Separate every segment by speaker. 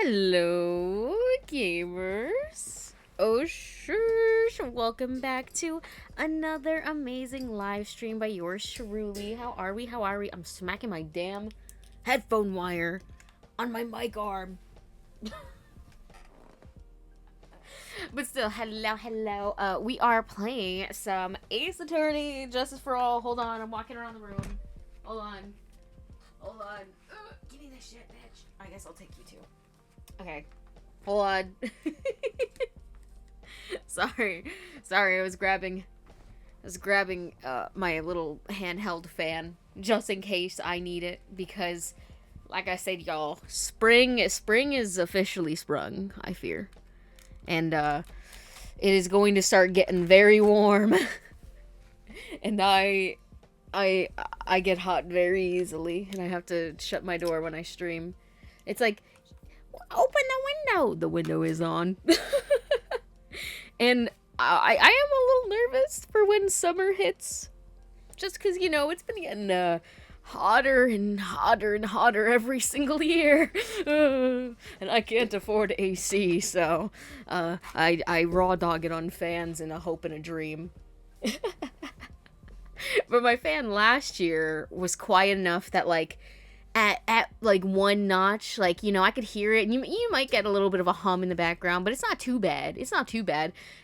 Speaker 1: Hello, gamers. Oh, sure. Welcome back to another amazing live stream by yours truly. How are we? How are we? I'm smacking my damn headphone wire on my mic arm. But still, hello. We are playing some Ace Attorney, Justice for All. Hold on, I'm walking around the room. Hold on. Give me this shit, bitch. I guess I'll take you too. Okay. Hold on. sorry. I was grabbing my little handheld fan just in case I need it because like I said, y'all, spring is officially sprung, I fear. And it is going to start getting very warm. And I get hot very easily and I have to shut my door when I stream. It's like, open the window. The window is on. And I am a little nervous for when summer hits. Just because, it's been getting hotter and hotter and hotter every single year. And I can't afford AC, so I raw dog it on fans in a hope and a dream. But my fan last year was quiet enough that, like, at like one notch, like, I could hear it, and you might get a little bit of a hum in the background, but it's not too bad.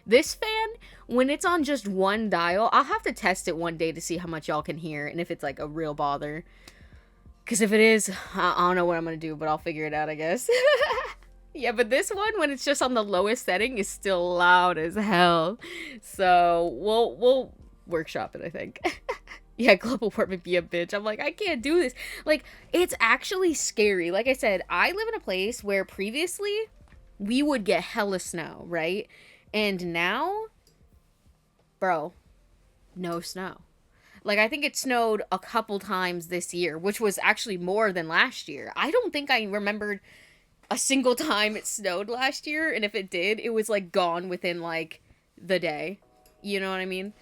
Speaker 1: This fan, when it's on just one dial, I'll have to test it one day to see how much y'all can hear and if it's like a real bother, because if it is, I don't know what I'm gonna do, but I'll figure it out, I guess. Yeah, but this one, when it's just on the lowest setting, is still loud as hell, so we'll workshop it, I think. Yeah, global warming be a bitch. I'm like, I can't do this. Like, it's actually scary. Like I said, I live in a place where previously we would get hella snow, right? And now, bro, no snow. Like, I think it snowed a couple times this year, which was actually more than last year. I don't think I remembered a single time it snowed last year, and if it did, it was, like, gone within, like, the day. You know what I mean?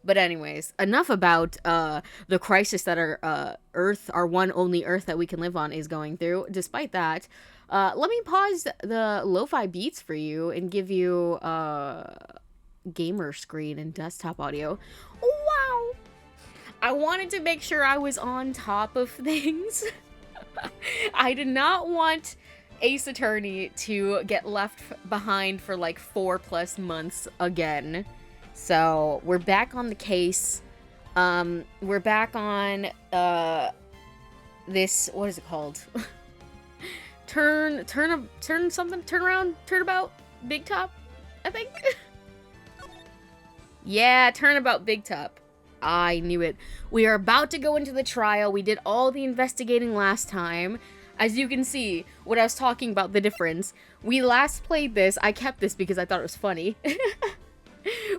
Speaker 1: But anyways, enough about the crisis that our Earth, our one only Earth that we can live on, is going through. Despite that, let me pause the lo-fi beats for you and give you gamer screen and desktop audio. Wow! I wanted to make sure I was on top of things. I did not want Ace Attorney to get left behind for like 4+ months again. So, we're back on the case. We're back on, this, what is it called? Turnabout, Big Top, I think? Yeah, Turnabout Big Top. I knew it. We are about to go into the trial. We did all the investigating last time. As you can see, what I was talking about, the difference. We last played this, I kept this because I thought it was funny.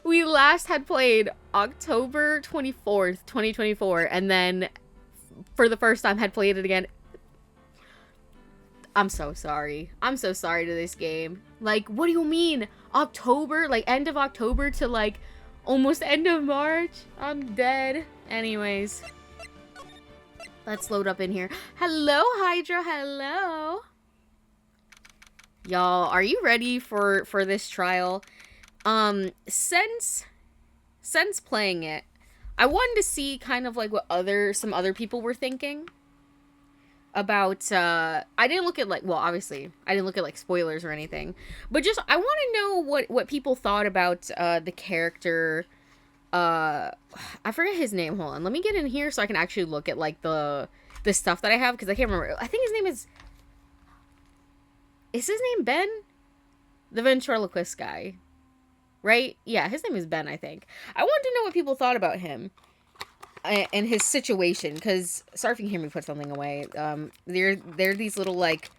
Speaker 1: We last had played October 24th, 2024, and then for the first time had played it again. I'm so sorry. I'm so sorry to this game. Like, what do you mean? October? Like, end of October to, like, almost end of March? I'm dead. Anyways. Let's load up in here. Hello, Hydra. Hello. Y'all, are you ready for this trial? Since playing it, I wanted to see kind of like what some other people were thinking about, I didn't look at like, well, obviously, I didn't look at like spoilers or anything, but just, I want to know what people thought about, the character, I forget his name, hold on, let me get in here so I can actually look at like the stuff that I have, because I can't remember, I think his name is his name Ben? The ventriloquist guy. Right? Yeah, his name is Ben, I think. I wanted to know what people thought about him and his situation, because, sorry if you can hear me put something away. They're these little, like,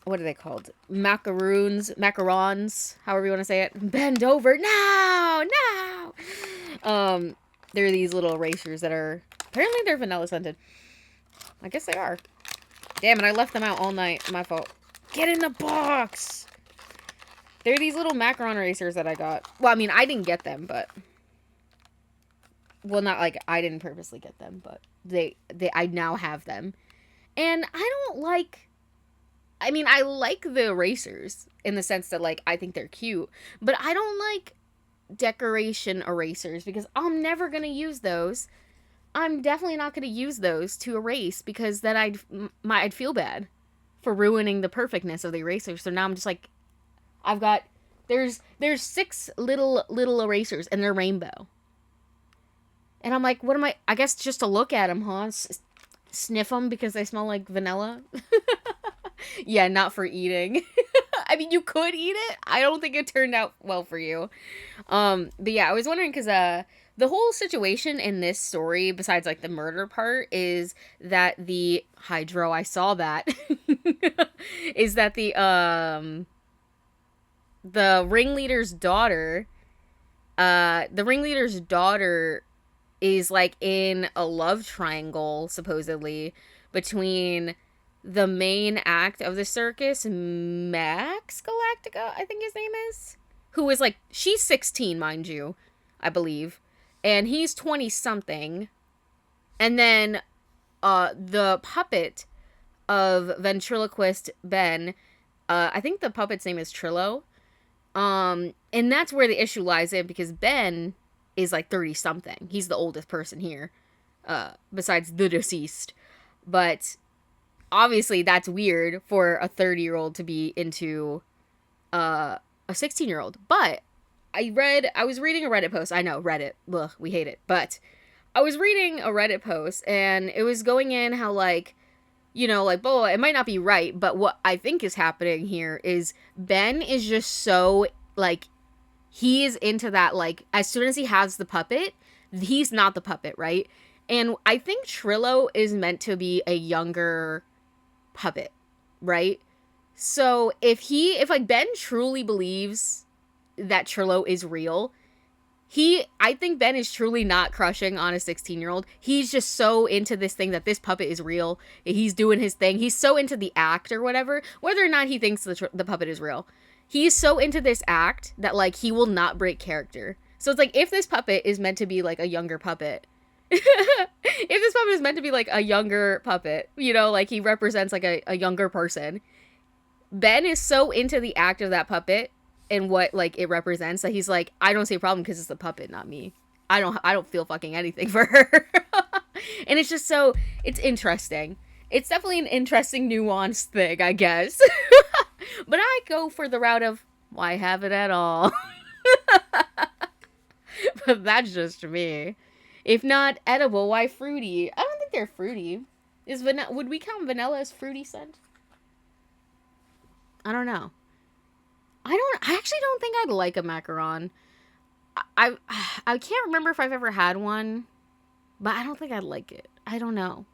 Speaker 1: what are they called? Macarons, however you want to say it. Bend over. No! They're these little erasers that are, apparently they're vanilla scented. I guess they are. Damn it, I left them out all night. My fault. Get in the box! They're these little macaron erasers that I got. Well, I mean, I didn't get them, but... Well, not like I didn't purposely get them, but I now have them. And I don't like I mean, I like the erasers in the sense that, like, I think they're cute, but I don't like decoration erasers because I'm never going to use those. I'm definitely not going to use those to erase because then I'd feel bad for ruining the perfectness of the eraser. So now I'm just like, I've got, there's 6 little erasers and they're rainbow. And I'm like, what am I guess just to look at them, huh? Sniff them because they smell like vanilla. Yeah, not for eating. I mean, you could eat it. I don't think it turned out well for you. But yeah, I was wondering because the whole situation in this story, besides like the murder part, is that the Hydro, I saw that, is that the ringleader's daughter is like in a love triangle, supposedly, between the main act of the circus, Max Galactica, I think his name is, who is like, she's 16, mind you, I believe, and he's 20 something, and then the puppet of ventriloquist Ben, I think the puppet's name is Trillo, and that's where the issue lies in, because Ben is like 30 something. He's the oldest person here, besides the deceased. But obviously that's weird for a 30-year-old to be into a 16-year-old. But I was reading a Reddit post. I know, Reddit. Ugh, we hate it. But I was reading a Reddit post and it was going in how like, you know, like, well, it might not be right, but what I think is happening here is Ben is just so like, he is into that, like, as soon as he has the puppet, he's not the puppet, right? And I think Trillo is meant to be a younger puppet, right? So if like Ben truly believes that Trillo is real, I think Ben is truly not crushing on a 16-year-old. He's just so into this thing that this puppet is real. He's doing his thing. He's so into the act or whatever, whether or not he thinks the puppet is real. He's so into this act that, like, he will not break character. So it's like, if this puppet is meant to be, like, a younger puppet, if this puppet is meant to be, like, a younger puppet, you know, like, he represents, like, a younger person, Ben is so into the act of that puppet and what, like, it represents that he's like, I don't see a problem because it's the puppet, not me. I don't feel fucking anything for her. And it's just so, it's interesting. It's definitely an interesting, nuanced thing, I guess. But I go for the route of, why have it at all? But that's just me. If not edible, why fruity? I don't think they're fruity. Would we count vanilla as fruity scent? I don't know. I actually don't think I'd like a macaron. I can't remember if I've ever had one, but I don't think I'd like it. I don't know.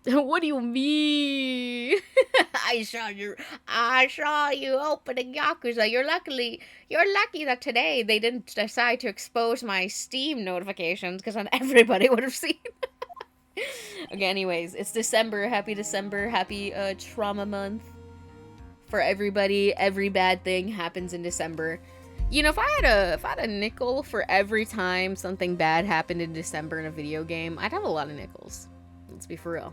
Speaker 1: What do you mean? I saw you opening Yakuza. You're lucky that today they didn't decide to expose my Steam notifications, because then everybody would have seen. Okay, anyways, it's December. Happy December. Happy trauma month for everybody. Every bad thing happens in December. You know, if I had a nickel for every time something bad happened in December in a video game, I'd have a lot of nickels. Let's be for real.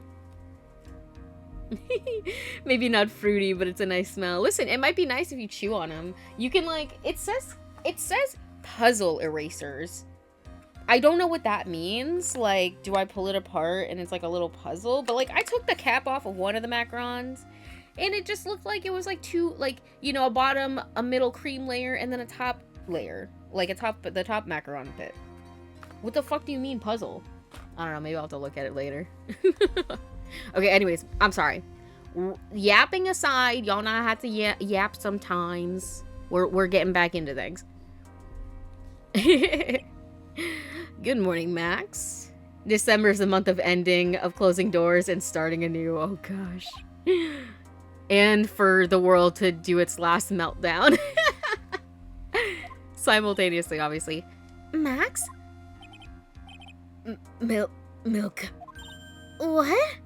Speaker 1: Maybe not fruity, but it's a nice smell. Listen, it might be nice if you chew on them. You can, like, it says puzzle erasers. I don't know what that means. Like, do I pull it apart and it's like a little puzzle? But, like, I took the cap off of one of the macarons and it just looked like it was like two, like, you know, a bottom, a middle cream layer, and then a top layer. Like the top macaron bit. What the fuck do you mean puzzle? I don't know, maybe I'll have to look at it later. Okay, anyways, I'm sorry. Yapping aside, y'all know I have to yap sometimes. We're getting back into things. Good morning, Max. December is the month of ending, of closing doors and starting anew. Oh gosh. And for the world to do its last meltdown. Simultaneously, obviously. Max? Milk. What?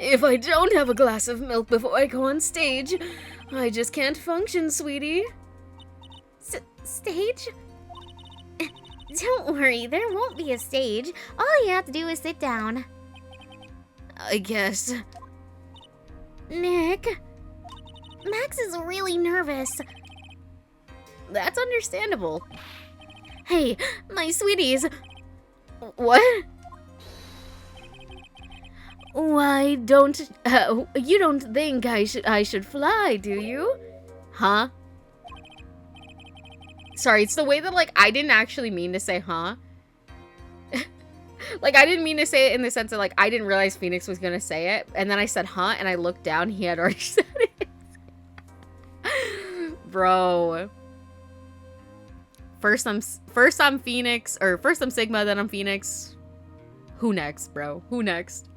Speaker 1: If I don't have a glass of milk before I go on stage, I just can't function, sweetie. Stage? Don't worry, there won't be a stage. All you have to do is sit down. I guess.
Speaker 2: Nick, Max is really nervous.
Speaker 1: That's understandable.
Speaker 2: Hey, my sweeties.
Speaker 1: What?
Speaker 2: Why don't, you don't think I should fly, do you?
Speaker 1: Huh? Sorry, it's the way that, like, I didn't actually mean to say, huh? Like, I didn't mean to say it in the sense that, like, I didn't realize Phoenix was gonna say it. And then I said, huh? And I looked down, he had already said it. Bro. First I'm Phoenix, or first I'm Sigma, then I'm Phoenix. Who next, bro? Who next?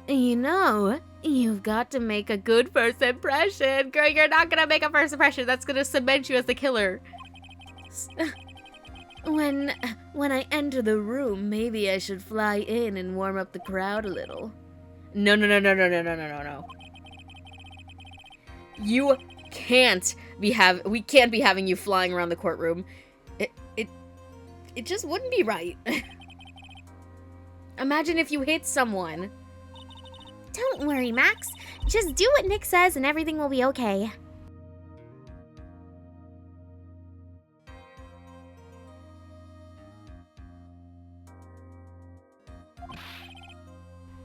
Speaker 2: You know, you've got to make a good first impression.
Speaker 1: Girl, you're not gonna make a first impression. That's gonna cement you as the killer.
Speaker 2: When I enter the room, maybe I should fly in and warm up the crowd a little.
Speaker 1: No. You can't be we can't be having you flying around the courtroom. It just wouldn't be right. Imagine if you hit someone.
Speaker 2: Don't worry, Max. Just do what Nick says and everything will be okay.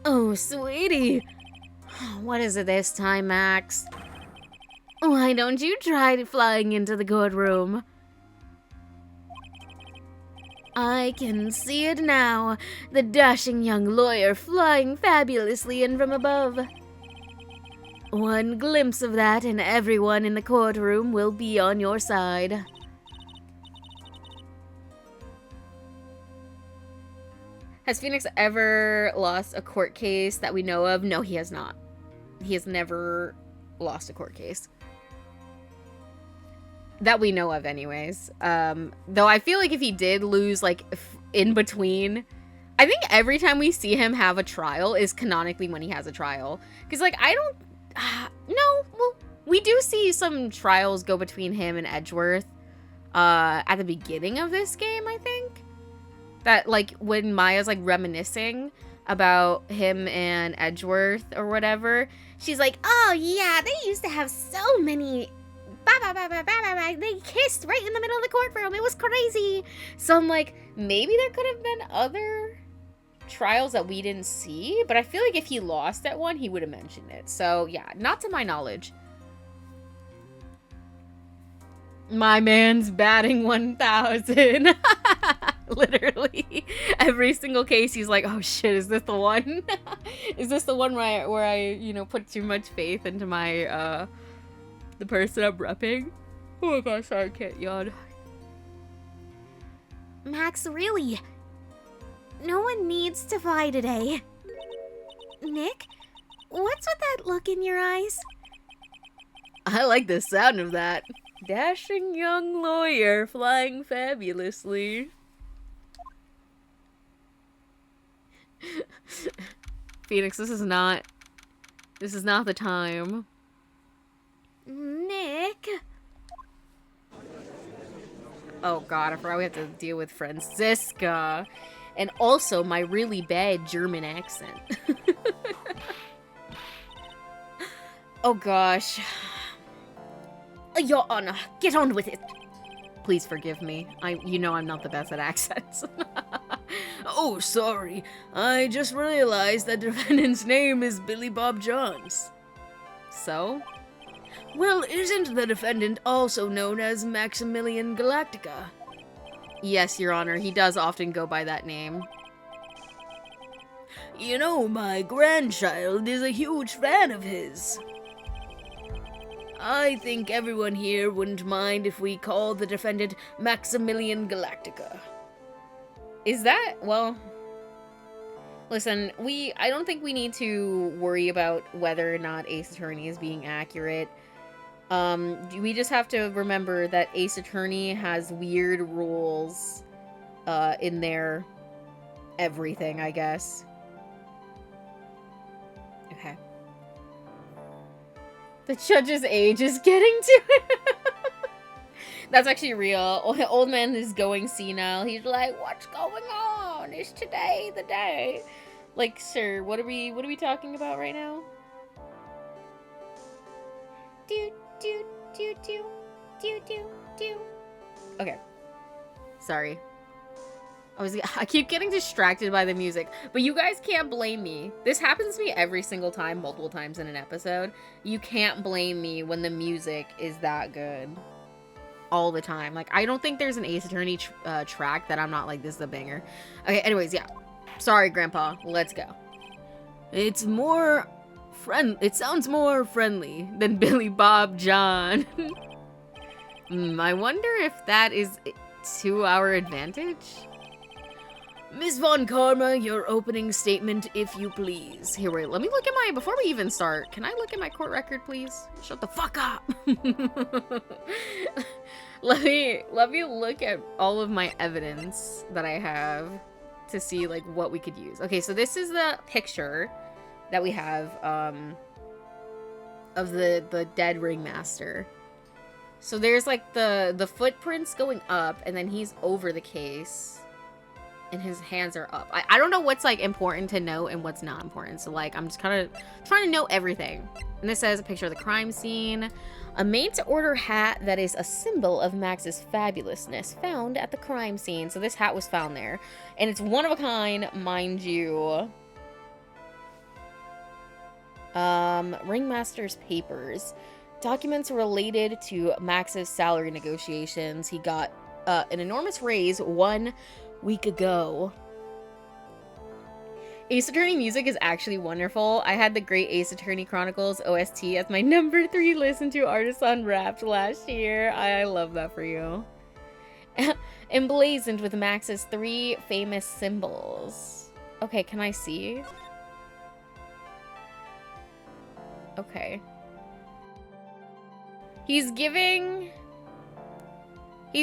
Speaker 1: Oh, sweetie. What is it this time, Max?
Speaker 2: Why don't you try flying into the courtroom? I can see it now, the dashing young lawyer flying fabulously in from above. One glimpse of that and everyone in the courtroom will be on your side.
Speaker 1: Has Phoenix ever lost a court case that we know of? No, he has not. He has never lost a court case. That we know of anyways. Though I feel like if he did lose, like, in between, I think every time we see him have a trial is canonically when he has a trial. Because, like, I don't... no, well, we do see some trials go between him and Edgeworth at the beginning of this game, I think. That, like, when Maya's, like, reminiscing about him and Edgeworth or whatever, she's like, oh, yeah, they used to have so many... They kissed right in the middle of the courtroom. It was crazy. So I'm like, maybe there could have been other trials that we didn't see, but I feel like if he lost at one, he would have mentioned it. So, yeah, not to my knowledge. My man's batting 1,000. Literally. Every single case, he's like, oh shit, is this the one? Is this the one where I, you know, put too much faith into my, the person I'm repping? Oh my gosh, sorry, I can't yawn.
Speaker 2: Max, really? No one needs to fly today. Nick, what's with that look in your eyes?
Speaker 1: I like the sound of that. Dashing young lawyer flying fabulously. Phoenix, this is not the time.
Speaker 2: Nick.
Speaker 1: Oh god, I forgot we have to deal with Franziska. And also my really bad German accent. Oh gosh. Your Honor, get on with it. Please forgive me. You know I'm not the best at accents. Oh, sorry. I just realized that the defendant's name is Billy Bob Johns. So? Well, isn't the defendant also known as Maximilian Galactica? Yes, Your Honor, he does often go by that name. You know, my grandchild is a huge fan of his. I think everyone here wouldn't mind if we call the defendant Maximilian Galactica. Is that, well... Listen, I don't think we need to worry about whether or not Ace Attorney is being accurate. We just have to remember that Ace Attorney has weird rules in their everything, I guess. Okay. The judge's age is getting to him. That's actually real. Old man is going senile. He's like, what's going on? Is today the day? Like, sir, what are we talking about right now? Do do do do do do do. Okay. Sorry. I keep getting distracted by the music, but you guys can't blame me. This happens to me every single time, multiple times in an episode. You can't blame me when the music is that good. All the time. Like, I don't think there's an Ace Attorney track that I'm not like, this is a banger. Okay, anyways, yeah. Sorry, Grandpa. Let's go. It sounds more friendly than Billy Bob John. I wonder if that is to our advantage? Miss Von Karma, your opening statement, if you please. Here, wait, let me look at my, before we even start, can I look at my court record, please? Shut the fuck up! Let me look at all of my evidence that I have to see, like, what we could use. Okay, so this is the picture that we have, of the dead ringmaster. So there's, like, the footprints going up, and then he's over the case. And his hands are up. I don't know what's, like, important to know and what's not important. So, like, I'm just kind of trying to know everything. And this says a picture of the crime scene. A made-to-order hat that is a symbol of Max's fabulousness found at the crime scene. So this hat was found there. And it's one of a kind, mind you. Ringmaster's papers. Documents related to Max's salary negotiations. He got an enormous raise 1 week ago. Ace Attorney music is actually wonderful. I had the Great Ace Attorney Chronicles OST as my number 3 listen to artist on Wrapped last year. I love that for you. Emblazoned with Max's 3 famous symbols. Okay, can I see? Okay. He's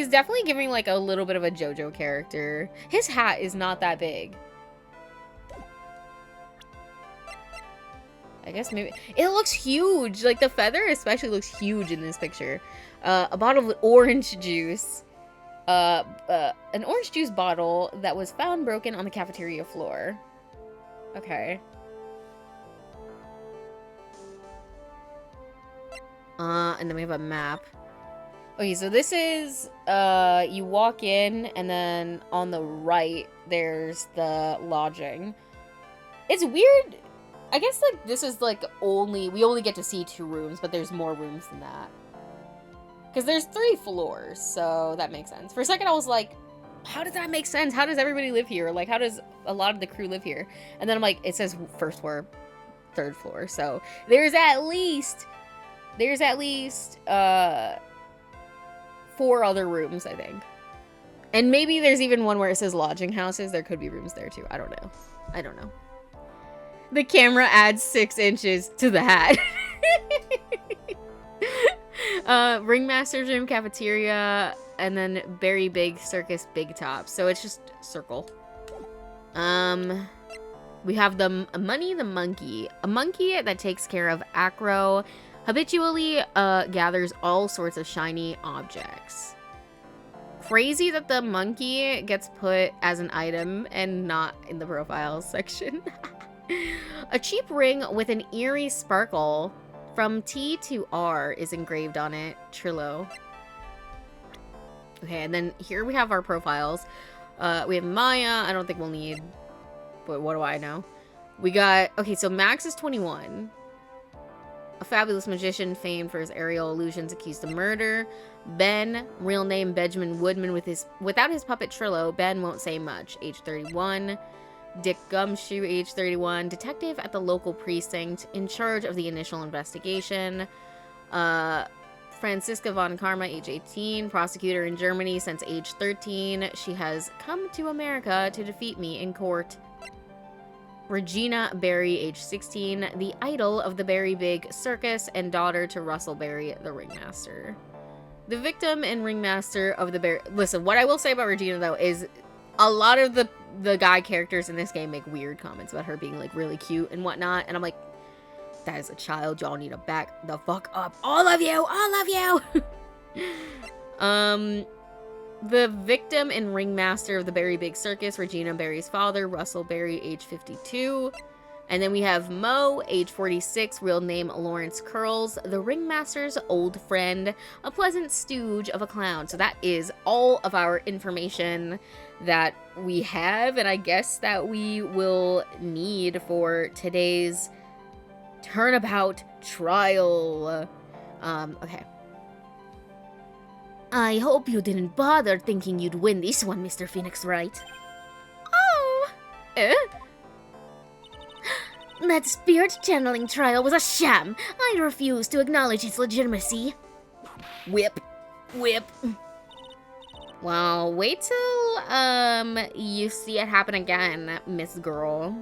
Speaker 1: definitely giving, like, a little bit of a JoJo character. His hat is not that big. I guess maybe... It looks huge! Like, the feather especially looks huge in this picture. A bottle of orange juice. An orange juice bottle that was found broken on the cafeteria floor. Okay. And then we have a map. Okay, so this is, you walk in, and then on the right, there's the lodging. It's weird. I guess, like, this is, like, we only get to see 2 rooms, but there's more rooms than that. Because there's 3 floors, so that makes sense. For a second, I was like, how does that make sense? How does everybody live here? Like, how does a lot of the crew live here? And then I'm like, it says 1st floor, 3rd floor, so there's at least 4 other rooms, I think. And maybe there's even one where it says lodging houses. There could be rooms there too. I don't know. The camera adds 6 inches to the hat. Ringmaster's room, cafeteria, and then Berry Big Circus Big Top. So it's just circle. We have the Money the Monkey. A monkey that takes care of acro. Habitually gathers all sorts of shiny objects. Crazy that the monkey gets put as an item and not in the profiles section. A cheap ring with an eerie sparkle from T to R is engraved on it. Trillo. Okay, and then here we have our profiles. We have Maya. I don't think we'll need, but what do I know? We got, okay, so Max is 21. A fabulous magician famed for his aerial illusions accused of murder. Ben, real name Benjamin Woodman, without his puppet Trillo, Ben won't say much. Age 31. Dick Gumshoe, age 31. Detective at the local precinct, in charge of the initial investigation. Franziska von Karma, age 18. Prosecutor in Germany since age 13. She has come to America to defeat me in court. Regina Berry, age 16, the idol of the Berry Big Circus and daughter to Russell Berry, the ringmaster. The victim and ringmaster of the Berry... Listen, what I will say about Regina, though, is a lot of the guy characters in this game make weird comments about her being, like, really cute and whatnot, and I'm like, that is a child, y'all need to back the fuck up. All of you! All of you! The victim and ringmaster of the Berry Big Circus, Regina Berry's father, Russell Berry, age 52. And then we have Mo, age 46, real name Lawrence Curls, the ringmaster's old friend, a pleasant stooge of a clown. So that is all of our information that we have, and I guess that we will need for today's turnabout trial. Okay.
Speaker 2: I hope you didn't bother thinking you'd win this one, Mr. Phoenix Wright.
Speaker 1: Oh!
Speaker 2: That spirit channeling trial was a sham. I refuse to acknowledge its legitimacy.
Speaker 1: Whip. Whip. Well, wait till, you see it happen again, Miss Girl.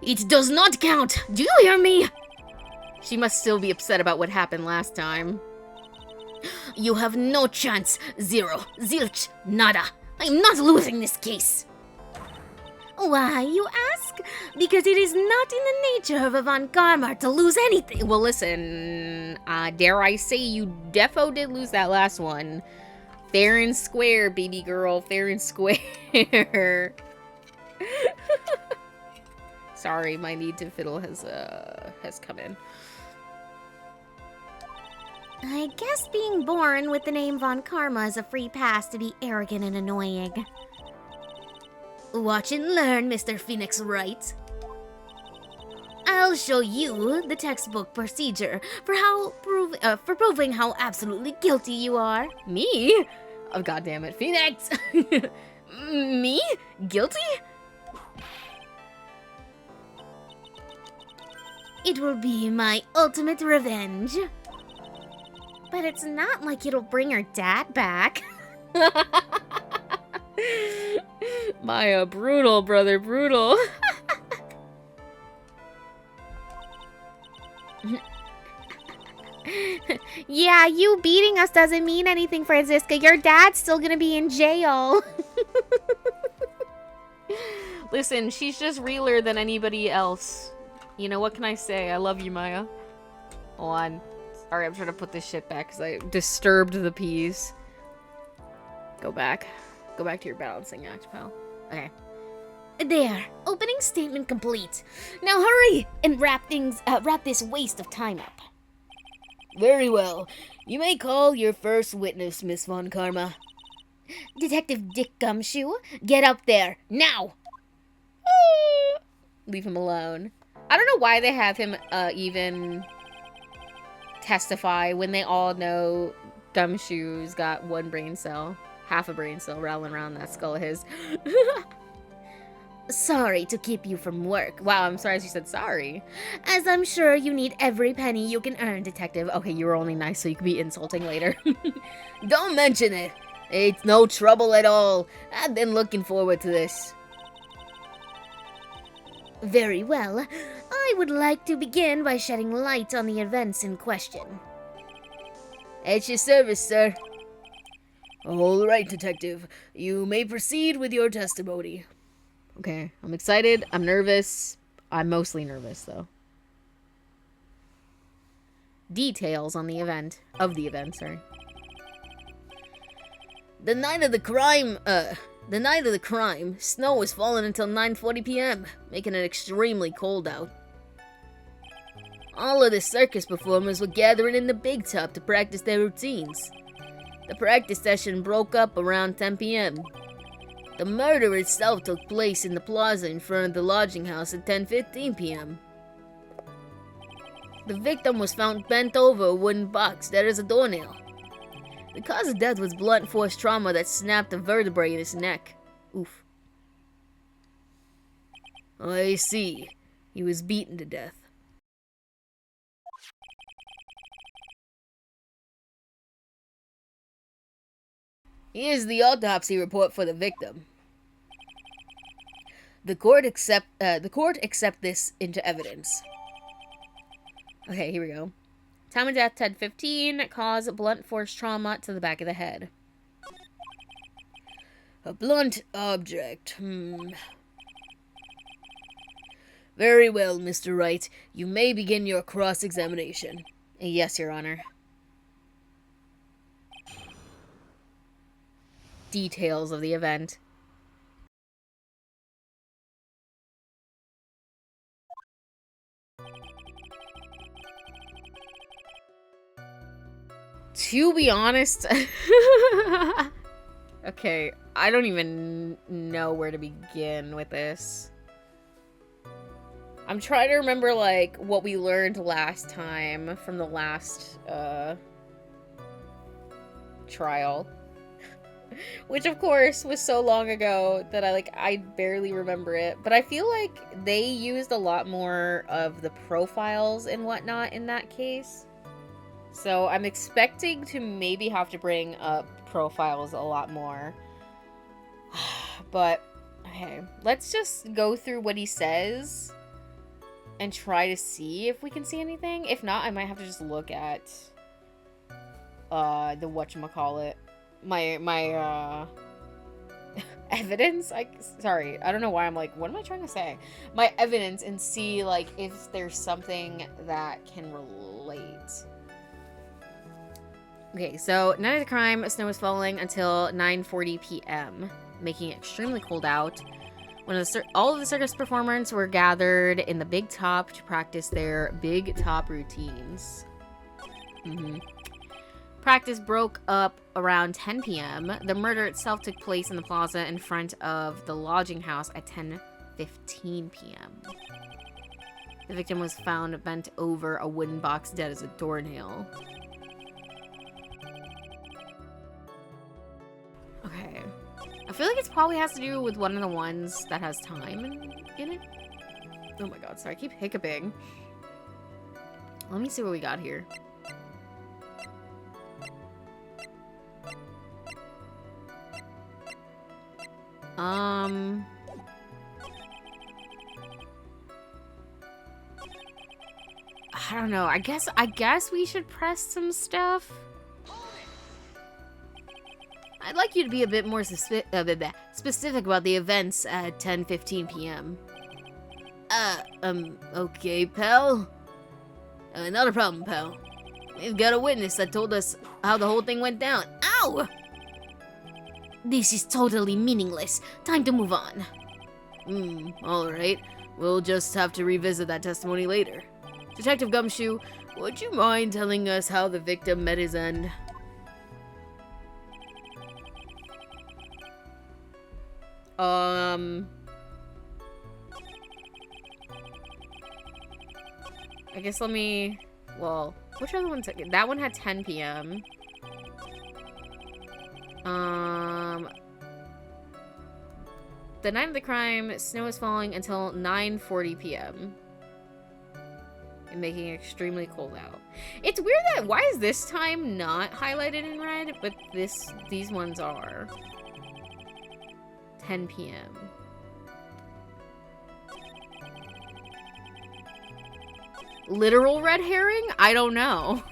Speaker 2: It does not count! Do you hear me?
Speaker 1: She must still be upset about what happened last time.
Speaker 2: You have no chance. Zero. Zilch. Nada. I'm not losing this case. Why, you ask? Because it is not in the nature of a Von Karma to lose anything.
Speaker 1: Well, listen, dare I say you defo did lose that last one. Fair and square, baby girl. Fair and square. Sorry, my need to fiddle has come in.
Speaker 2: I guess being born with the name Von Karma is a free pass to be arrogant and annoying. Watch and learn, Mr. Phoenix Wright. I'll show you the textbook procedure for proving how absolutely guilty you are.
Speaker 1: Me? Oh, goddammit. Phoenix! Me? Guilty?
Speaker 2: It will be my ultimate revenge. But it's not like it'll bring her dad back.
Speaker 1: Maya, brutal, brother, brutal.
Speaker 2: Yeah, you beating us doesn't mean anything, Franziska. Your dad's still gonna be in jail.
Speaker 1: Listen, she's just realer than anybody else. You know, what can I say? I love you, Maya. Hold on. Sorry, I'm trying to put this shit back because I disturbed the peas. Go back. Go back to your balancing act, pal. Okay.
Speaker 2: There. Opening statement complete. Now hurry and wrap this waste of time up.
Speaker 3: Very well. You may call your first witness, Miss Von Karma.
Speaker 2: Detective Dick Gumshoe, get up there, now!
Speaker 1: Leave him alone. I don't know why they have him, even testify when they all know Gumshoe's got one brain cell. Half a brain cell rattling around that skull of his.
Speaker 2: Sorry to keep you from work.
Speaker 1: Wow, I'm sorry she said sorry.
Speaker 2: As I'm sure you need every penny you can earn,
Speaker 1: Detective, okay, you were only nice so you could be insulting later.
Speaker 3: Don't mention it. It's no trouble at all. I've been looking forward to this.
Speaker 2: Very well. I would like to begin by shedding light on the events in question.
Speaker 3: At your service, sir. All right, Detective. You may proceed with your testimony.
Speaker 1: Okay, I'm excited. I'm nervous. I'm mostly nervous, though. Details on the event. Of the event, sorry.
Speaker 3: The night of the crime, snow was falling until 9:40 p.m., making it extremely cold out. All of the circus performers were gathering in the big top to practice their routines. The practice session broke up around 10 p.m. The murder itself took place in the plaza in front of the lodging house at 10:15 p.m. The victim was found bent over a wooden box dead as a doornail. The cause of death was blunt force trauma that snapped a vertebrae in his neck. Oof. I see. He was beaten to death. Here's the autopsy report for the victim. The court accept this into evidence.
Speaker 1: Okay, here we go. Time of death, 10:15. Cause blunt force trauma to the back of the head.
Speaker 3: A blunt object. Very well, Mr. Wright. You may begin your cross-examination.
Speaker 1: Yes, Your Honor. details of the event. To be honest, okay, I don't even know where to begin with this. I'm trying to remember, like, what we learned last time from the last, trial. Which, of course, was so long ago that I barely remember it. But I feel like they used a lot more of the profiles and whatnot in that case. So I'm expecting to maybe have to bring up profiles a lot more. But, okay, let's just go through what he says and try to see if we can see anything. If not, I might have to just look at the whatchamacallit. My evidence? Sorry, I don't know why I'm like, what am I trying to say? My evidence, and see, like, if there's something that can relate. Okay, so night of the crime, snow was falling until 9:40 p.m., making it extremely cold out. All of the circus performers were gathered in the big top to practice their big top routines. Practice broke up around 10 p.m. The murder itself took place in the plaza in front of the lodging house at 10:15 p.m. The victim was found bent over a wooden box dead as a doornail. Okay. I feel like it probably has to do with one of the ones that has time in it. Oh my god, sorry, I keep hiccuping. Let me see what we got here. I don't know. I guess we should press some stuff. I'd like you to be a bit more specific about the events at 10:15 p.m. Okay, pal. Not a problem, pal. We've got a witness that told us how the whole thing went down. Ow!
Speaker 2: This is totally meaningless. Time to move on.
Speaker 3: Alright. We'll just have to revisit that testimony later. Detective Gumshoe, would you mind telling us how the victim met his end? I guess well, which other one's that one had 10 p.m. The night of the crime, snow is falling until 9:40 p.m. and making it extremely cold out. It's weird that, why is this time not highlighted in red, but these ones are. 10 p.m. Literal red herring? I don't know.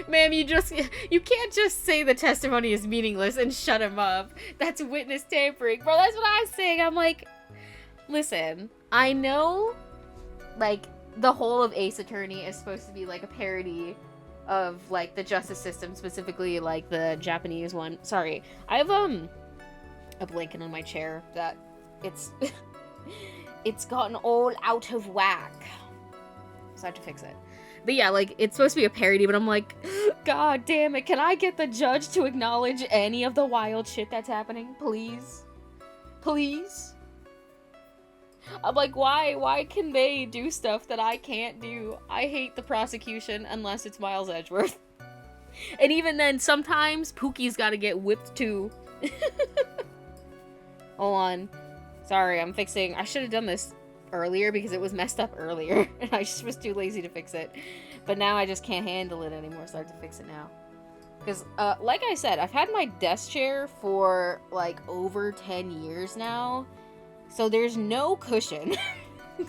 Speaker 3: Ma'am, you can't just say the testimony is meaningless and shut him up. That's witness tampering. Bro, that's what I'm saying. I'm like, listen, I know, like, the whole of Ace Attorney is supposed to be, like, a parody of, like, the justice system, specifically, like, the Japanese one. Sorry. I have, a blanket on my chair that it's it's gotten all out of whack. So I have to fix it. But yeah, like, it's supposed to be a parody, but I'm like, god damn it, can I get the judge to acknowledge any of the wild shit that's happening? Please? Please? I'm like, why can they do stuff that I can't do? I hate the prosecution unless it's Miles Edgeworth. And even then, sometimes Pookie's gotta get whipped too. Hold on. Sorry, I'm fixing. I should have done this earlier because it was messed up earlier. And I just was too lazy to fix it. But now I just can't handle it anymore, so I have to fix it now. Because, like I said, I've had my desk chair for, like, over 10 years now. So there's no cushion.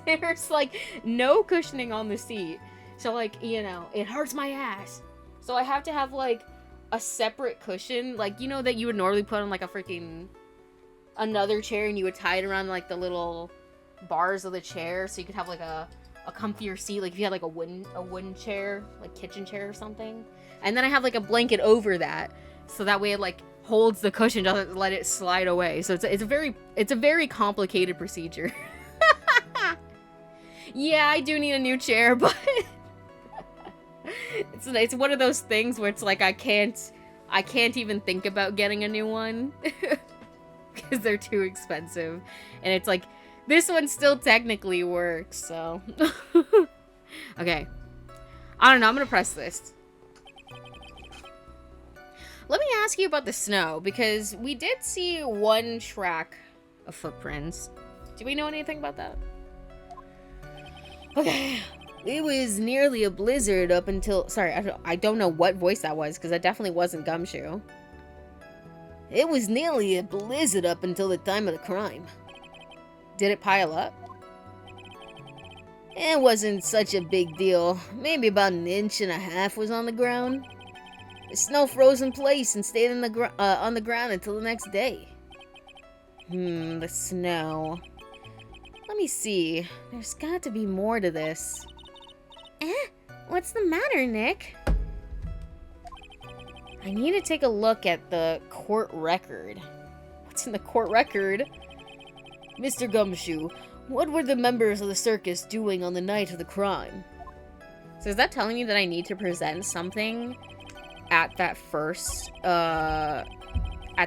Speaker 3: There's, like, no cushioning on the seat. So, like, you know, it hurts my ass. So I have to have, like, a separate cushion. Like, you know that you would normally put on, like, a freaking... another chair, and you would tie it around, like, the little bars of the chair, so you could have, like, a comfier seat, like, if you had, like, a wooden chair, like, kitchen chair or something. And then I have, like, a blanket over that,
Speaker 1: so that way it like holds the cushion, doesn't let it slide away. So it's a very complicated procedure. Yeah, I do need a new chair, but it's one of those things where it's like I can't even think about getting a new one because they're too expensive. And it's like this one still technically works, so okay. I don't know, I'm gonna press this. Let me ask you about the snow, because we did see one track of footprints. Do we know anything about that? Okay. It was nearly a blizzard up until... Sorry, I don't know what voice that was, because that definitely wasn't Gumshoe. It was nearly a blizzard up until the time of the crime. Did it pile up? It wasn't such a big deal. Maybe about 1.5 inches was on the ground. The snow froze in place and stayed on the ground until the next day. The snow. Let me see. There's got to be more to this.
Speaker 2: What's the matter, Nick?
Speaker 1: I need to take a look at the court record. What's in the court record? Mr. Gumshoe, what were the members of the circus doing on the night of the crime? So is that telling me that I need to present something at that first, at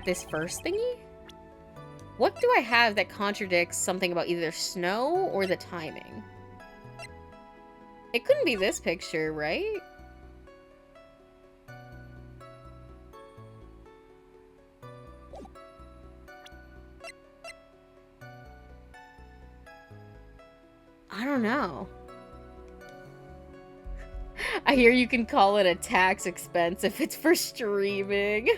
Speaker 1: this first thingy? What do I have that contradicts something about either snow or the timing? It couldn't be this picture, right? I don't know. I hear you can call it a tax expense if it's for streaming.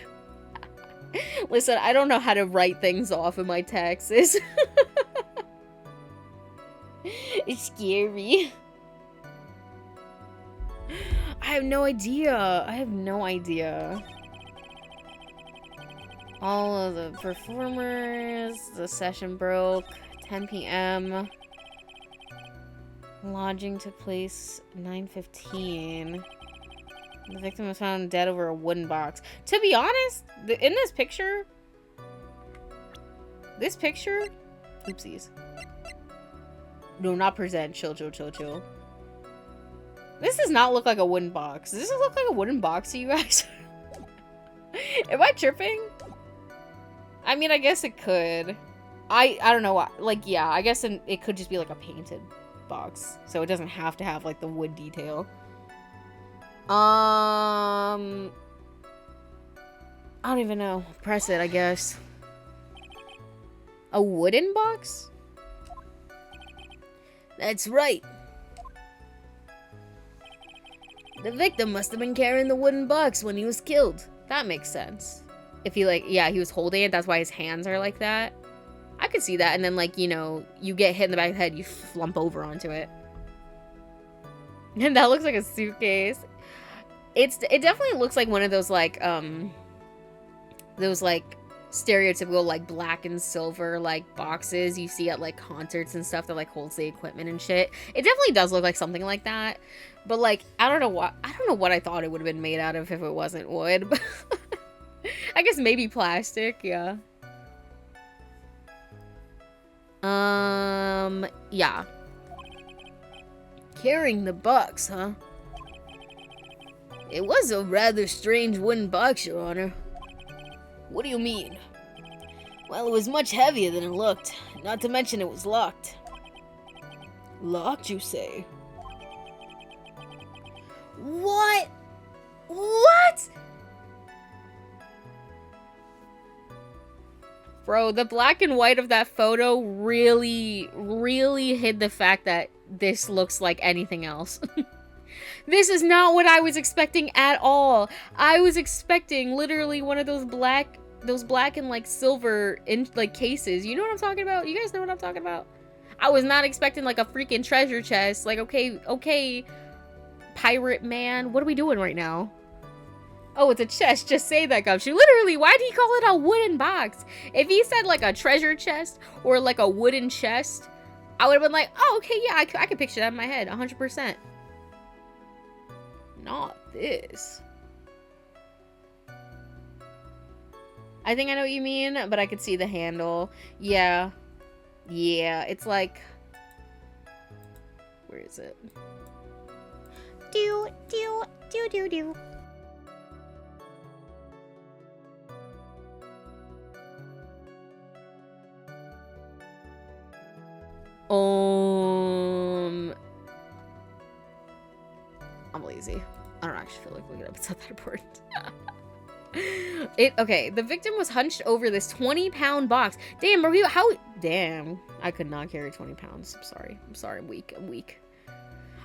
Speaker 1: Listen, I don't know how to write things off in my taxes. It's scary. I have no idea. I have no idea. All of the performers, the session broke, 10 p.m. Lodging took place 9:15. The victim was found dead over a wooden box. To be honest, in this picture, oopsies. No, not present. Chill. This does not look like a wooden box. Does this look like a wooden box to you guys? Am I tripping? I mean, I guess it could. I don't know why. Like, yeah, I guess it could just be like a painted box. So it doesn't have to have like the wood detail. I don't even know. Press it, I guess. A wooden box? That's right. The victim must have been carrying the wooden box when he was killed. That makes sense. If he he was holding it, that's why his hands are like that. I could see that, and then like, you know, you get hit in the back of the head, you flump over onto it. And that looks like a suitcase. It definitely looks like one of those like stereotypical like black and silver like boxes you see at like concerts and stuff that like holds the equipment and shit. It definitely does look like something like that. But like I don't know what I thought it would have been made out of if it wasn't wood. But I guess maybe plastic, yeah. Yeah. Carrying the box, huh? It was a rather strange wooden box, Your Honor. What do you mean? Well, it was much heavier than it looked. Not to mention it was locked. Locked, you say? What? What? Bro, the black and white of that photo really, really hid the fact that this looks like anything else. This is not what I was expecting at all. I was expecting literally one of those black and like silver in like cases. You know what I'm talking about? You guys know what I'm talking about? I was not expecting like a freaking treasure chest. Like, okay, pirate man, what are we doing right now? Oh, it's a chest. Just say that, Gumshoe. Literally, why did he call it a wooden box? If he said like a treasure chest or like a wooden chest, I would have been like, oh, okay, yeah, I could picture that in my head, 100%. Not this. I think I know what you mean, but I could see the handle. Yeah. Yeah, it's like... Where is it?
Speaker 2: Do, do, do, do, do.
Speaker 1: I'm lazy. I don't actually feel like looking it up. It's not that important. Okay, the victim was hunched over this 20-pound box. Damn, damn, I could not carry 20 pounds. I'm sorry, I'm weak.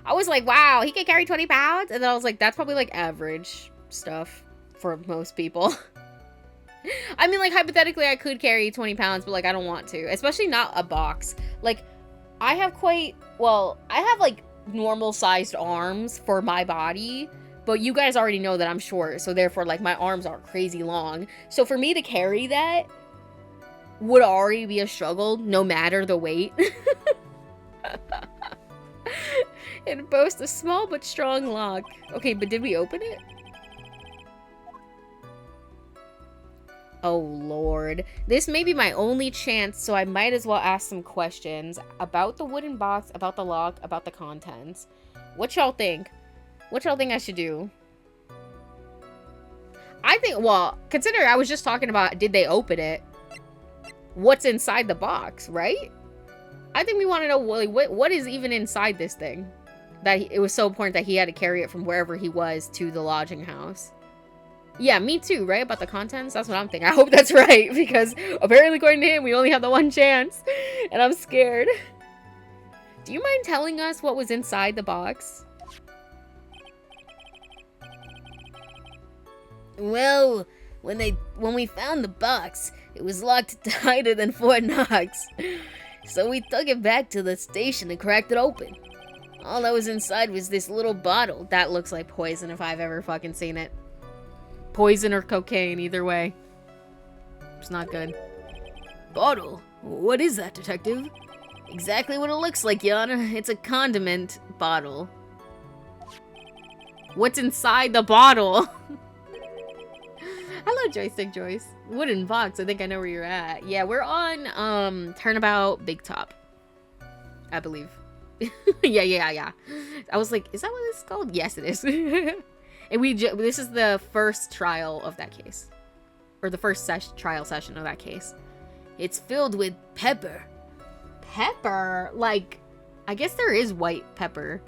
Speaker 1: I was like, wow, he can carry 20 pounds? And then I was like, that's probably like average stuff for most people. I mean, like, hypothetically, I could carry 20 pounds, but like, I don't want to, especially not a box. Like, I have like normal sized arms for my body. But you guys already know that I'm short, so therefore, like, my arms aren't crazy long. So for me to carry that would already be a struggle, no matter the weight. It boasts a small but strong lock. Okay, but did we open it? Oh, Lord. This may be my only chance, so I might as well ask some questions about the wooden box, about the lock, about the contents. What y'all think? What y'all think I should do? I think, well, consider I was just talking about, did they open it? What's inside the box, right? I think we want to know, what is even inside this thing? That it was so important that he had to carry it from wherever he was to the lodging house. Yeah, me too, right? About the contents? That's what I'm thinking. I hope that's right, because apparently according to him, we only have the one chance. And I'm scared. Do you mind telling us what was inside the box?
Speaker 3: Well, when we found the box, it was locked tighter than Fort Knox. So we took it back to the station and cracked it open. All that was inside was this little bottle.
Speaker 1: That looks like poison if I've ever fucking seen it. Poison or cocaine, either way. It's not good.
Speaker 3: Bottle? What is that, detective? Exactly what it looks like, Your Honor. It's a condiment bottle.
Speaker 1: What's inside the bottle? Hello, Joystick Joyce. Wooden box, I think I know where you're at. Yeah, we're on, Turnabout Big Top. I believe. yeah. I was like, is that what this is called? Yes, it is. And this is the first trial of that case. Or the first trial session of that case.
Speaker 3: It's filled with pepper.
Speaker 1: Pepper? Like, I guess there is white pepper.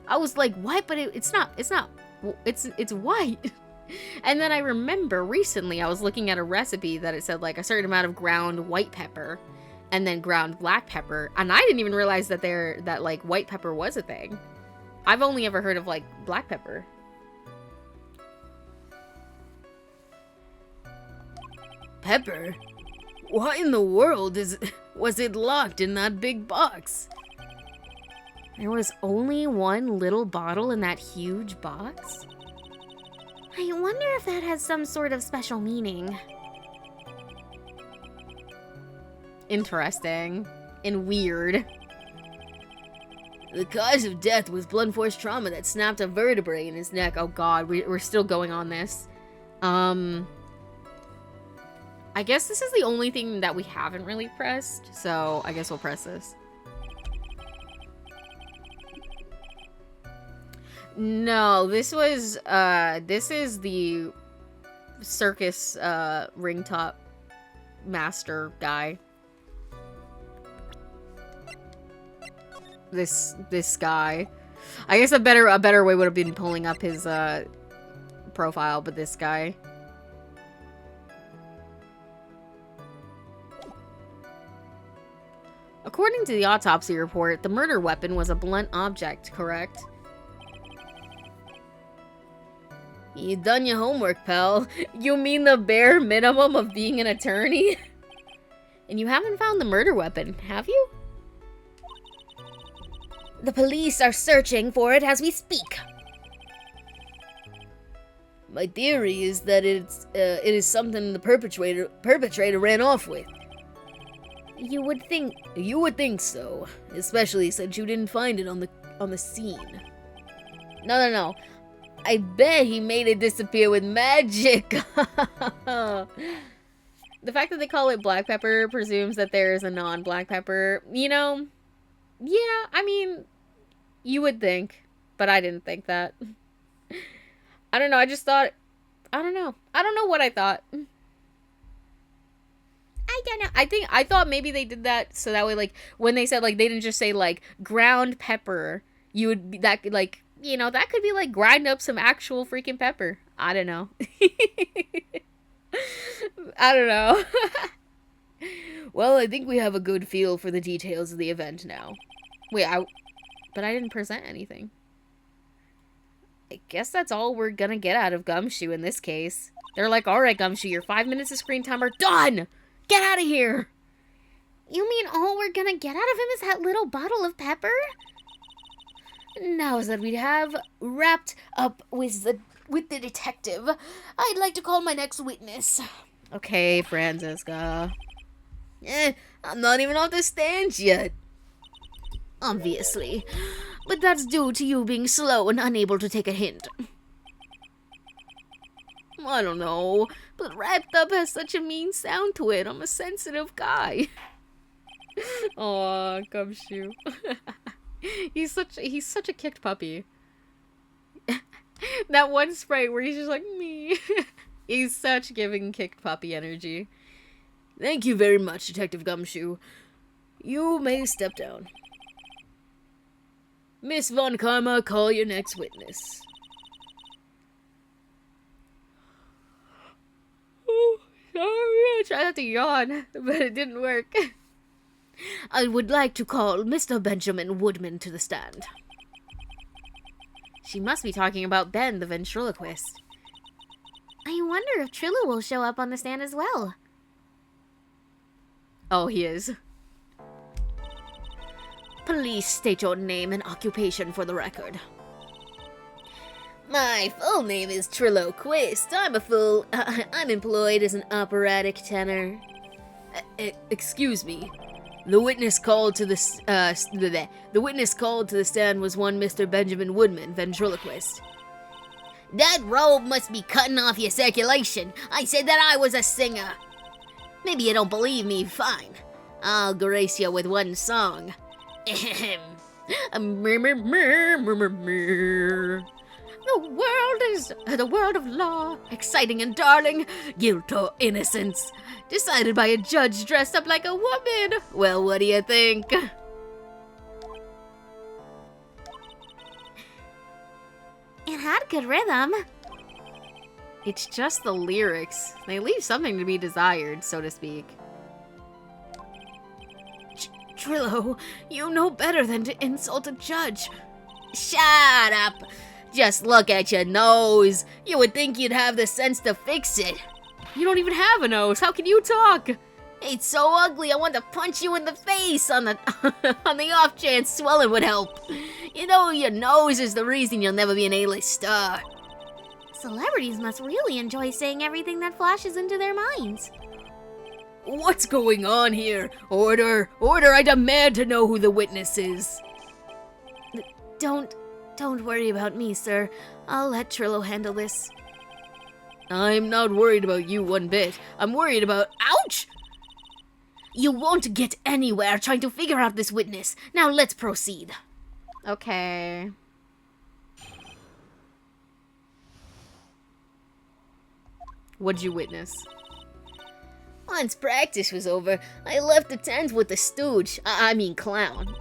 Speaker 1: I was like, what? But it's not, it's white. And then I remember recently I was looking at a recipe that it said like a certain amount of ground white pepper and then ground black pepper. And I didn't even realize that like white pepper was a thing. I've only ever heard of like black pepper.
Speaker 3: Pepper? Why in the world was it locked in that big box?
Speaker 1: There was only one little bottle in that huge box?
Speaker 2: I wonder if that has some sort of special meaning.
Speaker 1: Interesting. And weird.
Speaker 3: The cause of death was blunt force trauma that snapped a vertebrae in his neck.
Speaker 1: Oh god, we're still going on this. I guess this is the only thing that we haven't really pressed, so I guess we'll press this. No, this is the circus, ring top master guy. This guy. I guess a better way would have been pulling up his, profile, but this guy. According to the autopsy report, the murder weapon was a blunt object, correct?
Speaker 3: You done your homework, pal.
Speaker 1: You mean the bare minimum of being an attorney? And you haven't found the murder weapon, have you?
Speaker 2: The police are searching for it as we speak.
Speaker 3: My theory is that it is something the perpetrator ran off with.
Speaker 2: You would think
Speaker 3: so, especially since you didn't find it on the scene.
Speaker 1: No.
Speaker 3: I bet he made it disappear with magic.
Speaker 1: the fact that they call it black pepper presumes that there is a non-black pepper. You know, yeah, I mean, you would think, but I didn't think that. I don't know, I just thought, I don't know. I don't know what I thought. I don't know. I thought maybe they did that so that way, like, when they said, like, they didn't just say, like, ground pepper, you would be, that, like, you know, that could be, like, grind up some actual freaking pepper. I don't know. I don't know. Well, I think we have a good feel for the details of the event now. Wait, but I didn't present anything. I guess that's all we're gonna get out of Gumshoe in this case. They're like, alright, Gumshoe, your 5 minutes of screen time are done! Get out of here!
Speaker 2: You mean all we're gonna get out of him is that little bottle of pepper? Now that we have wrapped up with the detective, I'd like to call my next witness.
Speaker 1: Okay, Franziska. I'm not even off the stand yet.
Speaker 2: Obviously. But that's due to you being slow and unable to take a hint.
Speaker 1: I don't know, but wrapped up has such a mean sound to it. I'm a sensitive guy. Aw, Gumshoe. He's such a kicked puppy. That one sprite where he's just like, me. He's such giving kicked puppy energy. Thank you very much, Detective Gumshoe. You may step down. Miss Von Karma, call your next witness. Oh, sorry, I tried not to yawn, but it didn't work.
Speaker 2: I would like to call Mr. Benjamin Woodman to the stand.
Speaker 1: She must be talking about Ben, the ventriloquist.
Speaker 2: I wonder if Trillo will show up on the stand as well.
Speaker 1: Oh, he is.
Speaker 2: Please state your name and occupation for the record.
Speaker 3: My full name is Trillo Quist. I'm employed as an operatic tenor. Excuse me. The witness called to the stand was one Mr. Benjamin Woodman, ventriloquist. That robe must be cutting off your circulation. I said that I was a singer. Maybe you don't believe me, fine. I'll grace you with one song. The world is the world of law, exciting and darling, guilt or innocence, decided by a judge dressed up like a woman. Well, what do you think?
Speaker 2: It had good rhythm.
Speaker 1: It's just the lyrics. They leave something to be desired, so to speak.
Speaker 2: Trillo, you know better than to insult a judge.
Speaker 3: Shut up! Just look at your nose. You would think you'd have the sense to fix it.
Speaker 1: You don't even have a nose. How can you talk?
Speaker 3: It's so ugly, I want to punch you in the face on the on the off chance swelling would help. You know, your nose is the reason you'll never be an A-list star.
Speaker 2: Celebrities must really enjoy saying everything that flashes into their minds.
Speaker 3: What's going on here? Order! Order! I demand to know who the witness is.
Speaker 2: Don't worry about me, sir. I'll let Trillo handle this.
Speaker 3: I'm not worried about you one bit. I'm worried about— Ouch! You won't get anywhere trying to figure out this witness. Now let's proceed.
Speaker 1: Okay. What'd you witness?
Speaker 3: Once practice was over, I left the tent with the stooge. I mean clown.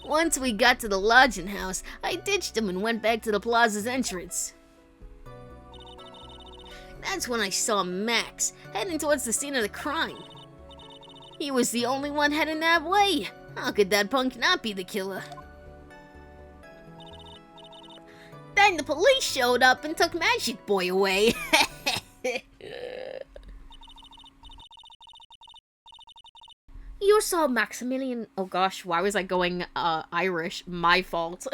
Speaker 3: Once we got to the lodging house, I ditched him and went back to the plaza's entrance. That's when I saw Max heading towards the scene of the crime. He was the only one heading that way. How could that punk not be the killer? Then the police showed up and took Magic Boy away.
Speaker 1: You saw Maximilian— oh gosh, why was I going Irish? My fault.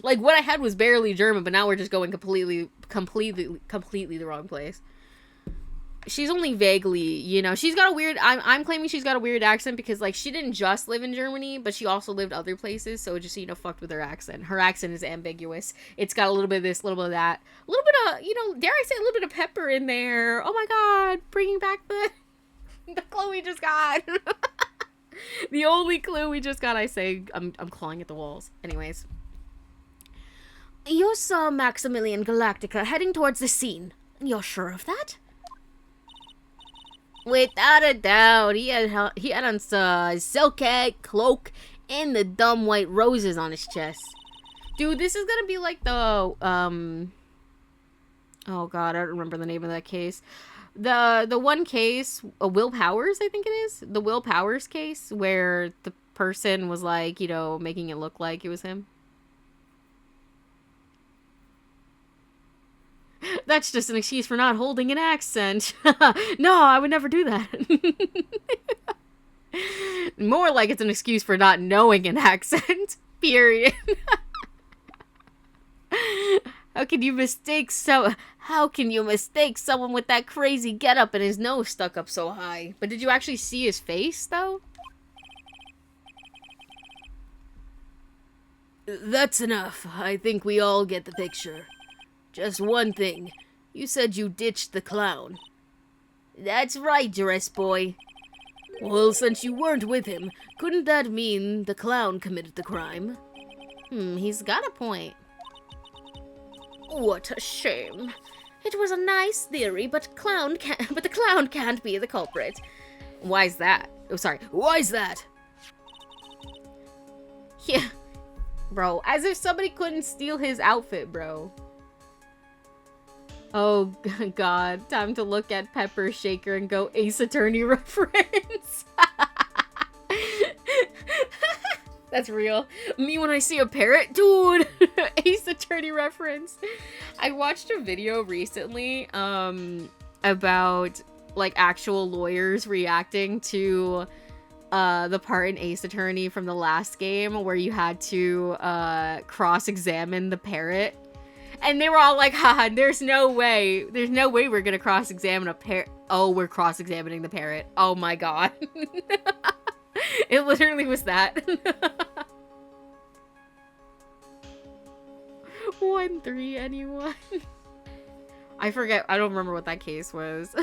Speaker 1: Like, what I had was barely German, but now we're just going completely the wrong place. she's only vaguely, you know, she's got a weird, I'm claiming she's got a weird accent because, like, she didn't just live in Germany, but she also lived other places, so it just, you know, fucked with her accent. Her accent is ambiguous. It's got a little bit of this, a little bit of that, a little bit of, you know, dare I say, a little bit of pepper in there. Oh my god, bringing back the clue we just got. The only clue we just got, I say, I'm clawing at the walls. Anyways.
Speaker 2: You saw Maximilian Galactica heading towards the scene. You're sure of that?
Speaker 3: Without a doubt, he had on his silk hat, cloak, and the dumb white roses on his chest.
Speaker 1: Dude, this is gonna be like the, oh god, I don't remember the name of that case. The one case, Will Powers, I think it is. The Will Powers case, where the person was, like, you know, making it look like it was him. That's just an excuse for not holding an accent. No, I would never do that. More like it's an excuse for not knowing an accent. Period. How can you mistake someone with that crazy getup and his nose stuck up so high? But did you actually see his face, though?
Speaker 3: That's enough. I think we all get the picture. Just one thing. You said you ditched the clown.
Speaker 1: That's right, dress boy.
Speaker 3: Well, since you weren't with him, couldn't that mean the clown committed the crime?
Speaker 1: He's got a point.
Speaker 2: What a shame. It was a nice theory, but the clown can't be the culprit.
Speaker 1: Why's that? Oh, sorry.
Speaker 3: Why's that?
Speaker 1: Yeah. Bro, as if somebody couldn't steal his outfit, bro. Oh, God. Time to look at Pepper Shaker and go Ace Attorney reference. That's real. Me when I see a parrot? Dude! Ace Attorney reference. I watched a video recently, about, like, actual lawyers reacting to, the part in Ace Attorney from the last game where you had to, cross-examine the parrot. And they were all like, haha, there's no way we're gonna cross-examine a parrot. Oh, we're cross-examining the parrot. Oh my god. It literally was that. 1-3, anyone? I forget, I don't remember what that case was.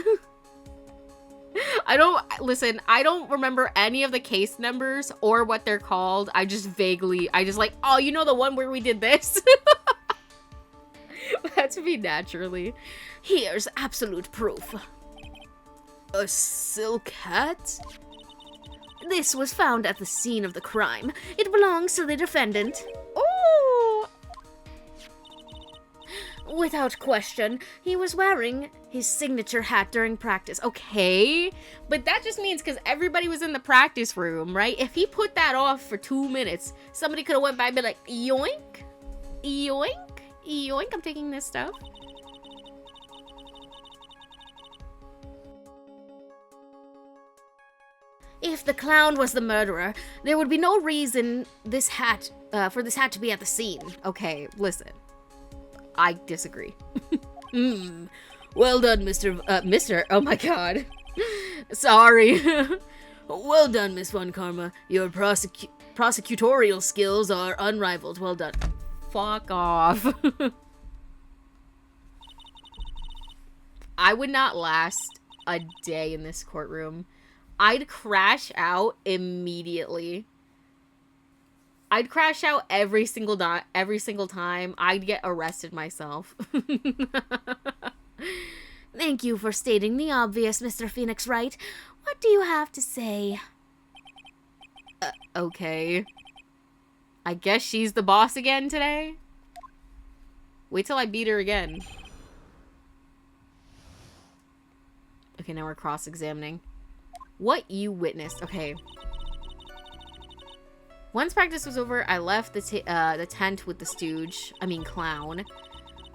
Speaker 1: I don't remember any of the case numbers or what they're called. I just like, oh, you know the one where we did this? That's me naturally.
Speaker 2: Here's absolute proof.
Speaker 3: A silk hat?
Speaker 2: This was found at the scene of the crime. It belongs to the defendant.
Speaker 1: Ooh!
Speaker 2: Without question, he was wearing his signature hat during practice.
Speaker 1: Okay, but that just means because everybody was in the practice room, right? If he put that off for 2 minutes, somebody could have went by and been like, yoink, yoink. Yoink, I'm taking this stuff.
Speaker 2: If the clown was the murderer, there would be no reason for this hat to be at the scene.
Speaker 1: Okay, listen. I disagree.
Speaker 3: Well done, Mr.
Speaker 1: Oh my god. Sorry.
Speaker 3: Well done, Miss Von Karma. Your prosecutorial skills are unrivaled. Well done.
Speaker 1: Fuck off. I would not last a day in this courtroom. I'd crash out immediately. I'd crash out every single time. I'd get arrested myself.
Speaker 2: Thank you for stating the obvious, Mr. Phoenix Wright. What do you have to say?
Speaker 1: Okay. I guess she's the boss again today? Wait till I beat her again. Okay, now we're cross-examining. What you witnessed. Okay. Once practice was over, I left the tent with the clown.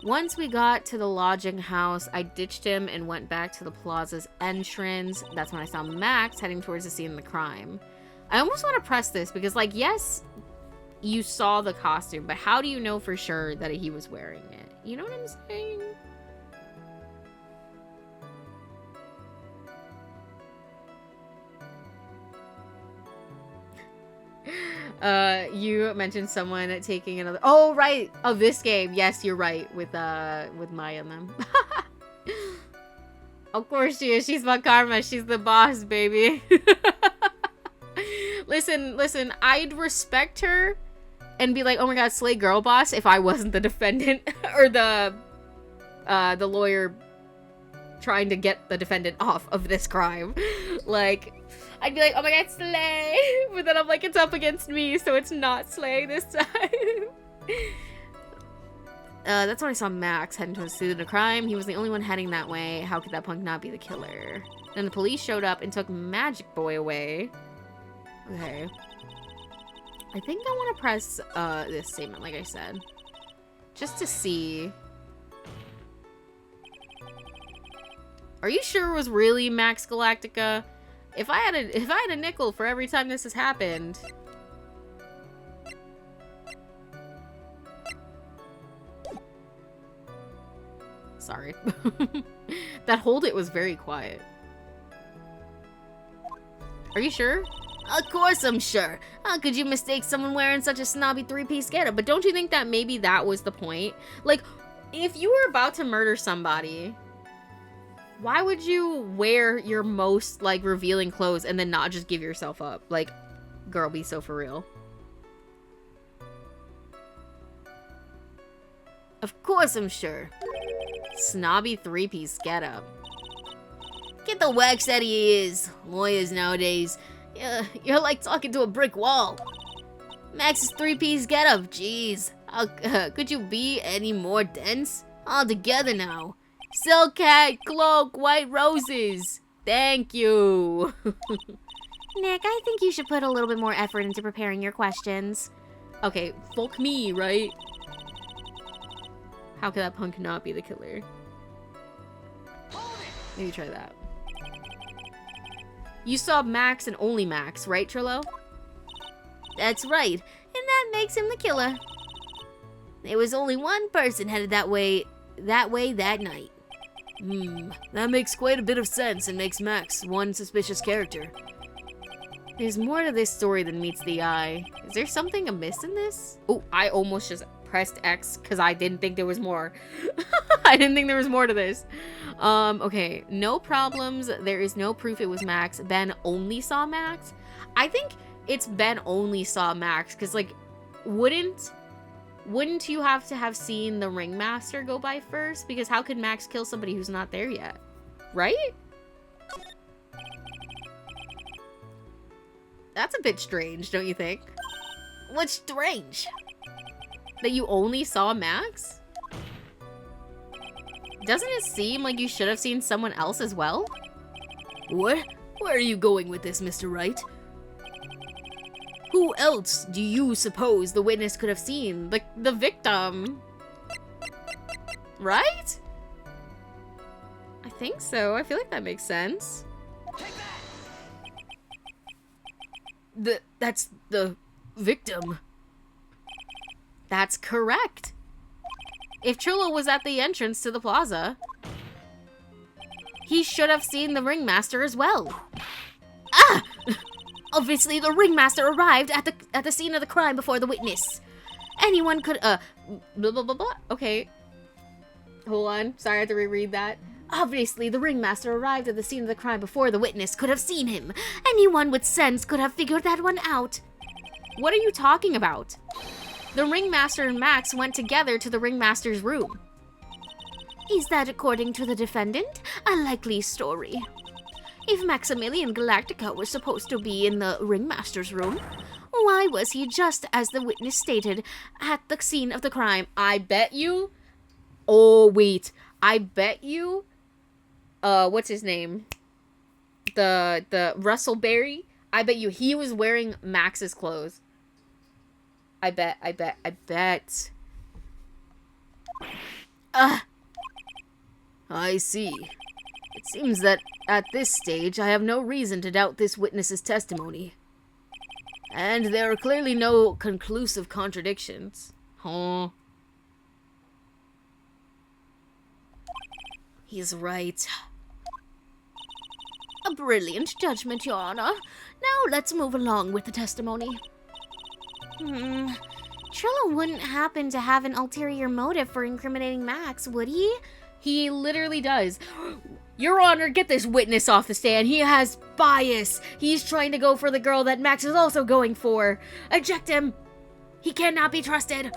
Speaker 1: Once we got to the lodging house, I ditched him and went back to the plaza's entrance. That's when I saw Max heading towards the scene of the crime. I almost want to press this because, like, yes, you saw the costume, but how do you know for sure that he was wearing it? You know what I'm saying? You mentioned someone taking another. Oh, right. Oh, this game. Yes, you're right. With Maya and them. Of course she is. She's my karma. She's the boss, baby. Listen. I'd respect her and be like, oh my god, slay girl boss, if I wasn't the defendant or the lawyer trying to get the defendant off of this crime. Like, I'd be like, oh my god, slay! But then I'm like, it's up against me, so it's not slay this time. That's when I saw Max heading to the scene of the crime. He was the only one heading that way. How could that punk not be the killer? Then the police showed up and took Magic Boy away. Okay. I think I want to press this statement, like I said. Just to see. Are you sure it was really Max Galactica? If I had a nickel for every time this has happened. Sorry. That hold it was very quiet. Are you sure?
Speaker 3: Of course I'm sure. How could you mistake someone wearing such a snobby three-piece getup?
Speaker 1: But don't you think that maybe that was the point? Like, if you were about to murder somebody, why would you wear your most, like, revealing clothes and then not just give yourself up? Like, girl, be so for real.
Speaker 3: Of course I'm sure.
Speaker 1: Snobby three-piece getup.
Speaker 3: Get the wax out of your ears. Lawyers nowadays. You're like talking to a brick wall. Max's three-piece getup, jeez. Could you be any more dense? All together now. Silk hat, cloak, white roses. Thank you.
Speaker 2: Nick, I think you should put a little bit more effort into preparing your questions.
Speaker 1: Okay, fuck me, right? How could that punk not be the killer? Maybe try that. You saw Max and only Max, right, Trillo?
Speaker 3: That's right, and that makes him the killer. There was only one person headed that way that night. That makes quite a bit of sense and makes Max one suspicious character.
Speaker 1: There's more to this story than meets the eye. Is there something amiss in this? Oh, I almost just pressed X because I didn't think there was more. I didn't think there was more to this. Okay, no problems. There is no proof it was Max. Ben only saw Max. I think it's Ben only saw Max because, like, wouldn't you have to have seen the ringmaster go by first? Because how could Max kill somebody who's not there yet? Right? That's a bit strange, don't you think?
Speaker 3: What's strange?
Speaker 1: That you only saw Max? Doesn't it seem like you should have seen someone else as well?
Speaker 3: What? Where are you going with this, Mr. Wright? Who else do you suppose the witness could have seen?
Speaker 1: The victim. Right? I think so. I feel like that makes sense.
Speaker 3: That's the victim.
Speaker 1: That's correct. If Trillo was at the entrance to the plaza, he should have seen the ringmaster as well.
Speaker 2: Ah! Obviously, the ringmaster arrived at the scene of the crime before the witness. Anyone could,
Speaker 1: blah, blah, blah, blah. Okay. Hold on. Sorry, I have to reread that.
Speaker 2: Obviously, the ringmaster arrived at the scene of the crime before the witness could have seen him. Anyone with sense could have figured that one out.
Speaker 1: What are you talking about? The ringmaster and Max went together to the ringmaster's room.
Speaker 2: Is that, according to the defendant, a likely story? If Maximilian Galactica was supposed to be in the ringmaster's room, why was he, just as the witness stated, at the scene of the crime?
Speaker 1: I bet you... Oh, wait. I bet you... what's his name? The Russell Berry? I bet you he was wearing Max's clothes. I bet.
Speaker 3: I see. It seems that at this stage I have no reason to doubt this witness's testimony. And there are clearly no conclusive contradictions.
Speaker 1: Huh?
Speaker 3: He's right.
Speaker 2: A brilliant judgment, Your Honor. Now let's move along with the testimony. Trillo wouldn't happen to have an ulterior motive for incriminating Max, would he?
Speaker 1: He literally does. Your Honor, get this witness off the stand. He has bias. He's trying to go for the girl that Max is also going for. Eject him. He cannot be trusted.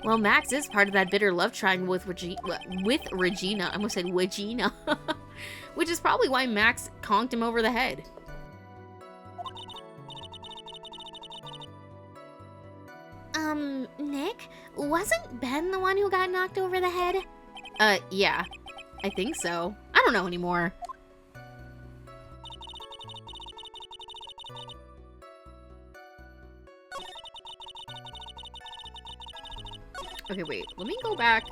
Speaker 1: Well, Max is part of that bitter love triangle with Regina. I almost said Regina. Which is probably why Max conked him over the head.
Speaker 2: Nick? Wasn't Ben the one who got knocked over the head?
Speaker 1: Yeah. I think so. I don't know anymore. Okay, wait. Let me go back.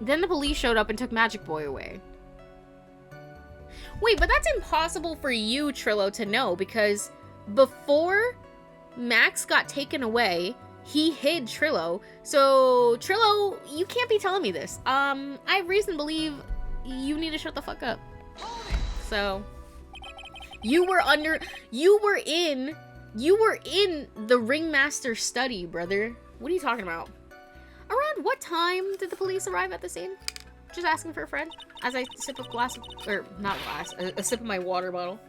Speaker 1: Then the police showed up and took Magic Boy away. Wait, but that's impossible for you, Trillo, to know, because before Max got taken away, he hid Trillo. So, Trillo, you can't be telling me this. I have reason to believe you need to shut the fuck up. So, you were in the Ringmaster study, brother. What are you talking about? Around what time did the police arrive at the scene? Just asking for a friend as I sip a glass of, or not glass, a sip of my water bottle.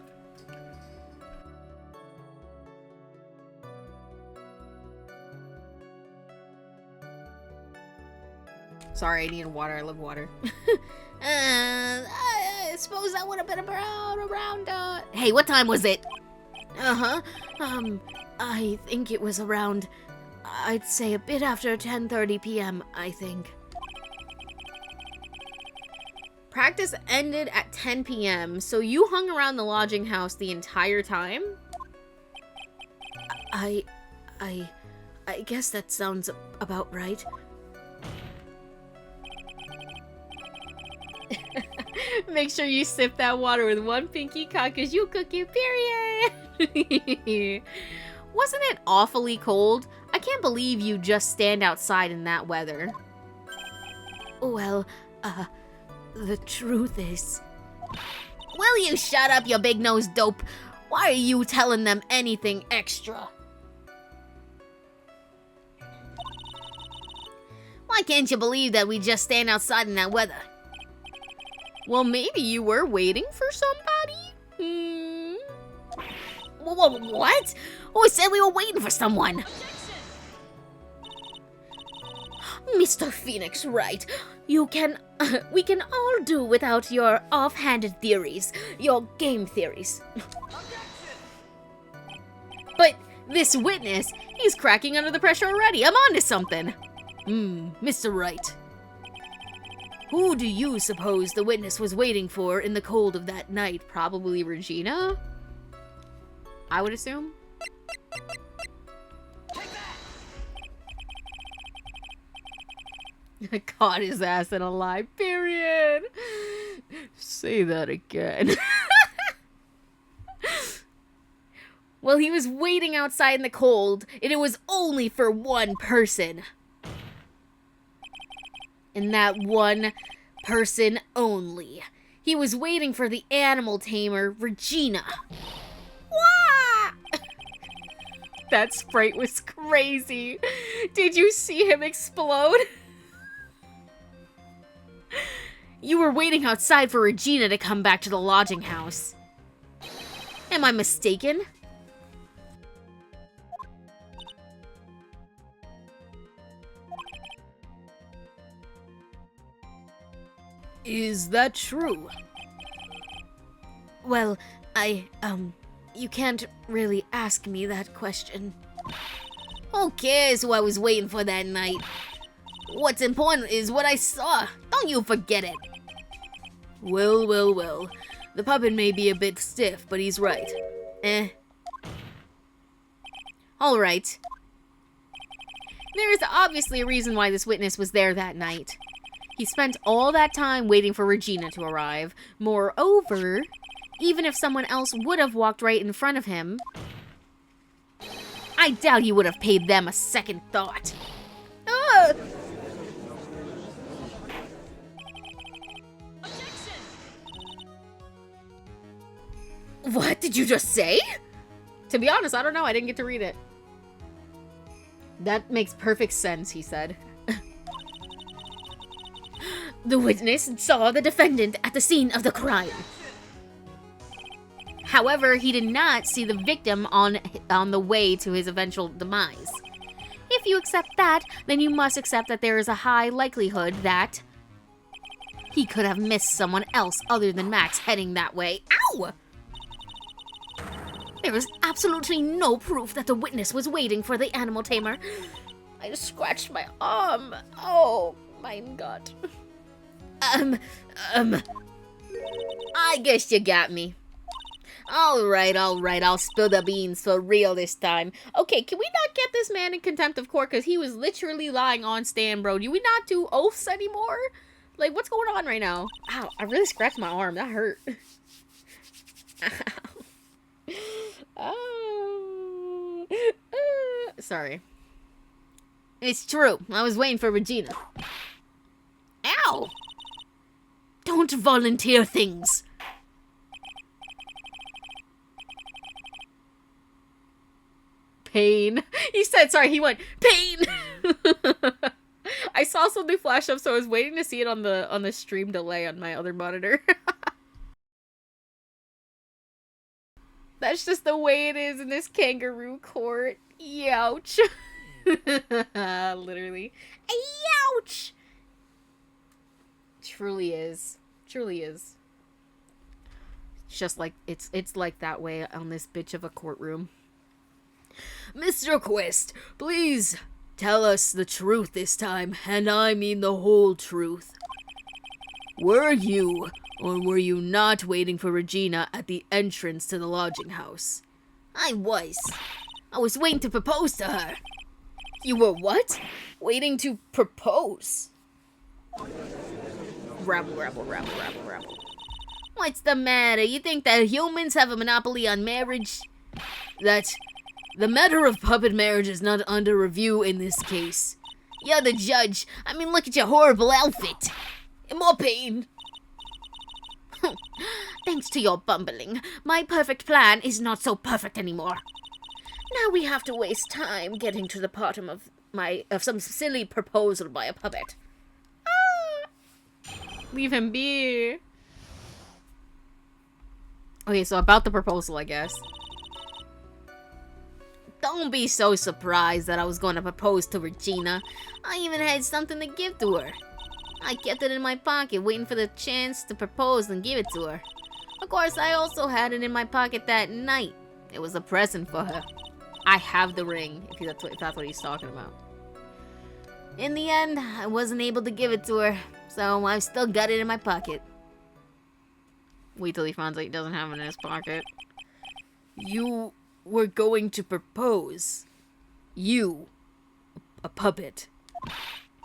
Speaker 1: Sorry, I needed water. I love water. I suppose that would have been around, Hey, what time was it?
Speaker 2: I think it was around, I'd say a bit after 10:30 p.m., I think.
Speaker 1: Practice ended at 10 p.m., so you hung around the lodging house the entire time?
Speaker 2: I guess that sounds about right.
Speaker 1: Make sure you sip that water with one pinky cock, cause you cookie, period. Wasn't it awfully cold? I can't believe you just stand outside in that weather.
Speaker 2: Well, the truth is...
Speaker 3: Will you shut up, you big-nosed dope? Why are you telling them anything extra? Why can't you believe that we just stand outside in that weather?
Speaker 1: Well, maybe you were waiting for somebody?
Speaker 3: What? Who said we were waiting for someone?
Speaker 2: Mr. Phoenix, right. We can all do without your off-handed theories, your game theories.
Speaker 1: But this witness, he's cracking under the pressure already. I'm onto something. Mr. Wright. Who do you suppose the witness was waiting for in the cold of that night? Probably Regina? I would assume. Caught his ass in a lie, period. Say that again. Well, he was waiting outside in the cold, and it was only for one person. And that one person only. He was waiting for the animal tamer, Regina. Wah! That sprite was crazy. Did you see him explode? You were waiting outside for Regina to come back to the lodging house. Am I mistaken? Is that true?
Speaker 2: Well, you can't really ask me that question.
Speaker 3: Who cares who I was waiting for that night? What's important is what I saw. Don't you forget it.
Speaker 1: Well, well, well. The puppet may be a bit stiff, but he's right. Alright. There is obviously a reason why this witness was there that night. He spent all that time waiting for Regina to arrive. Moreover, even if someone else would have walked right in front of him, I doubt he would have paid them a second thought. Ugh! What did you just say? To be honest, I don't know. I didn't get to read it. That makes perfect sense, he said.
Speaker 2: The witness saw the defendant at the scene of the crime.
Speaker 1: However, he did not see the victim on the way to his eventual demise.
Speaker 2: If you accept that, then you must accept that there is a high likelihood that he could have missed someone else other than Max heading that way. Ow! There is absolutely no proof that the witness was waiting for the animal tamer. I just scratched my arm. Oh, my God.
Speaker 1: I guess you got me. Alright, I'll spill the beans for real this time. Okay, can we not get this man in contempt of court? Because he was literally lying on stand, bro. Do we not do oaths anymore? Like, what's going on right now? Ow, I really scratched my arm. That hurt. Ow. Sorry. It's true. I was waiting for Regina. Ow!
Speaker 2: Don't volunteer things.
Speaker 1: Pain. He said, sorry, he went, pain! I saw something flash up, so I was waiting to see it on the stream delay on my other monitor. That's just the way it is in this kangaroo court. Youch. Literally. Youch! Truly is. Truly is. It's just like, it's like that way on this bitch of a courtroom. Mr. Quest, please tell us the truth this time, and I mean the whole truth. Were you, or were you not waiting for Regina at the entrance to the lodging house? I was. I was waiting to propose to her. You were what? Waiting to propose? Rabble, rabble, rabble, rabble, rabble. What's the matter? You think that humans have a monopoly on marriage? That the matter of puppet marriage is not under review in this case. You're the judge. I mean, look at your horrible outfit. More pain.
Speaker 2: Thanks to your bumbling, my perfect plan is not so perfect anymore. Now we have to waste time getting to the bottom of some silly proposal by a puppet.
Speaker 1: Leave him be. Okay, so about the proposal, I guess. Don't be so surprised that I was going to propose to Regina. I even had something to give to her. I kept it in my pocket, waiting for the chance to propose and give it to her. Of course, I also had it in my pocket that night. It was a present for her. I have the ring, if that's what he's talking about. In the end, I wasn't able to give it to her, so I've still got it in my pocket. Wait till he finds out he doesn't have it in his pocket. You were going to propose. You, a puppet.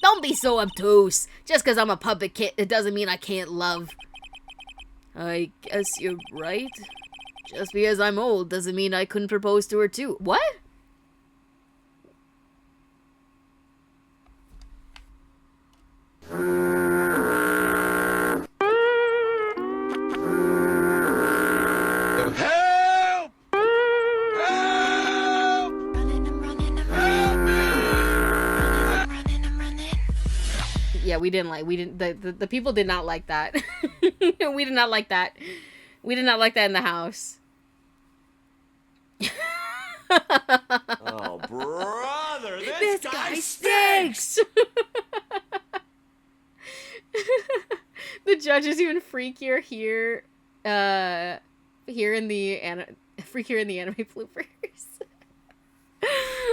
Speaker 1: Don't be so obtuse. Just because I'm a puppet kid, it doesn't mean I can't love. I guess you're right. Just because I'm old doesn't mean I couldn't propose to her too. What? Yeah, the people did not like that. We did not like that. We did not like that in the house.
Speaker 4: Oh, brother,
Speaker 1: This guy stinks! The judge is even freakier here, freakier in the anime bloopers.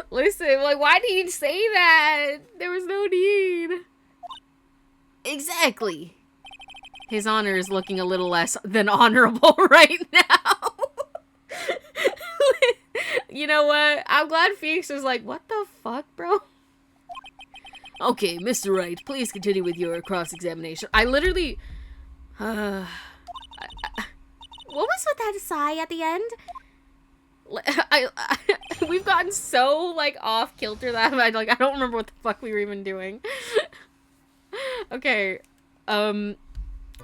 Speaker 1: Listen, like, why did he say that? There was no need. Exactly. His honor is looking a little less than honorable right now. You know what? I'm glad Phoenix was like, what the fuck, bro? Okay, Mr. Wright, please continue with your cross-examination. I literally...
Speaker 2: What was with that sigh at the end?
Speaker 1: We've gotten so, like, off kilter that I don't remember what the fuck we were even doing. Okay,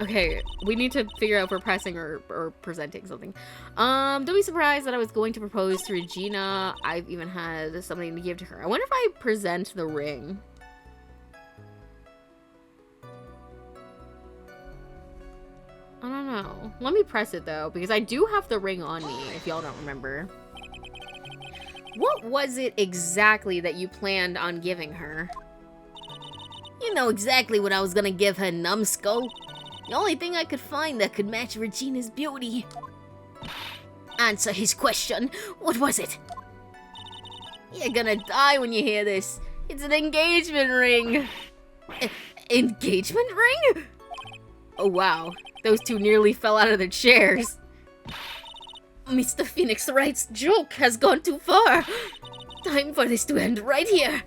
Speaker 1: Okay, we need to figure out if we're pressing or presenting something. Don't be surprised that I was going to propose to Regina. I've even had something to give to her. I wonder if I present the ring. I don't know. Let me press it though, because I do have the ring on me, if y'all don't remember. What was it exactly that you planned on giving her?
Speaker 3: You know exactly what I was gonna give her, numbskull. The only thing I could find that could match Regina's beauty. Answer his question. What was it? You're gonna die when you hear this. It's an engagement ring. Engagement ring?
Speaker 1: Oh wow, those two nearly fell out of their chairs.
Speaker 3: Mr. Phoenix Wright's joke has gone too far. Time for this to end right here.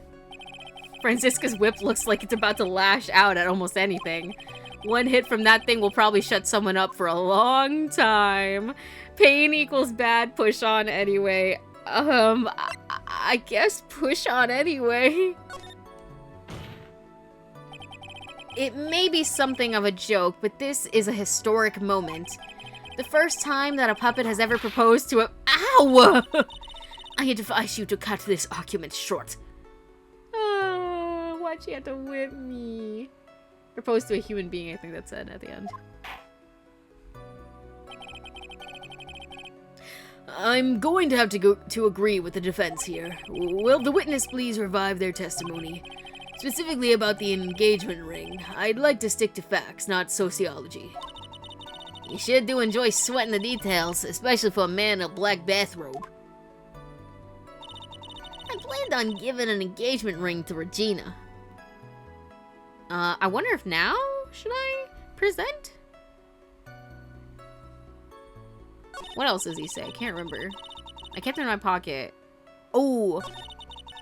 Speaker 1: Franziska's whip looks like it's about to lash out at almost anything. One hit from that thing will probably shut someone up for a long time. Pain equals bad, push on anyway. I guess push on anyway. It may be something of a joke, but this is a historic moment. The first time that a puppet has ever proposed to a— Ow!
Speaker 3: I advise you to cut this argument short.
Speaker 1: Why'd she have to whip me? Proposed to a human being, I think that said at the end.
Speaker 3: I'm going to have to go to agree with the defense here. Will the witness please revive their testimony? Specifically about the engagement ring. I'd like to stick to facts, not sociology. You sure do enjoy sweating the details, especially for a man in a black bathrobe. I planned on giving an engagement ring to Regina.
Speaker 1: I wonder if now should I present? What else does he say? I can't remember. I kept it in my pocket. Oh,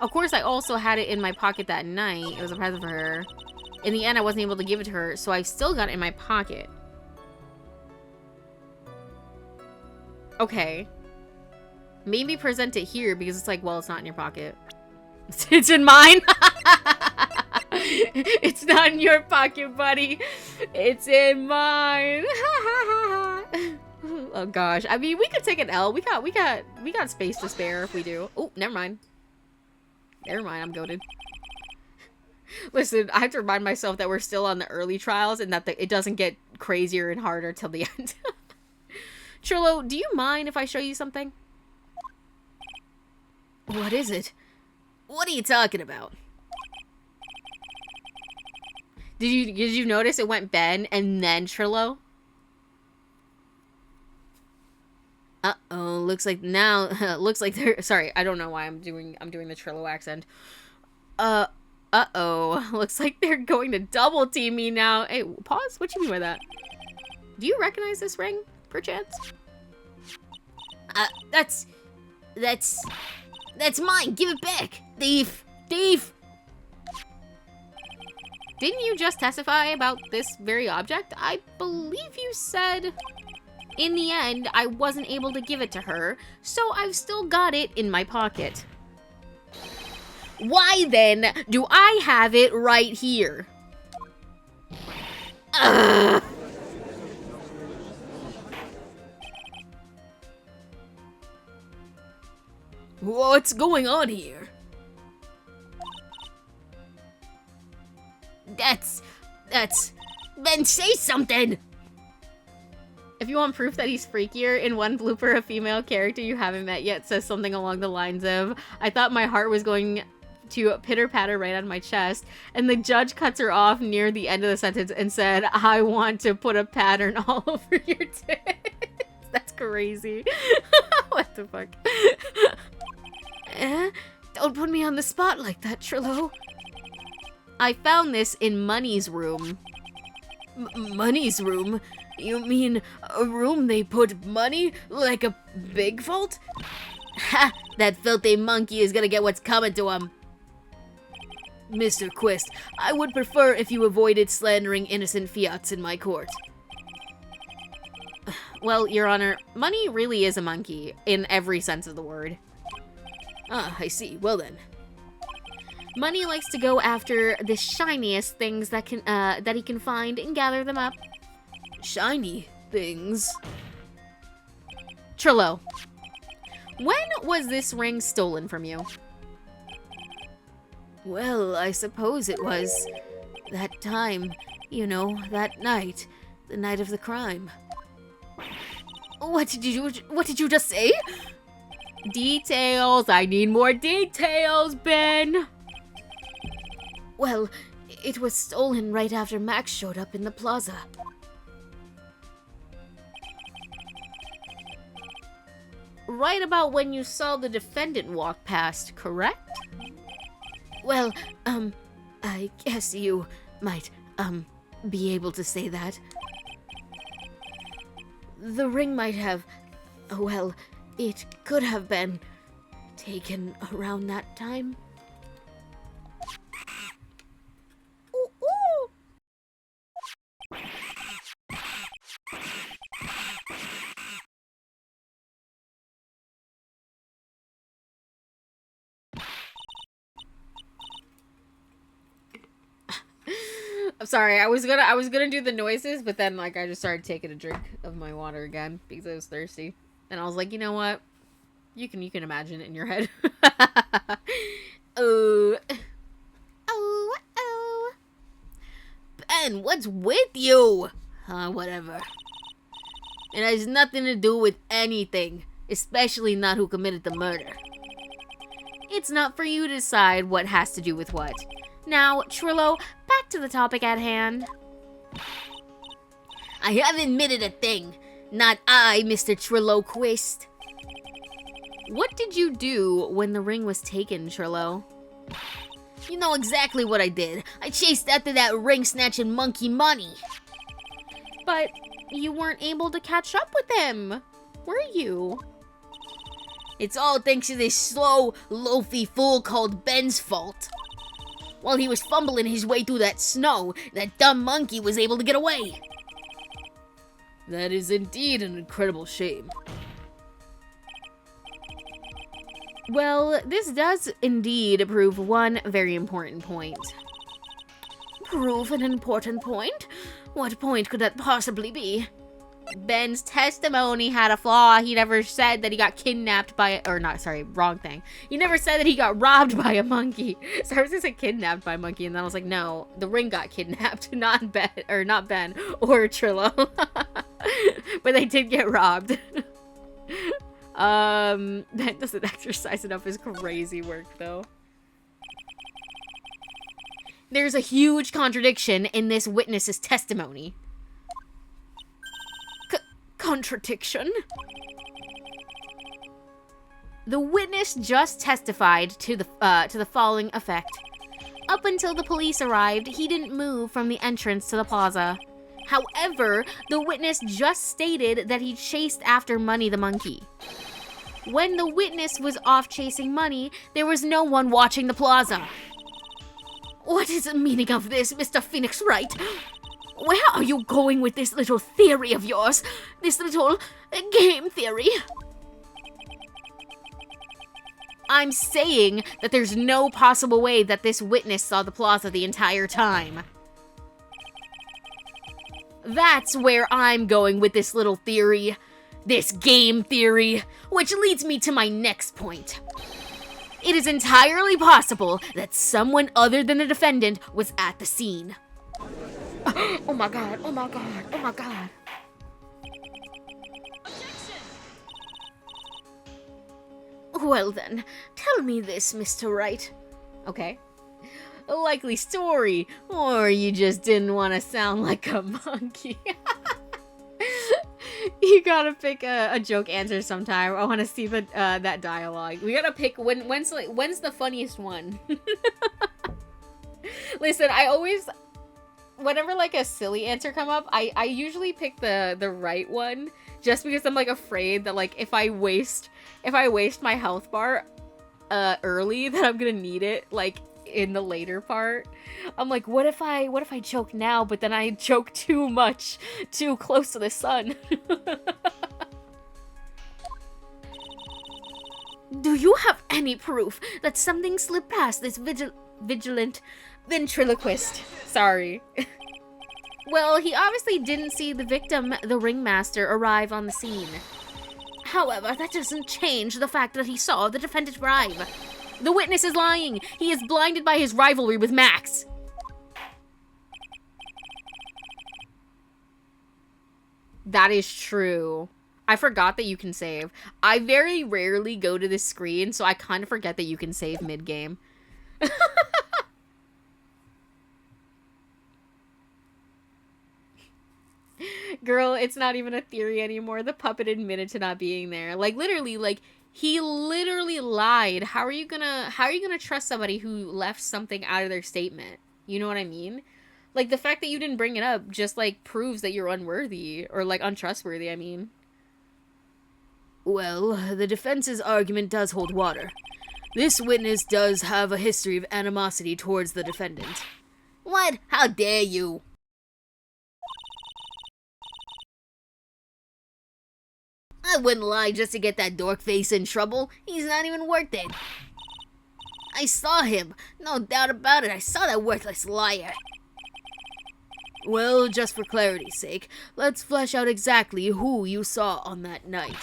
Speaker 1: of course I also had it in my pocket that night. It was a present for her. In the end, I wasn't able to give it to her, so I still got it in my pocket. Okay. Maybe present it here because it's like, well, it's not in your pocket. It's in mine. It's not in your pocket, buddy. It's in mine. Oh gosh. I mean, we could take an L. We got space to spare if we do. Oh, never mind. Never mind, I'm goated. Listen, I have to remind myself that we're still on the early trials and that it doesn't get crazier and harder till the end. Trillo, do you mind if I show you something?
Speaker 3: What is it? What are you talking about?
Speaker 1: Did you notice it went Ben and then Trillo?
Speaker 3: Uh-oh, looks like now, looks like they're,
Speaker 1: Sorry, I don't know why I'm doing the Trillo accent. Uh-oh, looks like they're going to double team me now. Hey, pause, what you mean by that? Do you recognize this ring, perchance?
Speaker 3: That's mine, give it back, thief, thief!
Speaker 1: Didn't you just testify about this very object? I believe you said, in the end, I wasn't able to give it to her, so I've still got it in my pocket. Why then do I have it right here? Ugh.
Speaker 3: What's going on here? That's... Then say something!
Speaker 1: If you want proof that he's freakier, in one blooper, a female character you haven't met yet says something along the lines of, I thought my heart was going to pitter-patter right on my chest, and the judge cuts her off near the end of the sentence and said, I want to put a pattern all over your tits. That's crazy. What the fuck?
Speaker 3: Don't put me on the spot like that, Trillo.
Speaker 1: I found this in Money's room.
Speaker 3: Money's room? You mean a room they put money? Like a big vault? Ha! That filthy monkey is gonna get what's coming to him. Mr. Quist, I would prefer if you avoided slandering innocent fiats in my court.
Speaker 1: Well, Your Honor, Money really is a monkey, in every sense of the word.
Speaker 3: Ah, I see. Well then.
Speaker 1: Money likes to go after the shiniest things that he can find and gather them up.
Speaker 3: shiny things.
Speaker 1: Trillo, when was this ring stolen from you?
Speaker 3: Well, I suppose it was that time, you know, that night, the night of the crime. What did you just say?
Speaker 1: Details, I need more details, Ben.
Speaker 3: Well, it was stolen right after Max showed up in the plaza.
Speaker 1: Right about when you saw the defendant walk past, correct?
Speaker 3: Well, I guess you might, be able to say that. The ring might have, well, it could have been taken around that time.
Speaker 1: I'm sorry, I was gonna do the noises, but then like I just started taking a drink of my water again because I was thirsty. And I was like, you know what? You can imagine it in your head.
Speaker 3: Oh. Ben, what's with you? Whatever. It has nothing to do with anything, especially not who committed the murder.
Speaker 1: It's not for you to decide what has to do with what. Now, Trillo, back to the topic at hand.
Speaker 3: I haven't admitted a thing. Not I, Mr. Trilloquist.
Speaker 1: What did you do when the ring was taken, Trillo?
Speaker 3: You know exactly what I did. I chased after that ring-snatching monkey Money.
Speaker 1: But you weren't able to catch up with him, were you?
Speaker 3: It's all thanks to this slow, loafy fool called Ben's fault. While he was fumbling his way through that snow, that dumb monkey was able to get away. That is indeed an incredible shame.
Speaker 1: Well, this does indeed prove one very important point.
Speaker 3: Prove an important point? What point could that possibly be?
Speaker 1: Ben's testimony had a flaw. He never said that he got kidnapped by, wrong thing. He never said that he got robbed by a monkey. So I was gonna say kidnapped by a monkey, and then I was like, no, the ring got kidnapped, not Ben or Trillo. But they did get robbed. Ben doesn't exercise enough is crazy work though. There's a huge contradiction in this witness's testimony.
Speaker 3: Contradiction?
Speaker 1: The witness just testified to the following effect. Up until the police arrived, he didn't move from the entrance to the plaza. However, the witness just stated that he chased after Money the monkey. When the witness was off chasing Money, there was no one watching the plaza.
Speaker 3: What is the meaning of this, Mr. Phoenix Wright? Where are you going with this little theory of yours? This little game theory?
Speaker 1: I'm saying that there's no possible way that this witness saw the plaza the entire time. That's where I'm going with this little theory. This game theory. Which leads me to my next point. It is entirely possible that someone other than the defendant was at the scene.
Speaker 3: Oh my god, oh my god, oh my god. Well then, tell me this, Mr. Wright.
Speaker 1: Okay. A likely story, or you just didn't want to sound like a monkey. You gotta pick a joke answer sometime. I want to see the that dialogue. We gotta pick when's the funniest one. Listen, I always, whenever like a silly answer come up, I usually pick the right one, just because I'm like afraid that like if I waste my health bar early, that I'm gonna need it like in the later part. I'm like, what if I choke now, but then I choke too much, too close to the sun?
Speaker 3: Do you have any proof that something slipped past this vigilant ventriloquist?
Speaker 1: Sorry. Well, he obviously didn't see the victim, the ringmaster, arrive on the scene. However, that doesn't change the fact that he saw the defendant arrive. The witness is lying. He is blinded by his rivalry with Max. That is true. I forgot that you can save. I very rarely go to this screen, so I kind of forget that you can save mid-game. Girl, it's not even a theory anymore. The puppet admitted to not being there. Like, literally, like, he literally lied. How are you gonna trust somebody who left something out of their statement? You know what I mean? Like, the fact that you didn't bring it up just, like, proves that you're unworthy. Or, like, untrustworthy, I mean.
Speaker 3: Well, the defense's argument does hold water. This witness does have a history of animosity towards the defendant.
Speaker 2: What? How dare you? I wouldn't lie just to get that dork face in trouble. He's not even worth it. I saw him. No doubt about it. I saw that worthless liar.
Speaker 3: Well, just for clarity's sake, let's flesh out exactly who you saw on that night.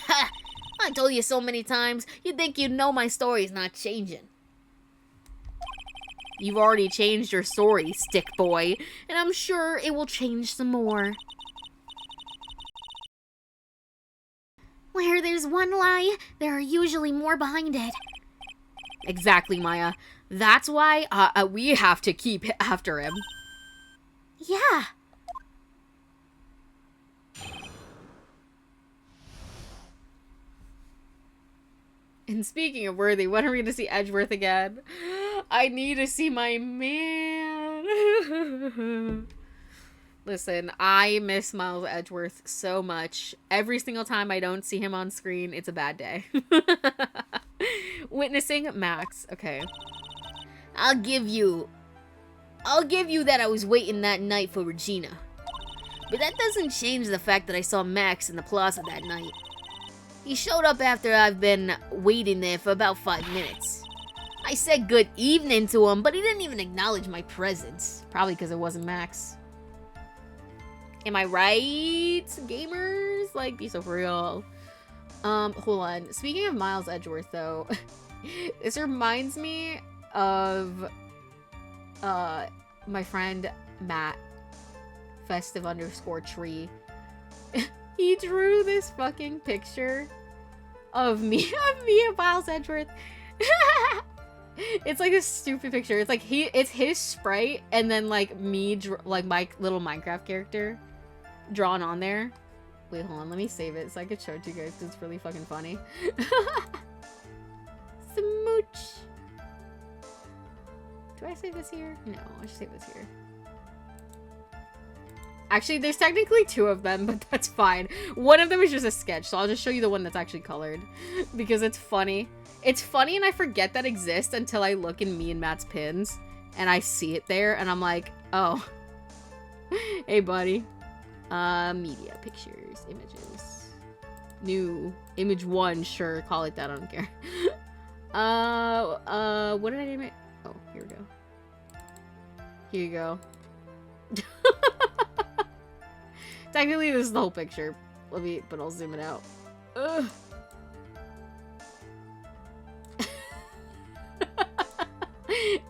Speaker 2: Ha! I told you so many times. You think you know my story's not changing.
Speaker 1: You've already changed your story, stick boy. And I'm sure it will change some more.
Speaker 2: Where there's one lie, there are usually more behind it.
Speaker 1: Exactly, Maya. That's why we have to keep after him.
Speaker 2: Yeah.
Speaker 1: And speaking of Worthy, when are we going to see Edgeworth again? I need to see my man. Listen, I miss Miles Edgeworth so much. Every single time I don't see him on screen, it's a bad day. Witnessing Max. Okay.
Speaker 2: I'll give you that I was waiting that night for Regina. But that doesn't change the fact that I saw Max in the plaza that night. He showed up after I've been waiting there for about 5 minutes. I said good evening to him, but he didn't even acknowledge my presence.
Speaker 1: Probably because it wasn't Max. Am I right, gamers? Like, be so for real. Hold on. Speaking of Miles Edgeworth, though, this reminds me of my friend Matt, festive_tree. He drew this fucking picture of me and Miles Edgeworth. It's like a stupid picture. It's like it's his sprite and then like me, like my little Minecraft character drawn on there. Wait, hold on. Let me save it so I could show it to you guys because it's really fucking funny. Smooch. Do I save this here? No, I should save this here. Actually, there's technically 2 of them, but that's fine. One of them is just a sketch, so I'll just show you the one that's actually colored because it's funny. It's funny and I forget that exists until I look in me and Matt's pins and I see it there and I'm like, oh. Hey, buddy. Media, pictures, images. New. Image 1, sure, call it that, I don't care. What did I name it? Oh, here we go. Here you go. Technically, this is the whole picture. But I'll zoom it out. Ugh.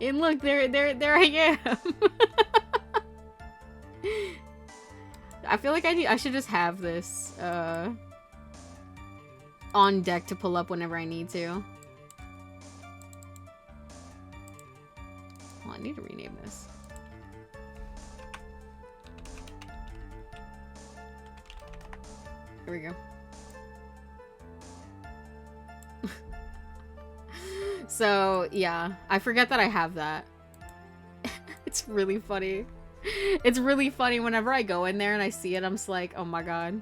Speaker 1: And look, there I am. I feel like I should just have this on deck to pull up whenever I need to. Well, I need to rename this. Here we go. So, yeah. I forget that I have that. It's really funny. It's really funny whenever I go in there and I see it, I'm just like, oh my god.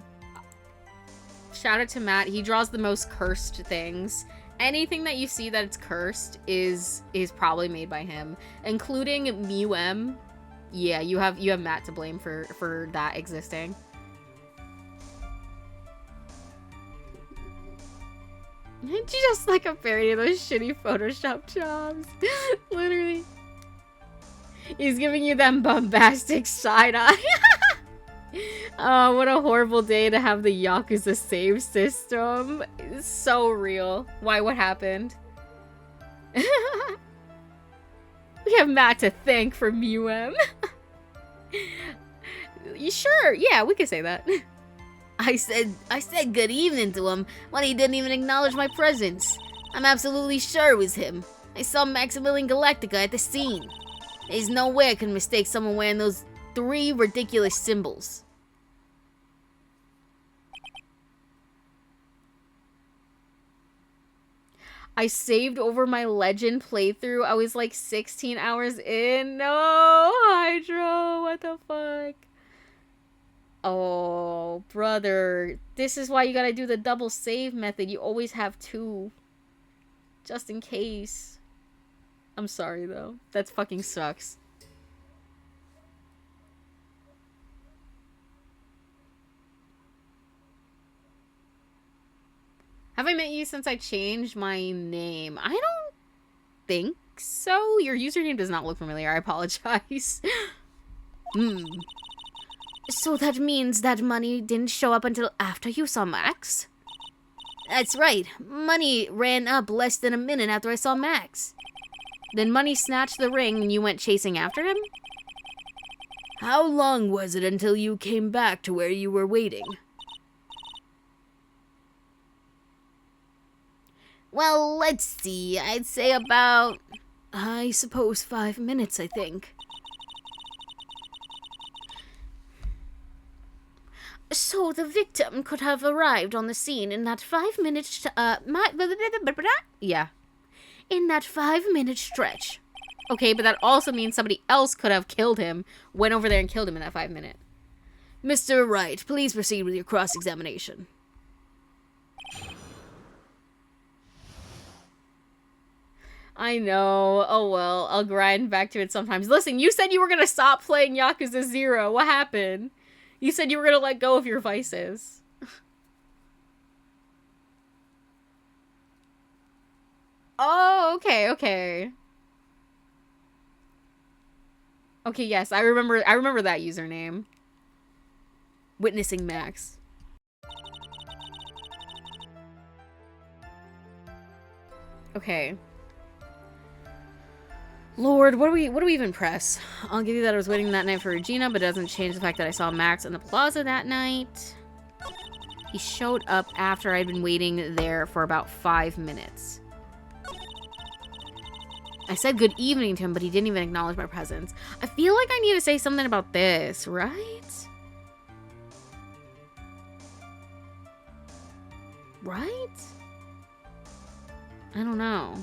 Speaker 1: Shout out to Matt. He draws the most cursed things. Anything that you see that it's cursed is probably made by him. Including Miwem. Yeah, you have Matt to blame for that existing. Just like a parody of those shitty Photoshop jobs. Literally. He's giving you them bombastic side eye. Oh, what a horrible day to have the Yakuza save system. It's so real. Why, what happened? We have Matt to thank for MUM. You sure? Yeah, we could say that.
Speaker 3: I said good evening to him when he didn't even acknowledge my presence. I'm absolutely sure it was him. I saw Maximilian Galactica at the scene. There's no way I could mistake someone wearing those 3 ridiculous symbols.
Speaker 1: I saved over my Legend playthrough. I was like 16 hours in. No, Hydro, what the fuck? Oh, brother. This is why you gotta do the double save method. You always have 2. Just in case. I'm sorry, though. That fucking sucks. Have I met you since I changed my name? I don't think so. Your username does not look familiar. I apologize.
Speaker 2: So that means that money didn't show up until after you saw Max?
Speaker 3: That's right. Money ran up less than a minute after I saw Max.
Speaker 1: Then Money snatched the ring and you went chasing after him?
Speaker 3: How long was it until you came back to where you were waiting? Well, let's see. I'd say about,
Speaker 2: I suppose 5 minutes, I think. So the victim could have arrived on the scene in that 5 minute,
Speaker 1: Yeah.
Speaker 2: in that 5 minute stretch.
Speaker 1: Okay, but that also means somebody else could have killed him, went over there and killed him in that 5 minute.
Speaker 3: Mr. Wright, please proceed with your cross-examination.
Speaker 1: I know. Oh well, I'll grind back to it sometimes. Listen, you said you were gonna stop playing Yakuza 0. What happened? You said you were gonna let go of your vices. Oh, okay, okay. Okay, yes, I remember that username. Witnessing Max. Okay. Lord, what do we even press? I'll give you that I was waiting that night for Regina, but it doesn't change the fact that I saw Max in the plaza that night. He showed up after I'd been waiting there for about 5 minutes. I said good evening to him, but he didn't even acknowledge my presence. I feel like I need to say something about this, right? Right? I don't know.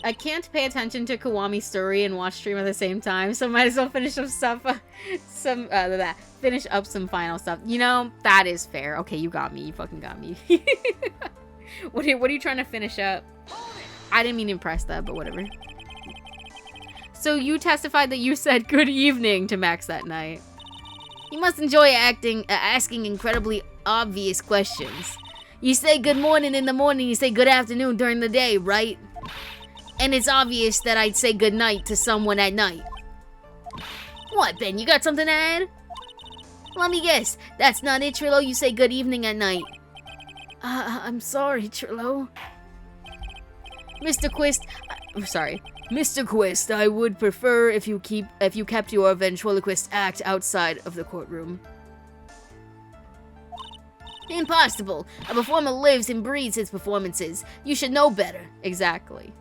Speaker 1: I can't pay attention to Kiwami's story and watch stream at the same time, so might as well finish up stuff. Finish up some final stuff. You know, that is fair. Okay, you got me. You fucking got me. What are you trying to finish up? I didn't mean to impress that, but whatever. So you testified that you said good evening to Max that night.
Speaker 3: You must enjoy asking incredibly obvious questions. You say good morning in the morning, you say good afternoon during the day, right? And it's obvious that I'd say good night to someone at night. What, Ben, you got something to add? Let me guess, that's not it, Trillo? You say good evening at night.
Speaker 2: I'm sorry, Trillo.
Speaker 3: Mr. Quist, I would prefer if you kept your ventriloquist act outside of the courtroom. Impossible. A performer lives and breathes his performances. You should know better.
Speaker 1: Exactly.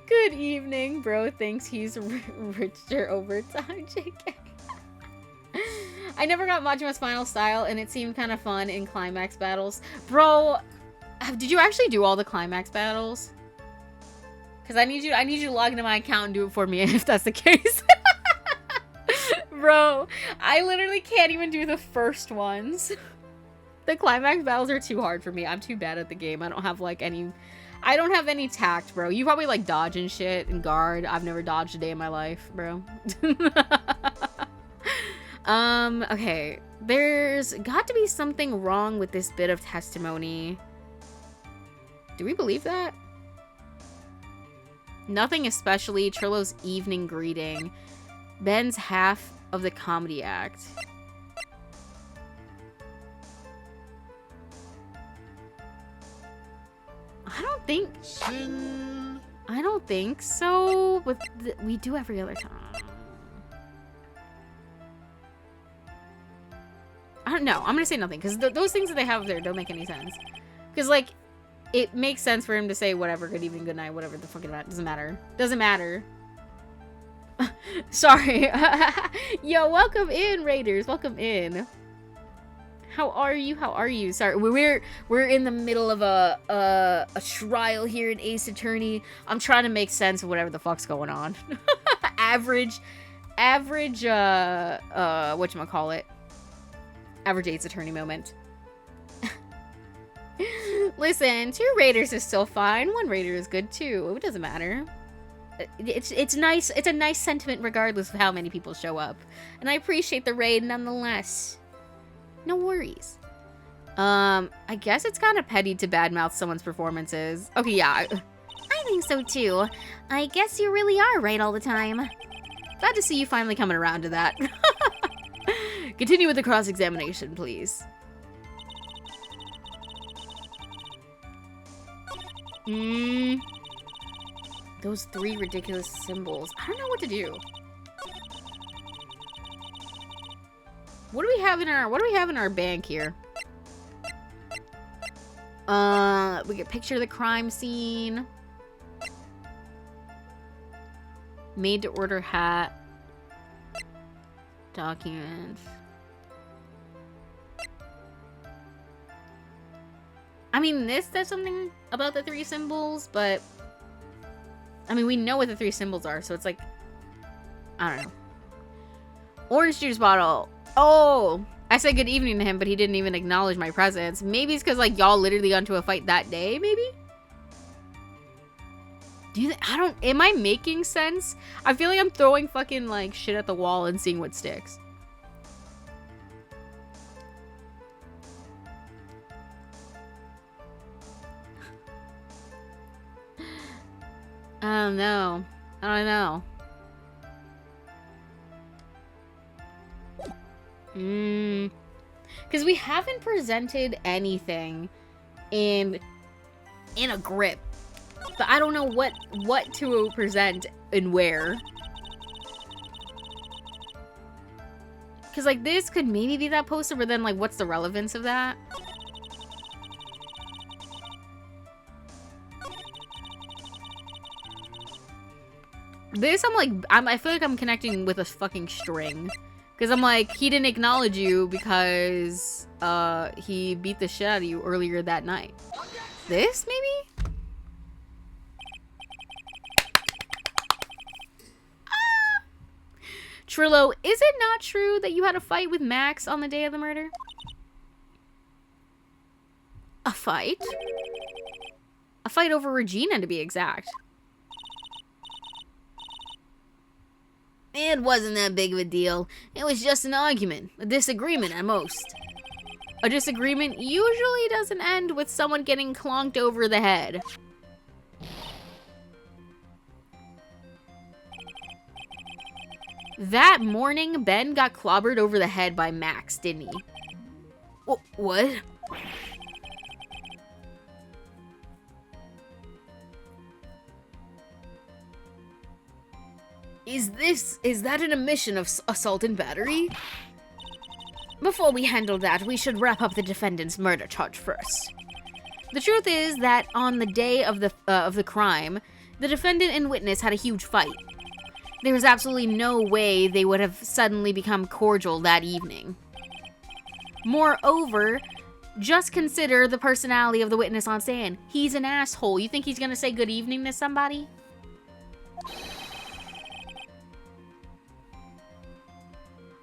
Speaker 1: Good evening, bro. Thinks he's richer over time, JK. I never got Majima's final style, and it seemed kind of fun in climax battles. Bro, did you actually do all the climax battles? Because I need you to log into my account and do it for me if that's the case. Bro, I literally can't even do the first ones. The climax battles are too hard for me. I'm too bad at the game. I don't have like any... I don't have any tact, bro. You probably like dodge and shit and guard. I've never dodged a day in my life, bro. Okay. There's got to be something wrong with this bit of testimony. Do we believe that? Nothing especially. Trillo's evening greeting. Ben's half of the comedy act. I don't think so, but we do every other time. I don't know. I'm gonna say nothing, because those things that they have there don't make any sense. Because, like, it makes sense for him to say whatever, good evening, good night, whatever the fuck it doesn't matter. Doesn't matter. Sorry. Yo, welcome in, Raiders. Welcome in. How are you? How are you? Sorry, we're in the middle of a trial here in Ace Attorney. I'm trying to make sense of whatever the fuck's going on. average, whatchamacallit? Average Ace Attorney moment. Listen, 2 Raiders is still fine. 1 Raider is good too. It doesn't matter. It's nice. It's a nice sentiment regardless of how many people show up. And I appreciate the raid nonetheless. No worries. I guess it's kind of petty to badmouth someone's performances. Okay, yeah.
Speaker 2: I think so too. I guess you really are right all the time.
Speaker 1: Glad to see you finally coming around to that. Continue with the cross-examination, please. Those 3 ridiculous symbols. I don't know what to do. What do we have in our bank here? We get picture of the crime scene. Made to order hat. Documents. I mean, this says something about the 3 symbols, but I mean, we know what the 3 symbols are, so it's like, I don't know. Orange juice bottle. Oh, I said good evening to him, but he didn't even acknowledge my presence. Maybe it's because, like, y'all literally got into a fight that day, maybe? Am I making sense? I feel like I'm throwing fucking, like, shit at the wall and seeing what sticks. I don't know. Because we haven't presented anything in a grip. But I don't know what to present and where. Because, like, this could maybe be that poster, but then, like, what's the relevance of that? This, I feel like I'm connecting with a fucking string. Because I'm like, he didn't acknowledge you because, he beat the shit out of you earlier that night. This, maybe? Trillo, is it not true that you had a fight with Max on the day of the murder? A fight? A fight over Regina, to be exact.
Speaker 3: It wasn't that big of a deal. It was just an argument. A disagreement at most.
Speaker 1: A disagreement usually doesn't end with someone getting clonked over the head. That morning, Ben got clobbered over the head by Max, didn't he?
Speaker 3: What? Is that an admission of assault and battery?
Speaker 2: Before we handle that, we should wrap up the defendant's murder charge first.
Speaker 1: The truth is that on the day of the crime, the defendant and witness had a huge fight. There was absolutely no way they would have suddenly become cordial that evening. Moreover, just consider the personality of the witness on stand. He's an asshole. You think he's gonna say good evening to somebody?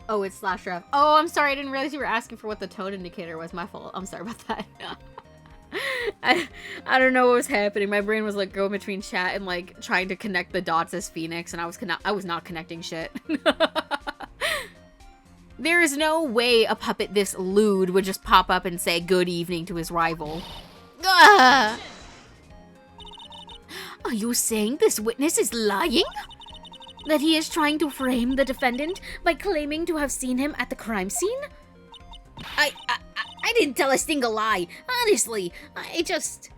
Speaker 1: Oh, it's /ref. Oh, I'm sorry. I didn't realize you were asking for what the tone indicator was. My fault. I'm sorry about that. I don't know what was happening. My brain was like going between chat and like trying to connect the dots as Phoenix, and I was not connecting shit. There is no way a puppet this lewd would just pop up and say good evening to his rival. Ah!
Speaker 2: Are you saying this witness is lying? That he is trying to frame the defendant by claiming to have seen him at the crime scene?
Speaker 3: I didn't tell a single lie. Honestly, I just...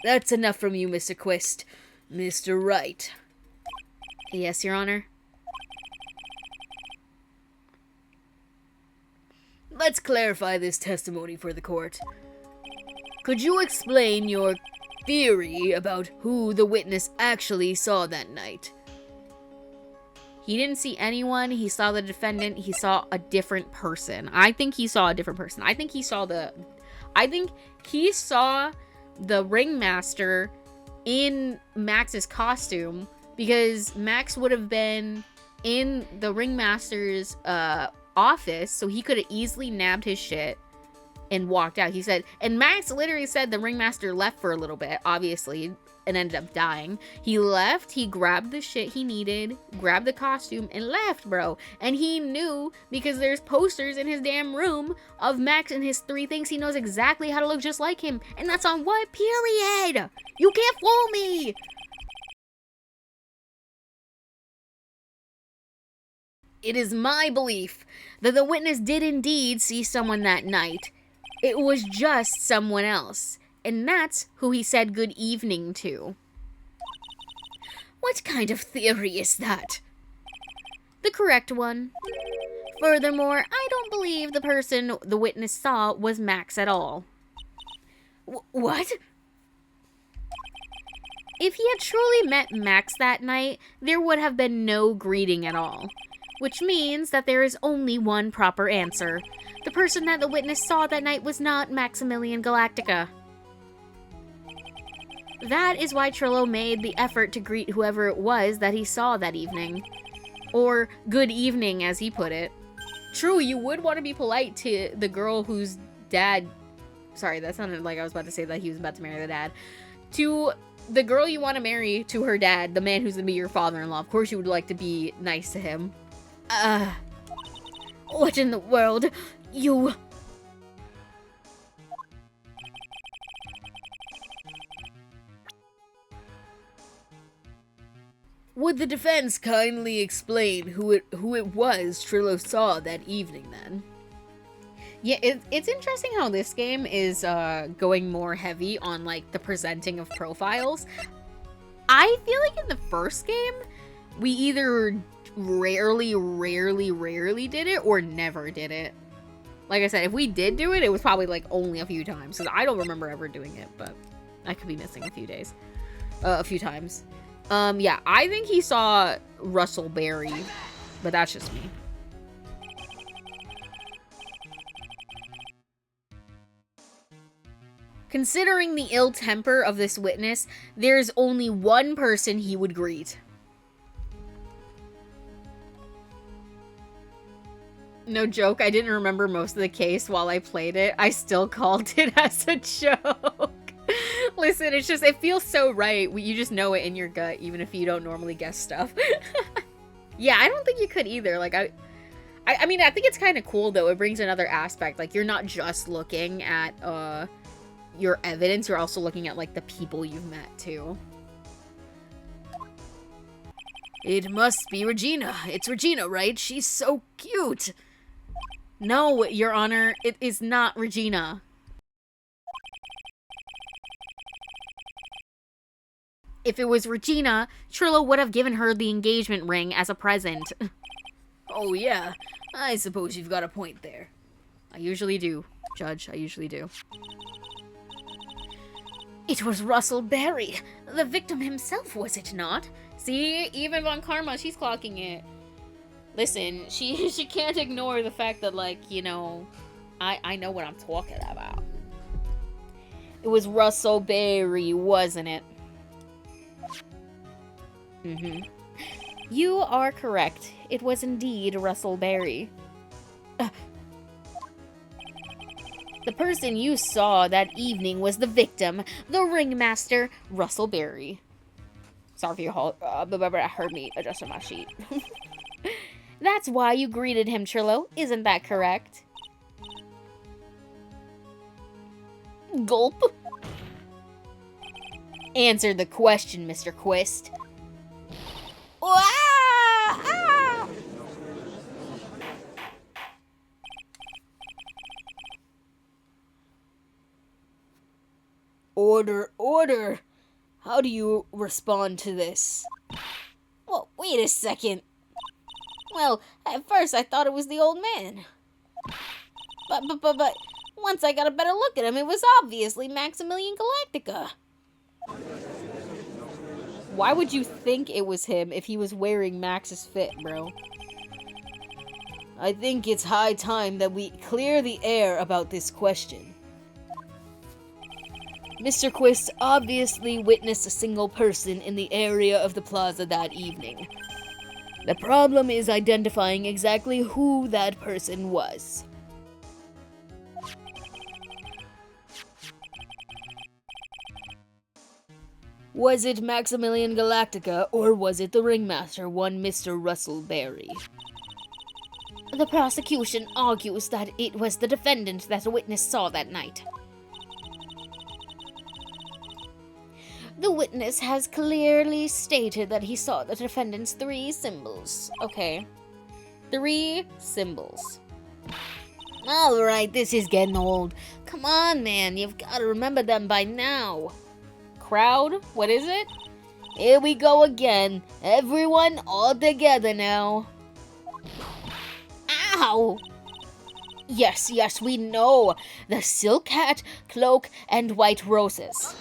Speaker 3: That's enough from you, Mr. Quist. Mr. Wright.
Speaker 1: Yes, Your Honor.
Speaker 3: Let's clarify this testimony for the court. Could you explain your theory about who the witness actually saw that night?
Speaker 1: He didn't see anyone. He saw the defendant. He saw a different person. I think he saw a different person. I think he saw the ringmaster in Max's costume, because Max would have been in the ringmaster's office, so he could have easily nabbed his shit and walked out. He said, and Max literally said the ringmaster left for a little bit, obviously, and ended up dying. He left, he grabbed the shit he needed, grabbed the costume, and left, bro. And he knew, because there's posters in his damn room of Max and his 3 things. He knows exactly how to look just like him. And that's on what period? You can't fool me! It is my belief that the witness did indeed see someone that night. It was just someone else. And that's who he said good evening to.
Speaker 2: What kind of theory is that?
Speaker 1: The correct one. Furthermore, I don't believe the person the witness saw was Max at all.
Speaker 2: What?
Speaker 1: If he had truly met Max that night, there would have been no greeting at all. Which means that there is only one proper answer. The person that the witness saw that night was not Maximilian Galactica. That is why Trillo made the effort to greet whoever it was that he saw that evening. Or good evening, as he put it. True, you would want to be polite to the girl whose dad... Sorry, that sounded like I was about to say that he was about to marry the dad. To the girl you want to marry to her dad, the man who's going to be your father-in-law. Of course you would like to be nice to him.
Speaker 2: What in the world? You...
Speaker 3: Would the defense kindly explain who it was Trillo saw that evening, then?
Speaker 1: Yeah, it's interesting how this game is going more heavy on, like, the presenting of profiles. I feel like in the first game, we either rarely did it or never did it. Like I said, if we did do it, it was probably, like, only a few times. Because I don't remember ever doing it, but I could be missing a few times. Yeah, I think he saw Russell Berry, but that's just me. Considering the ill temper of this witness, there's only one person he would greet. No joke, I didn't remember most of the case while I played it. I still called it as a joke. Listen, it's just, it feels so right. You just know it in your gut, even if you don't normally guess stuff. Yeah, I don't think you could either. Like, I mean, I think it's kind of cool, though. It brings another aspect. Like, you're not just looking at, your evidence. You're also looking at, like, the people you've met, too.
Speaker 3: It must be Regina. It's Regina, right? She's so cute.
Speaker 1: No, Your Honor, it is not Regina. If it was Regina, Trillo would have given her the engagement ring as a present.
Speaker 3: Oh, yeah. I suppose you've got a point there.
Speaker 1: I usually do, Judge. I usually do.
Speaker 2: It was Russell Berry, the victim himself, was it not?
Speaker 1: See, even Von Karma, she's clocking it. Listen, she can't ignore the fact that, like, you know, I know what I'm talking about. It was Russell Berry, wasn't it? Mm-hmm. You are correct. It was indeed Russell Berry. The person you saw that evening was the victim, the ringmaster, Russell Berry. Sorry for your I heard me adjusting my sheet. That's why you greeted him, Trillo. Isn't that correct? Gulp. Answer the question, Mr. Quist. Ah! Order, order! How do you respond to this? Well, wait a second. Well, at first I thought it was the old man. But, once I got a better look at him, it was obviously Maximilian Galactica. Why would you think it was him if he was wearing Max's fit, bro? I think it's high time that we clear the air about this question. Mr. Quist obviously witnessed a single person in the area of the plaza that evening. The problem is identifying exactly who that person was. Was it Maximilian Galactica, or was it the ringmaster, one Mr. Russell Berry? The prosecution argues that it was the defendant that a witness saw that night. The witness has clearly stated that he saw the defendant's 3 symbols. Okay. 3 symbols. Alright, this is getting old. Come on, man, you've got to remember them by now. Crowd? What is it? Here we go again. Everyone all together now. Ow! Yes, we know. The silk hat, cloak, and white roses.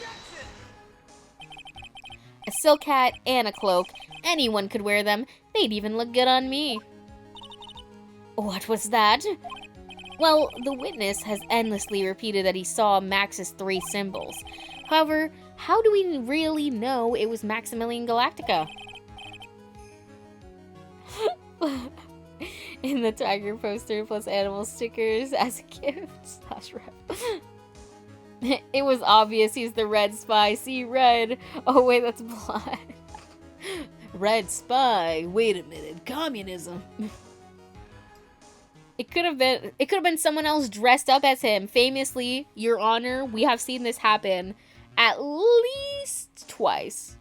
Speaker 1: A silk hat and a cloak. Anyone could wear them. They'd even look good on me. What was that? Well, the witness has endlessly repeated that he saw Max's 3 symbols. However, how do we really know it was Maximilian Galactica? In the tiger poster plus animal stickers as a gift. It was obvious he's the red spy. See, red. Oh, wait, that's blood. Red spy. Wait a minute. Communism. It could have been someone else dressed up as him. Famously, Your Honor, we have seen this happen at least twice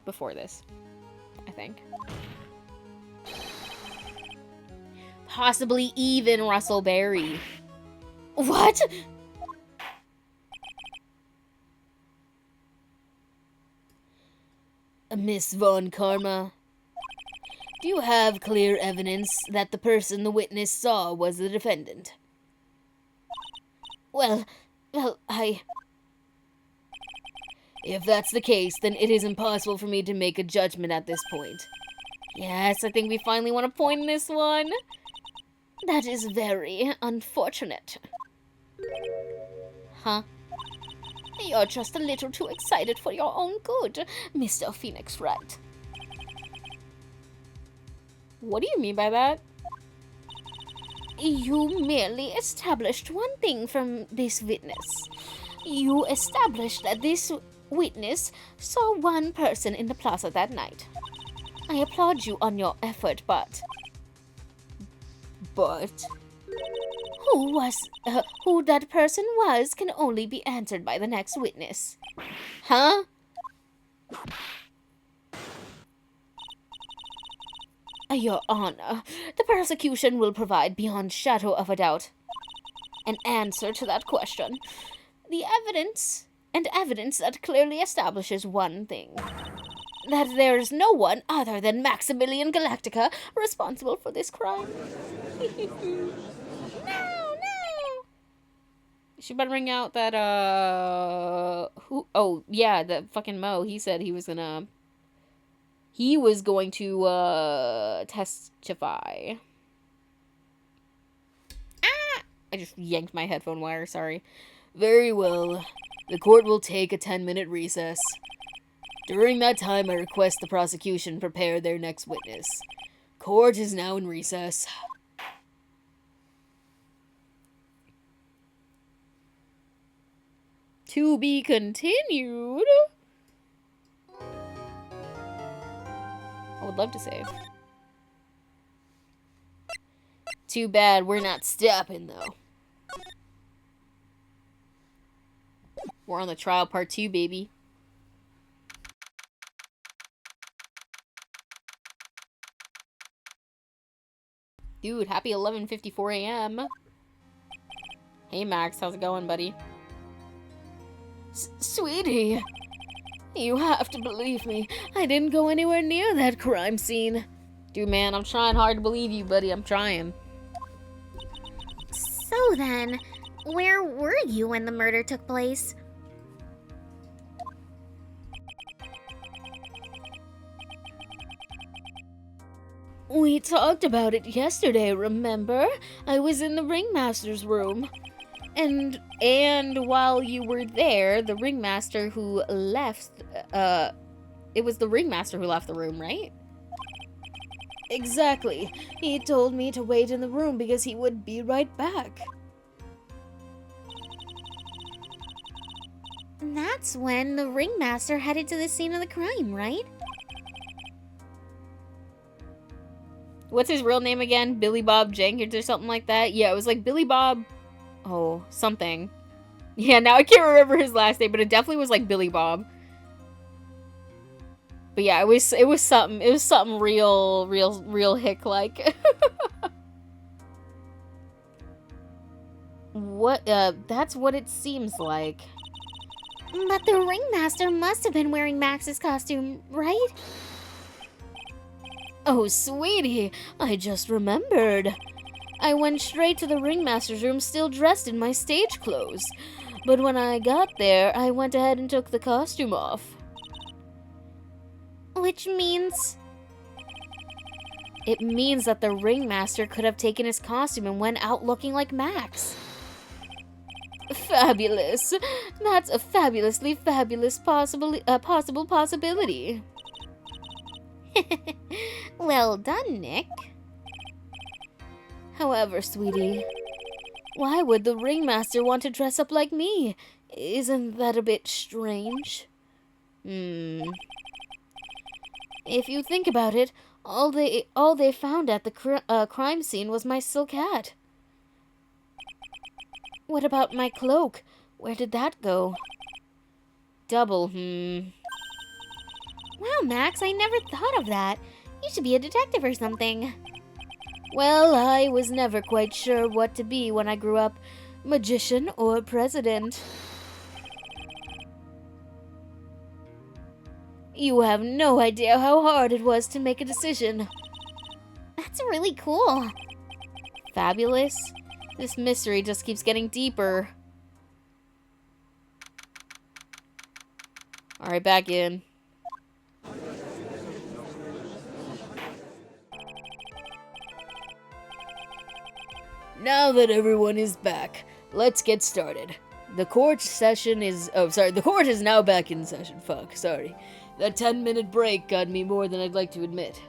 Speaker 1: before this, I think. Possibly even Russell Berry. What? Miss Von Karma, do you have clear evidence that the person the witness saw was the defendant? Well, If that's the case, then it is impossible for me to make a judgment at this point. Yes, I think we finally want to point in this one. That is very unfortunate. Huh? You're just a little too excited for your own good, Mr. Phoenix Wright. What do you mean by that? You merely established one thing from this witness. You established that this witness saw one person in the plaza that night. I applaud you on your effort, but... Who that person was can only be answered by the next witness. Huh? Your Honor, the prosecution will provide beyond shadow of a doubt an answer to that question. The evidence that clearly establishes one thing. That there is no one other than Maximilian Galactica responsible for this crime. No! She better bring out that, who? Oh, yeah, the fucking Mo. He said he was going to testify. Ah! I just yanked my headphone wire, sorry. Very well. The court will take a 10-minute recess. During that time, I request the prosecution prepare their next witness. Court is now in recess. To be continued. I would love to save. Too bad we're not stopping, though. We're on the trial part 2, baby. Dude, happy 11:54 a.m. Hey, Max. How's it going, buddy?
Speaker 2: Sweetie, you have to believe me. I didn't go anywhere near that crime scene.
Speaker 1: Dude, man, I'm trying hard to believe you, buddy. I'm trying.
Speaker 2: So then, where were you when the murder took place? We talked about it yesterday, remember? I was in the ringmaster's room.
Speaker 1: And while you were there, the ringmaster who left, it was the ringmaster who left the room, right?
Speaker 2: Exactly. He told me to wait in the room because he would be right back. That's when the ringmaster headed to the scene of the crime, right?
Speaker 1: What's his real name again? Billy Bob Jenkins or something like that? Yeah, it was like Billy Bob... Oh, something. Yeah, now I can't remember his last name, but it definitely was like Billy Bob. But yeah, it was something real hick-like. What, that's what it seems like.
Speaker 2: But the ringmaster must have been wearing Max's costume, right? Oh, sweetie, I just remembered. I went straight to the ringmaster's room still dressed in my stage clothes. But when I got there, I went ahead and took the costume off. Which means... It means that the ringmaster could have taken his costume and went out looking like Max. Fabulous. That's a fabulously fabulous possible possibility. Well done, Nick. However, sweetie, why would the ringmaster want to dress up like me? Isn't that a bit strange? If you think about it, all they found at the crime scene was my silk hat. What about my cloak? Where did that go?
Speaker 1: Double,
Speaker 2: Wow, Max, I never thought of that. You should be a detective or something. Well, I was never quite sure what to be when I grew up, magician or president. You have no idea how hard it was to make a decision. That's really cool.
Speaker 1: Fabulous? This mystery just keeps getting deeper. Alright, back in.
Speaker 3: Now that everyone is back, let's get started. The court is now back in session. Sorry. That 10-minute break got me more than I'd like to admit.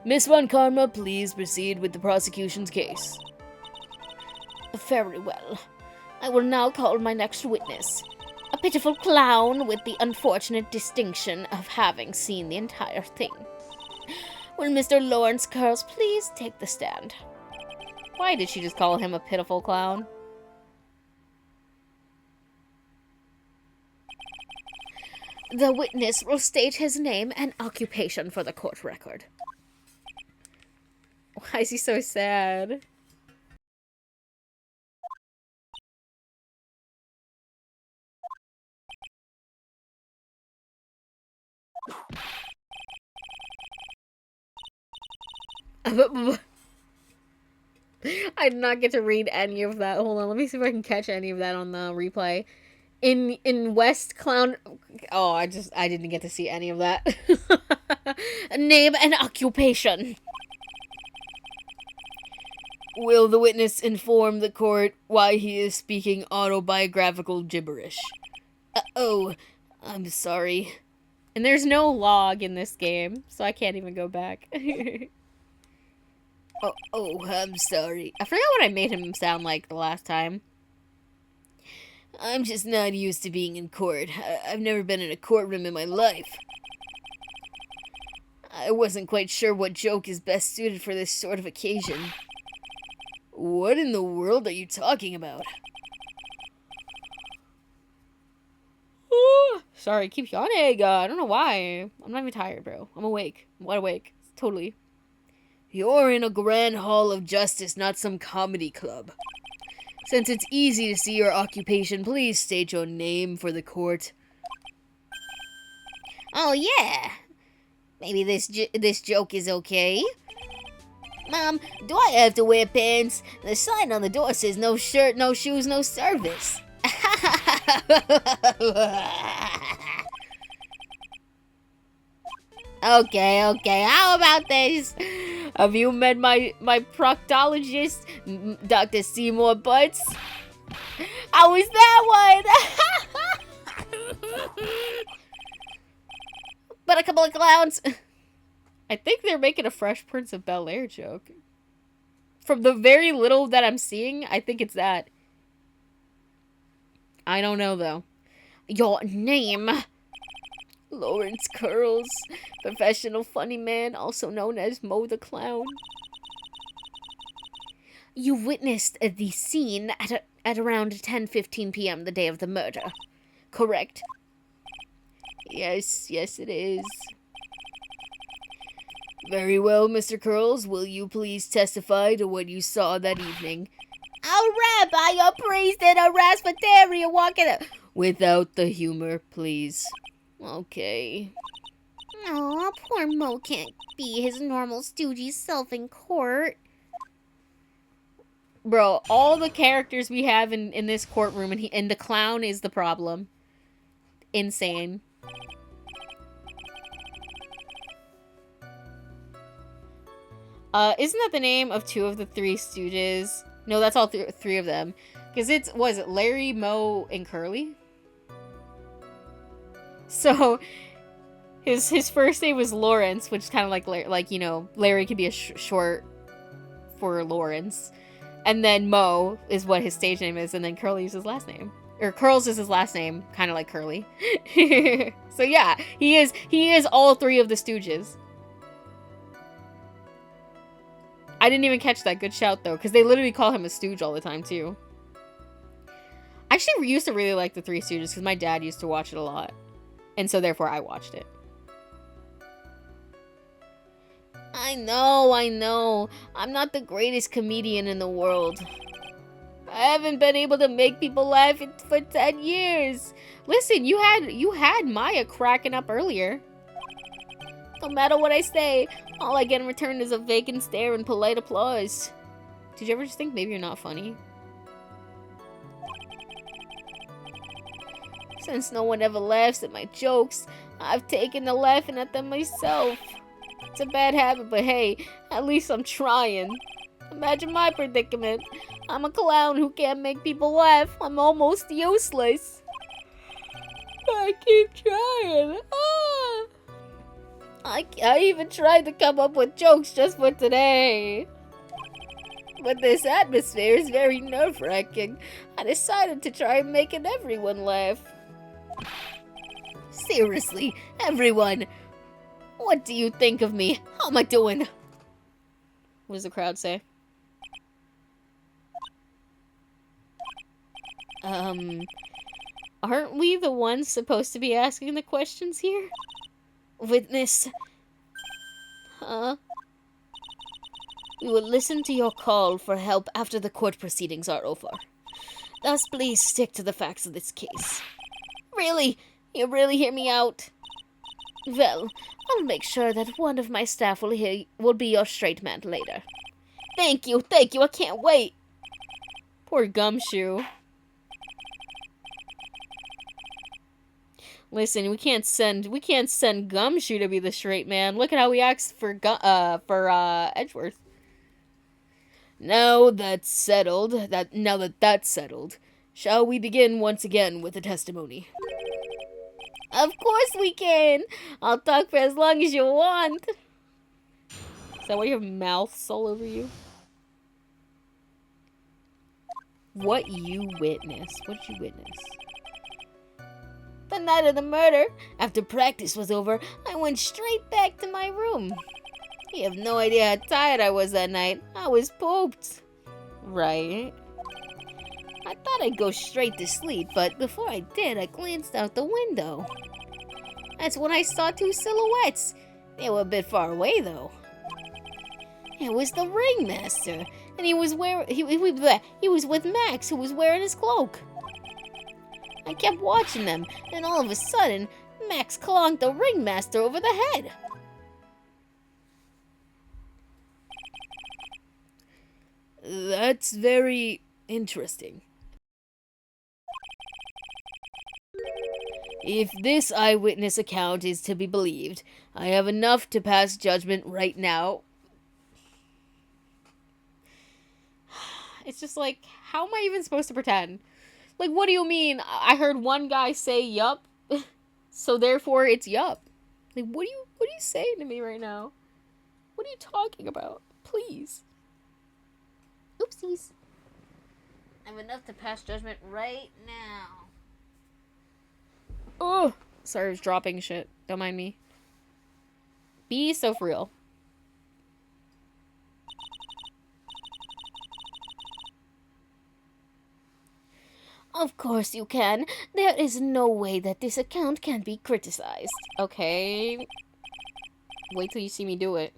Speaker 3: Miss Von Karma, please proceed with the prosecution's case.
Speaker 2: Very well. I will now call my next witness. A pitiful clown with the unfortunate distinction of having seen the entire thing. Will Mr. Lawrence Curls please take the stand?
Speaker 1: Why did she just call him a pitiful clown?
Speaker 2: The witness will state his name and occupation for the court record.
Speaker 1: Why is he so sad? I did not get to read any of that. Hold on, let me see if I can catch any of that on the replay. In West Clown... Oh, I didn't get to see any of that.
Speaker 2: Name and occupation.
Speaker 3: Will the witness inform the court why he is speaking autobiographical gibberish? Oh, I'm sorry.
Speaker 1: And there's no log in this game, so I can't even go back.
Speaker 3: Oh, I'm sorry.
Speaker 1: I forgot what I made him sound like the last time.
Speaker 3: I'm just not used to being in court. I've never been in a courtroom in my life. I wasn't quite sure what joke is best suited for this sort of occasion. What in the world are you talking about?
Speaker 1: Ooh, sorry, keep yawning. I don't know why. I'm not even tired, bro. I'm awake. I'm wide awake. Totally.
Speaker 3: You're in a grand hall of justice, not some comedy club. Since it's easy to see your occupation, please state your name for the court.
Speaker 2: Oh, yeah. Maybe this joke is okay. Mom, do I have to wear pants? The sign on the door says no shirt, no shoes, no service. Okay, how about this? Have you met my proctologist, Dr. Seymour Butts? How was that one? But a couple of clowns.
Speaker 1: I think they're making a Fresh Prince of Bel-Air joke. From the very little that I'm seeing, I think it's that. I don't know, though.
Speaker 2: Your name?
Speaker 3: Lawrence Curls, professional funny man, also known as Mo the Clown.
Speaker 2: You witnessed the scene at around 10:15 p.m. the day of the murder, correct?
Speaker 3: Yes, it is. Very well, Mr. Curls. Will you please testify to what you saw that evening?
Speaker 2: A rabbi, a priest, and a raspberry walking up.
Speaker 3: Without the humor, please. Okay.
Speaker 2: Aw, poor Mo can't be his normal stoogey self in court.
Speaker 1: Bro, all the characters we have in this courtroom, and the clown is the problem. Insane. Isn't that the name of two of the Three Stooges? No, that's all three of them. Because was it Larry, Moe, and Curly? So, his first name was Lawrence, which is kind of like, you know, Larry could be a short for Lawrence. And then Moe is what his stage name is, and then Curly is his last name. Or Curls is his last name, kind of like Curly. So yeah, he is all three of the Stooges. I didn't even catch that. Good shout, though, because they literally call him a stooge all the time, too. I actually used to really like the Three Stooges, because my dad used to watch it a lot. And so, therefore, I watched it.
Speaker 3: I know. I'm not the greatest comedian in the world. I haven't been able to make people laugh for 10 years.
Speaker 1: Listen, you had Maya cracking up earlier.
Speaker 3: No matter what I say, all I get in return is a vacant stare and polite applause.
Speaker 1: Did you ever just think maybe you're not funny?
Speaker 3: Since no one ever laughs at my jokes, I've taken to laughing at them myself. It's a bad habit, but hey, at least I'm trying. Imagine my predicament. I'm a clown who can't make people laugh. I'm almost useless. I keep trying. I even tried to come up with jokes just for today. But this atmosphere is very nerve-wracking. I decided to try making everyone laugh. Seriously, everyone. What do you think of me? How am I doing?
Speaker 1: What does the crowd say? Aren't we the ones supposed to be asking the questions here?
Speaker 3: Witness. Huh? We will listen to your call for help after the court proceedings are over. Thus, please stick to the facts of this case. Really? You really hear me out? Well, I'll make sure that one of my staff will be your straight man later. Thank you, I can't wait.
Speaker 1: Poor Gumshoe. Listen, we can't send Gumshoe to be the straight man. Look at how he acts for Edgeworth. Now that that's settled, shall we begin once again with the testimony?
Speaker 3: Of course we can. I'll talk for as long as you want.
Speaker 1: Is that why you have mouths all over you? What you witness? What did you witness?
Speaker 2: The night of the murder, after practice was over, I went straight back to my room. You have no idea how tired I was that night. I was pooped.
Speaker 1: Right.
Speaker 2: I thought I'd go straight to sleep, but before I did, I glanced out the window. That's when I saw two silhouettes. They were a bit far away, though. It was the ringmaster, and he was with Max, who was wearing his cloak. I kept watching them, and all of a sudden, Max clonked the ringmaster over the head.
Speaker 3: That's very interesting. If this eyewitness account is to be believed, I have enough to pass judgment right now.
Speaker 1: It's just like, how am I even supposed to pretend? Like, what do you mean? I heard one guy say yup, so therefore it's yup. Like, what are you saying to me right now? What are you talking about? Please.
Speaker 2: Oopsies. I have enough to pass judgment right now.
Speaker 1: Oh, sorry, I was dropping shit. Don't mind me. Be so for real.
Speaker 2: Of course you can. There is no way that this account can be criticized.
Speaker 1: Okay. Wait till you see me do it.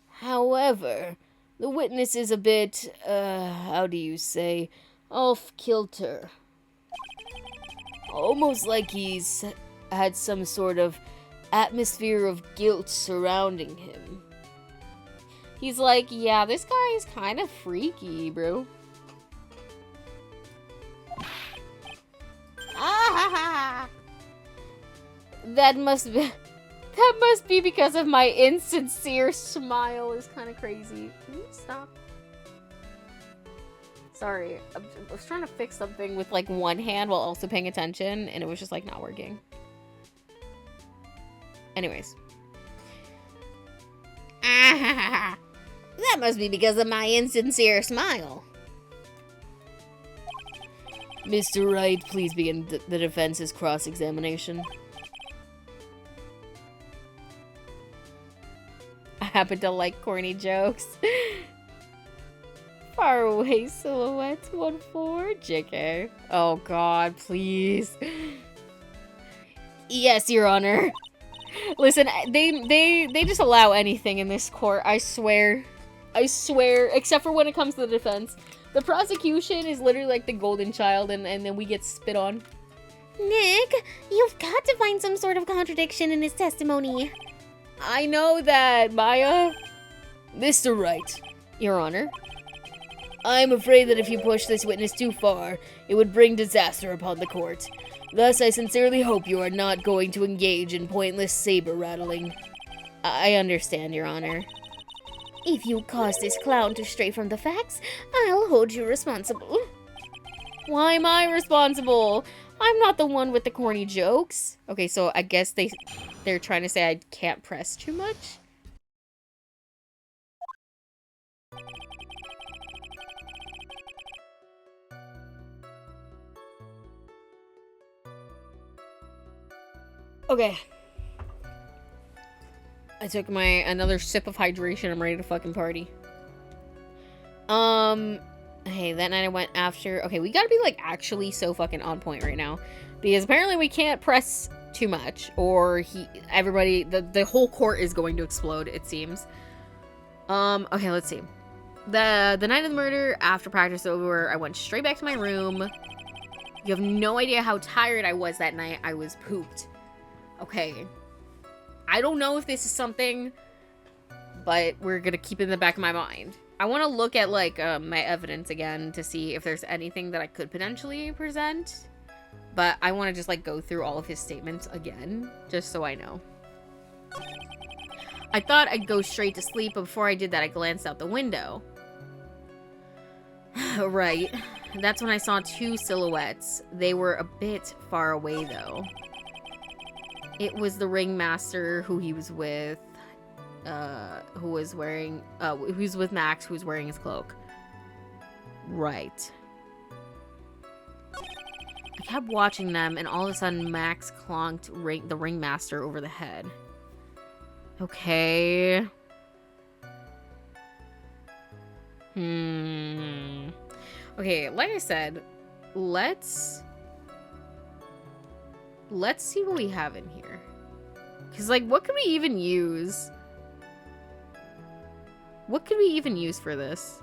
Speaker 3: However, the witness is a bit, how do you say, off-kilter. Almost like he's had some sort of atmosphere of guilt surrounding him.
Speaker 1: He's like, yeah, this guy is kind of freaky, bro.
Speaker 2: Ah!
Speaker 1: That must be because of my insincere smile is kind of crazy. Can you stop? Sorry, I was trying to fix something with like one hand while also paying attention, and it was just like not working. Anyways.
Speaker 2: That must be because of my insincere smile.
Speaker 3: Mr. Wright, please begin the defense's cross-examination.
Speaker 1: I happen to like corny jokes. Far away silhouettes, 1-4, JK. Oh god, please. Yes, Your Honor. Listen, they just allow anything in this court, I swear. I swear, except for when it comes to the defense. The prosecution is literally like the golden child, and then we get spit on.
Speaker 2: Nick, you've got to find some sort of contradiction in his testimony.
Speaker 1: I know that, Maya.
Speaker 3: Mr. Wright.
Speaker 1: Your Honor.
Speaker 3: I'm afraid that if you push this witness too far, it would bring disaster upon the court. Thus, I sincerely hope you are not going to engage in pointless saber rattling.
Speaker 1: I understand, Your Honor.
Speaker 2: If you cause this clown to stray from the facts, I'll hold you responsible.
Speaker 1: Why am I responsible? I'm not the one with the corny jokes. Okay, so I guess they're trying to say I can't press too much. Okay. I took another sip of hydration. I'm ready to fucking party. Hey, that night I went after. Okay, we gotta be like actually so fucking on point right now, because apparently we can't press too much, or the whole court is going to explode. It seems. Okay, let's see. The night of the murder, after practice over, I went straight back to my room. You have no idea how tired I was that night. I was pooped. Okay. I don't know if this is something, but we're gonna keep it in the back of my mind. I want to look at, like, my evidence again to see if there's anything that I could potentially present. But I want to just, like, go through all of his statements again, just so I know. I thought I'd go straight to sleep, but before I did that, I glanced out the window. Right. That's when I saw two silhouettes. They were a bit far away, though. It was the ringmaster who he was with. who was wearing, who's with Max, who's wearing his cloak. Right. I kept watching them, and all of a sudden Max clonked the ringmaster over the head. Okay. Okay, like I said, let's see what we have in here. Because, like, what could we even use? What could we even use for this?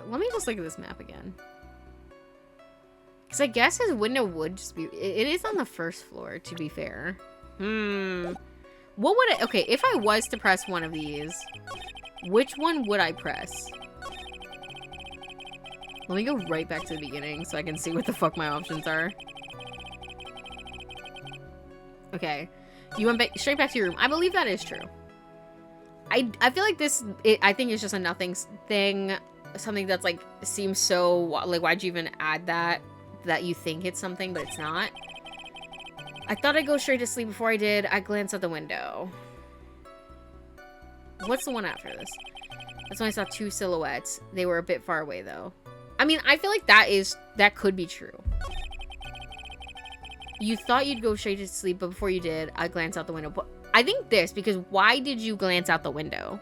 Speaker 1: Let me just look at this map again. Because I guess his window would just be... It is on the first floor, to be fair. What would okay, if I was to press one of these, which one would I press? Let me go right back to the beginning so I can see what the fuck my options are. Okay. You went straight back to your room. I believe that is true. I feel like this, I think it's just a nothing thing. Something that's like, seems so, like, why'd you even add that? That you think it's something, but it's not. I thought I'd go straight to sleep. Before I did, I glanced out the window. What's the one after this? That's when I saw two silhouettes. They were a bit far away, though. I mean, I feel like that could be true. You thought you'd go straight to sleep, but before you did, I glanced out the window. But I think this, because why did you glance out the window?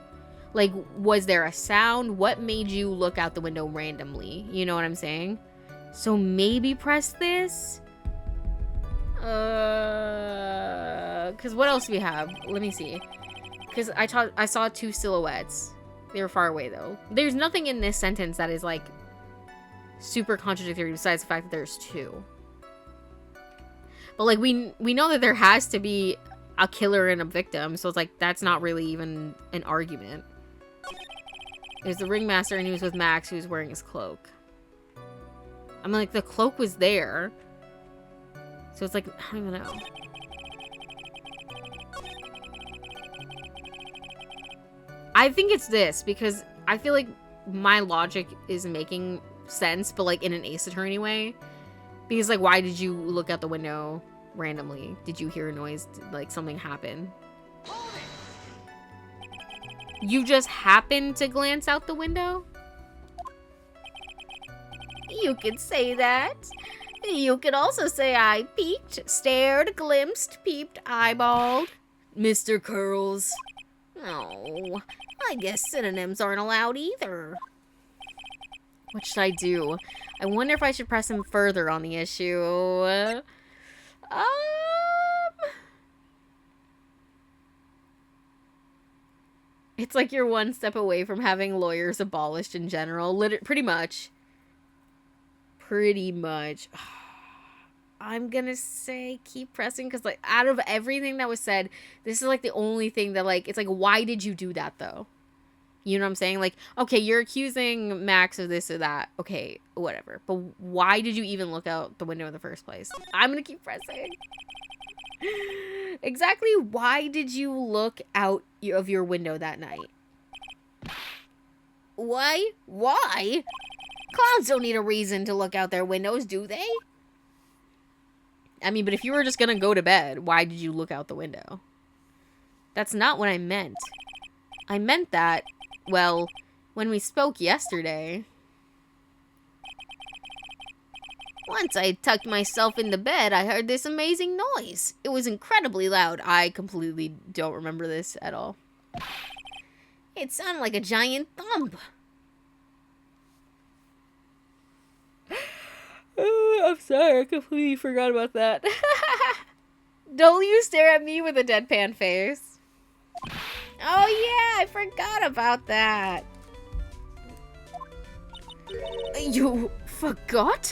Speaker 1: Like, was there a sound? What made you look out the window randomly? You know what I'm saying? So maybe press this? Because what else do we have? Let me see. Because I saw two silhouettes. They were far away, though. There's nothing in this sentence that is, like, super contradictory besides the fact that there's two. But, like, we know that there has to be a killer and a victim, so it's like, that's not really even an argument. There's the ringmaster, and he was with Max, who was wearing his cloak. I'm like, the cloak was there. So it's like, I don't even know. I think it's this, because I feel like my logic is making sense, but like in an Ace Attorney way. Because like, why did you look out the window randomly? Did you hear a noise? Did, like, something happen? You just happened to glance out the window?
Speaker 2: You could say that. You could also say I peeked, stared, glimpsed, peeped, eyeballed.
Speaker 1: Mr. Curls.
Speaker 2: Oh, I guess synonyms aren't allowed either.
Speaker 1: What should I do? I wonder if I should press him further on the issue. It's like you're one step away from having lawyers abolished in general. Pretty much. Pretty much. I'm gonna say keep pressing, because like out of everything that was said, this is like the only thing that like, it's like, why did you do that though? You know what I'm saying? Like, okay, you're accusing Max of this or that. Okay, whatever. But why did you even look out the window in the first place? I'm gonna keep pressing. Exactly why did you look out of your window that night?
Speaker 2: Why? Why? Clowns don't need a reason to look out their windows, do they?
Speaker 1: I mean, but if you were just gonna go to bed, why did you look out the window? That's not what I meant. I meant that, well, when we spoke yesterday.
Speaker 2: Once I tucked myself into bed, I heard this amazing noise. It was incredibly loud.
Speaker 1: I completely don't remember this at all.
Speaker 2: It sounded like a giant thump.
Speaker 1: I'm sorry, I completely forgot about that. Don't you stare at me with a deadpan face.
Speaker 2: Oh yeah, I forgot about that.
Speaker 1: You forgot?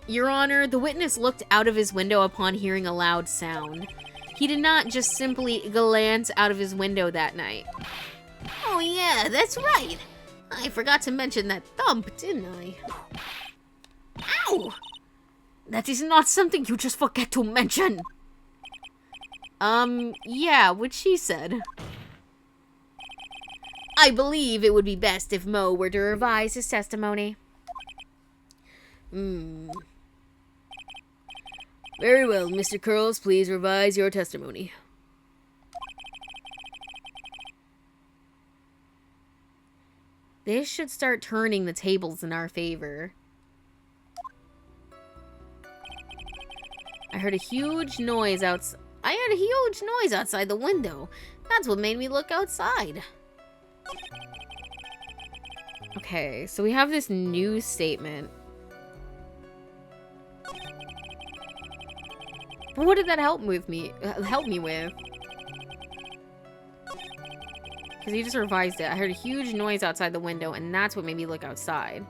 Speaker 1: Your Honor, the witness looked out of his window upon hearing a loud sound. He did not just simply glance out of his window that night.
Speaker 2: Oh yeah, that's right. I forgot to mention that thump, didn't I? Ow!
Speaker 1: That is not something you just forget to mention. Yeah, what she said.
Speaker 2: I believe it would be best if Mo were to revise his testimony.
Speaker 3: Very well, Mr. Curls, please revise your testimony.
Speaker 1: This should start turning the tables in our favor. I heard a huge noise outside the window. That's what made me look outside. Okay, so we have this new statement. But what did that help me with? Because he just revised it. I heard a huge noise outside the window, and that's what made me look outside.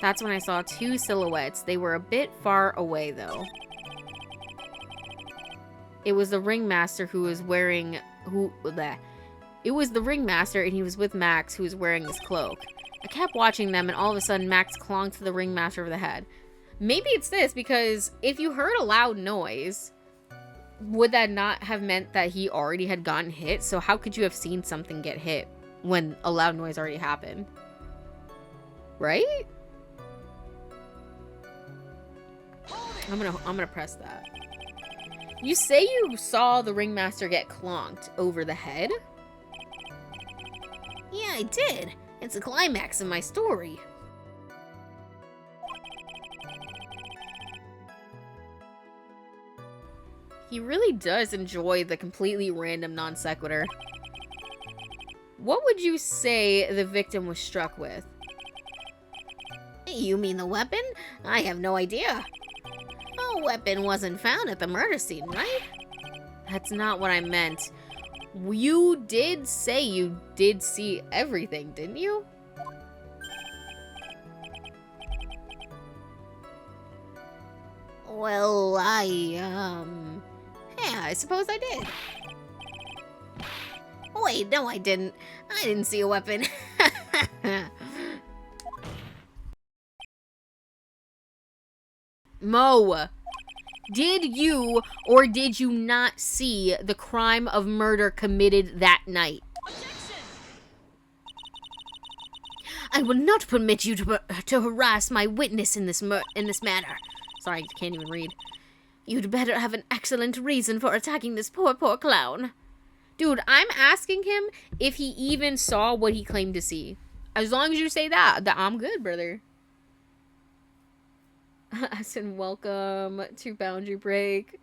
Speaker 1: That's when I saw two silhouettes. They were a bit far away, though. It was the ringmaster who was wearing... It was the ringmaster, and he was with Max, who was wearing his cloak. I kept watching them, and all of a sudden, Max clonked the ringmaster over the head. Maybe it's this, because if you heard a loud noise, would that not have meant that he already had gotten hit? So how could you have seen something get hit when a loud noise already happened? Right? I'm gonna press that. You say you saw the ringmaster get clonked over the head?
Speaker 2: Yeah, I did. It's the climax of my story.
Speaker 1: He really does enjoy the completely random non sequitur. What would you say the victim was struck with?
Speaker 2: You mean the weapon? I have no idea. A weapon wasn't found at the murder scene, right?
Speaker 1: That's not what I meant. You did say you did see everything, didn't you?
Speaker 2: Well, yeah, I suppose I did. Wait, no, I didn't. I didn't see a weapon.
Speaker 1: Mo, did you or did you not see the crime of murder committed that night?
Speaker 2: I will not permit you to harass my witness in this manner.
Speaker 1: Sorry, I can't even read.
Speaker 2: You'd better have an excellent reason for attacking this poor clown.
Speaker 1: Dude, I'm asking him if he even saw what he claimed to see. As long as you say that I'm good, brother. I said, welcome to Boundary Break,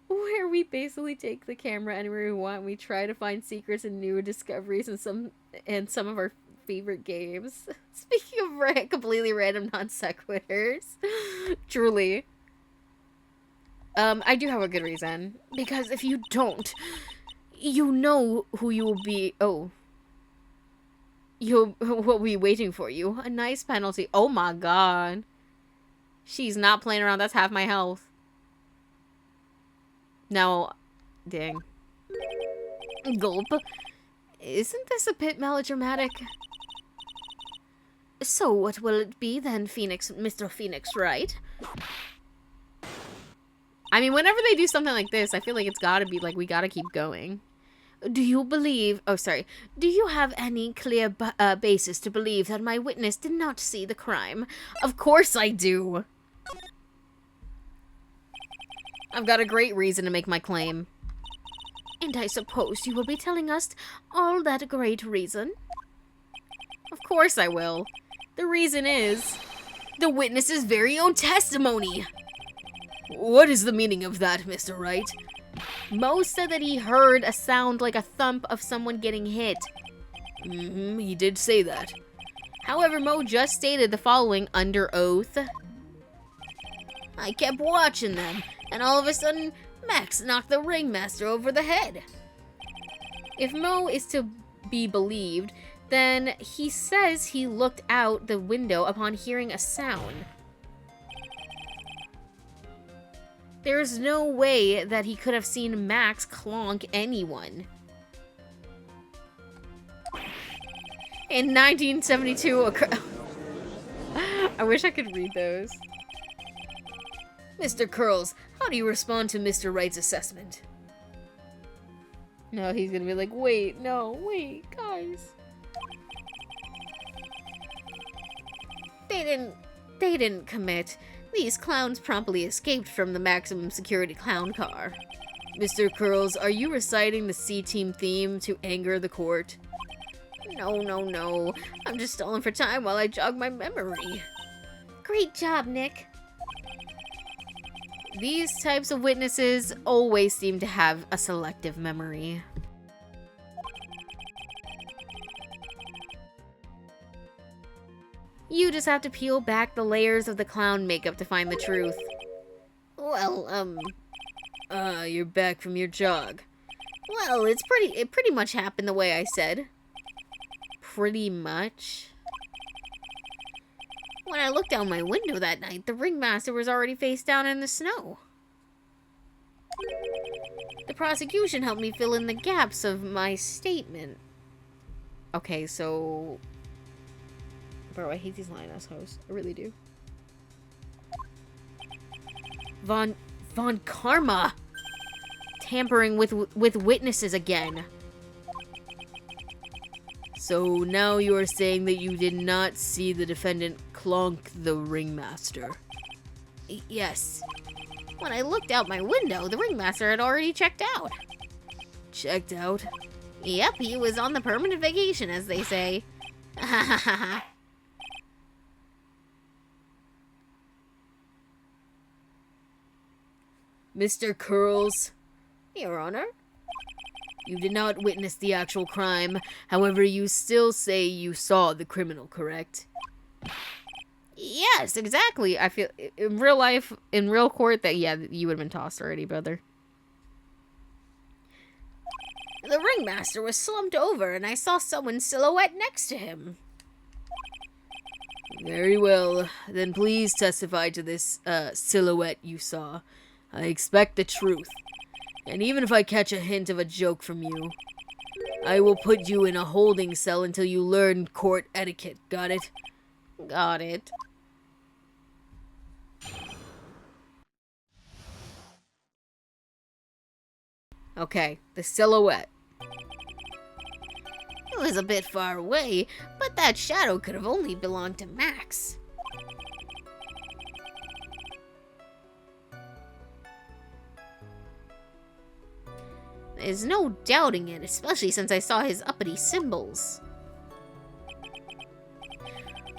Speaker 1: where we basically take the camera anywhere we want. We try to find secrets and new discoveries in some of our favorite games. Speaking of completely random non sequiturs, truly. I do have a good reason, because if you don't, you know who you will be. Oh, you will be waiting for you. A nice penalty. Oh my god. She's not playing around. That's half my health. No. Dang.
Speaker 2: Gulp.
Speaker 1: Isn't this a bit melodramatic?
Speaker 2: So what will it be then, Phoenix, Mr. Phoenix, right?
Speaker 1: I mean, whenever they do something like this, I feel like it's gotta be like, we gotta keep going.
Speaker 2: Do you believe... Oh, sorry. Do you have any clear basis to believe that my witness did not see the crime?
Speaker 1: Of course I do. I've got a great reason to make my claim.
Speaker 2: And I suppose you will be telling us all that great reason?
Speaker 1: Of course I will. The reason is the witness's very own testimony.
Speaker 3: What is the meaning of that, Mr. Wright?
Speaker 1: Mo said that he heard a sound like a thump of someone getting hit.
Speaker 3: He did say that.
Speaker 1: However, Mo just stated the following under oath.
Speaker 2: I kept watching them, and all of a sudden, Max knocked the ringmaster over the head.
Speaker 1: If Mo is to be believed, then he says he looked out the window upon hearing a sound. There's no way that he could have seen Max clonk anyone. In 1972, I wish I could read those.
Speaker 3: Mr. Curls, how do you respond to Mr. Wright's assessment?
Speaker 1: No, he's gonna be like, wait, no, wait, guys. They didn't commit. These clowns promptly escaped from the maximum security clown car. Mr. Curls, are you reciting the C-Team theme to anger the court? No, no, no. I'm just stalling for time while I jog my memory.
Speaker 2: Great job, Nick.
Speaker 1: These types of witnesses always seem to have a selective memory. You just have to peel back the layers of the clown makeup to find the truth. Well, you're back from your jog. Well, it pretty much happened the way I said. Pretty much? When I looked out my window that night, the ringmaster was already face down in the snow. The prosecution helped me fill in the gaps of my statement. Okay, so... Bro, I hate these Lioness hosts. I really do. Von Karma! Tampering with witnesses again. So now you are saying that you did not see the defendant clonk the ringmaster? Yes. When I looked out my window, the ringmaster had already checked out. Checked out? Yep, he was on the permanent vacation, as they say. Mr. Curls, Your Honor? You did not witness the actual crime. However, you still say you saw the criminal, correct? Yes, exactly. I feel, in real life, in real court, that, yeah, you would have been tossed already, brother. The ringmaster was slumped over, and I saw someone's silhouette next to him. Very well. Then please testify to this, silhouette you saw. I expect the truth. And even if I catch a hint of a joke from you, I will put you in a holding cell until you learn court etiquette. Got it? Got it. Okay, the silhouette. It was a bit far away, but that shadow could have only belonged to Max. There's no doubting it, especially since I saw his uppity symbols.